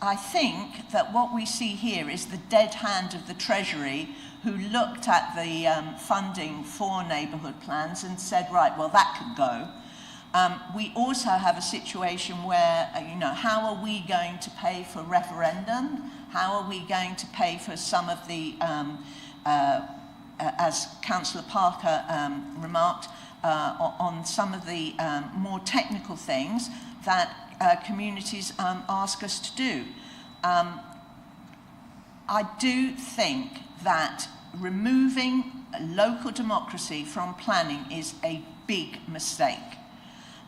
I think that what we see here is the dead hand of the Treasury, who looked at the funding for neighbourhood plans and said, right, well, that could go. We also have a situation where, how are we going to pay for referendum? How are we going to pay for some of the, as Councillor Parker remarked, on some of the more technical things that communities ask us to do? I do think that removing local democracy from planning is a big mistake.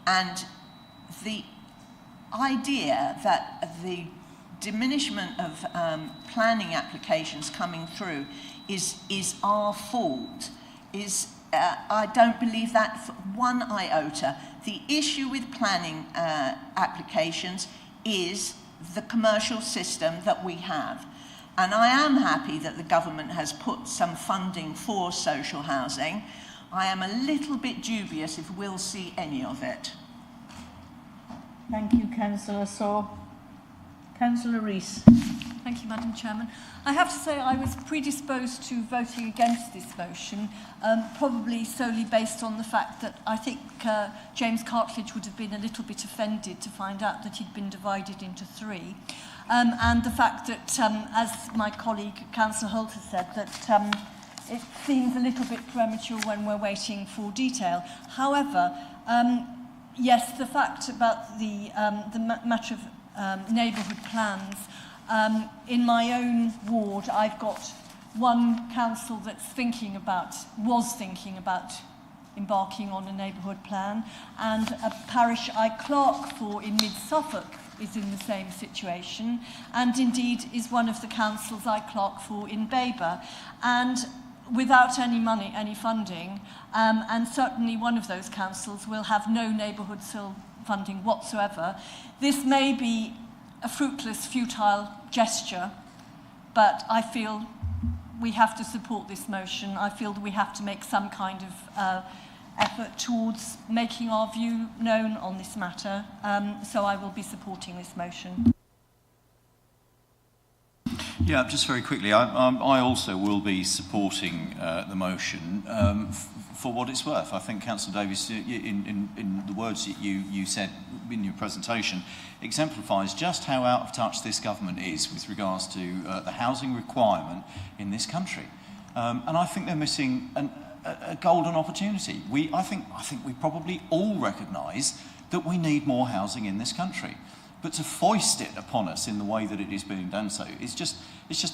And the idea that the diminishment of planning applications coming through is our fault is, I don't believe that for one iota. The issue with planning applications is the commercial system that we have. And I am happy that the government has put some funding for social housing. I am a little bit dubious if we'll see any of it. Thank you, Councillor Saw. Councillor Rees. Thank you, Madam Chairman. I have to say I was predisposed to voting against this motion, probably solely based on the fact that I think James Cartledge would have been a little bit offended to find out that he'd been divided into 3. And the fact that, as my colleague Councillor Holt has said, that it seems a little bit premature when we're waiting for detail. However, yes, the fact about the matter of neighbourhood plans, in my own ward, I've got one council that's was thinking about embarking on a neighbourhood plan, and a parish I clerk for in mid-Suffolk is in the same situation, and indeed is one of the councils I clerk for in Babergh. And without any funding, and certainly one of those councils will have no neighbourhood SIL funding whatsoever. This may be a fruitless, futile gesture, but I feel we have to support this motion. I feel that we have to make some kind of effort towards making our view known on this matter, so I will be supporting this motion. Yeah, just very quickly, I also will be supporting the motion for what it's worth. I think Councillor Davies, in the words that you said in your presentation, exemplifies just how out of touch this government is with regards to the housing requirement in this country. And I think they're missing a golden opportunity. I think we probably all recognise that we need more housing in this country. But to foist it upon us in the way that it is being done so is just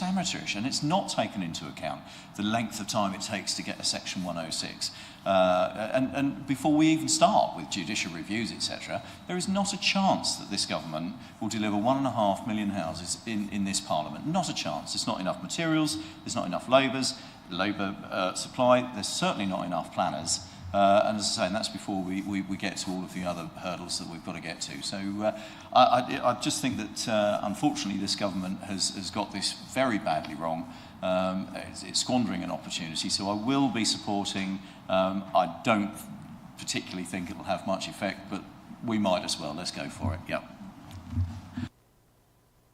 amateurish, and it's not taken into account the length of time it takes to get a Section 106. And before we even start with judicial reviews, etc., there is not a chance that this government will deliver 1.5 million houses in this Parliament. Not a chance. There's not enough materials, there's not enough labour supply, there's certainly not enough planners. And as I say, and that's before we get to all of the other hurdles that we've got to get to. So I just think that, unfortunately, this government has got this very badly wrong. It's squandering an opportunity. So I will be supporting. I don't particularly think it will have much effect, but we might as well. Let's go for it. Yep.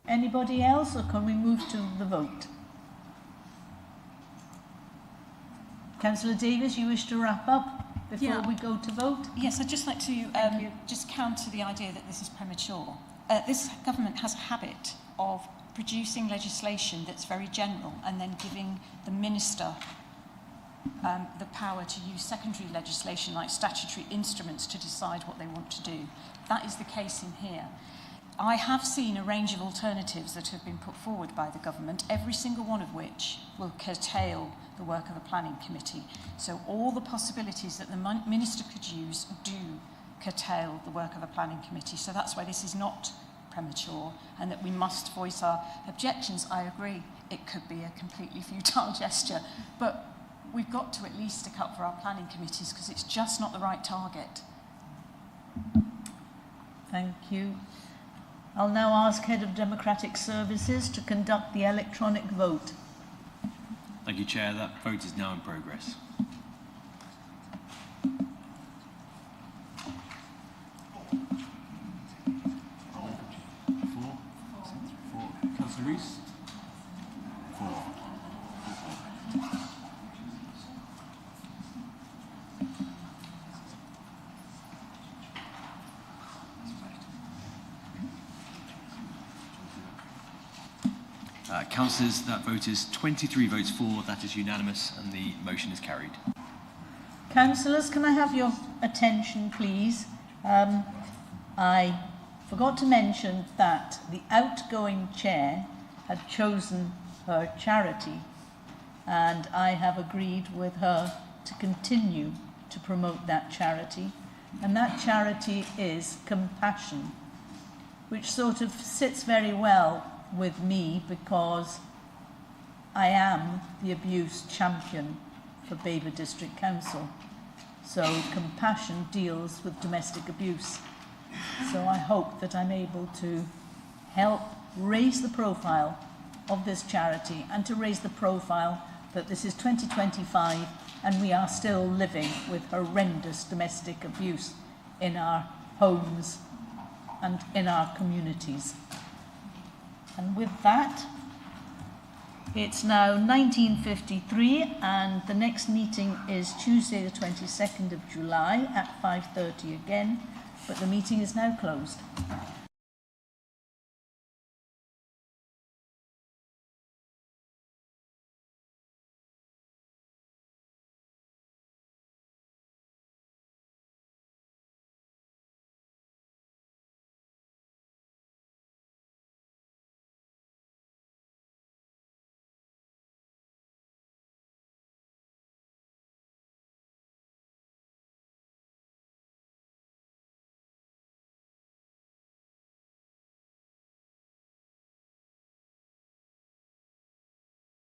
Anybody else, or can we move to the vote? Councillor Davies, you wish to wrap up? before we go to vote? Yes, I'd just like to just counter the idea that this is premature. This government has a habit of producing legislation that's very general and then giving the minister the power to use secondary legislation like statutory instruments to decide what they want to do. That is the case in here. I have seen a range of alternatives that have been put forward by the government, every single one of which will curtail the work of the planning committee. So all the possibilities that the minister could use do curtail the work of a planning committee. So that's why this is not premature and that we must voice our objections. I agree, it could be a completely futile gesture, but we've got to at least stick up for our planning committees because it's just not the right target. Thank you. I'll now ask Head of Democratic Services to conduct the electronic vote. Thank you, Chair. That vote is now in progress. Councillor Rees? 4. Councillors, that vote is 23 votes for, that is unanimous, and the motion is carried. Councillors, can I have your attention, please? I forgot to mention that the outgoing chair had chosen her charity, and I have agreed with her to continue to promote that charity, and that charity is Compassion, which sort of sits very well with me because I am the abuse champion for Babergh District Council. So Compassion deals with domestic abuse. So I hope that I'm able to help raise the profile of this charity and to raise the profile that this is 2025 and we are still living with horrendous domestic abuse in our homes and in our communities. And with that, it's now 19:53 and the next meeting is Tuesday the 22nd of July at 5:30 again, but the meeting is now closed.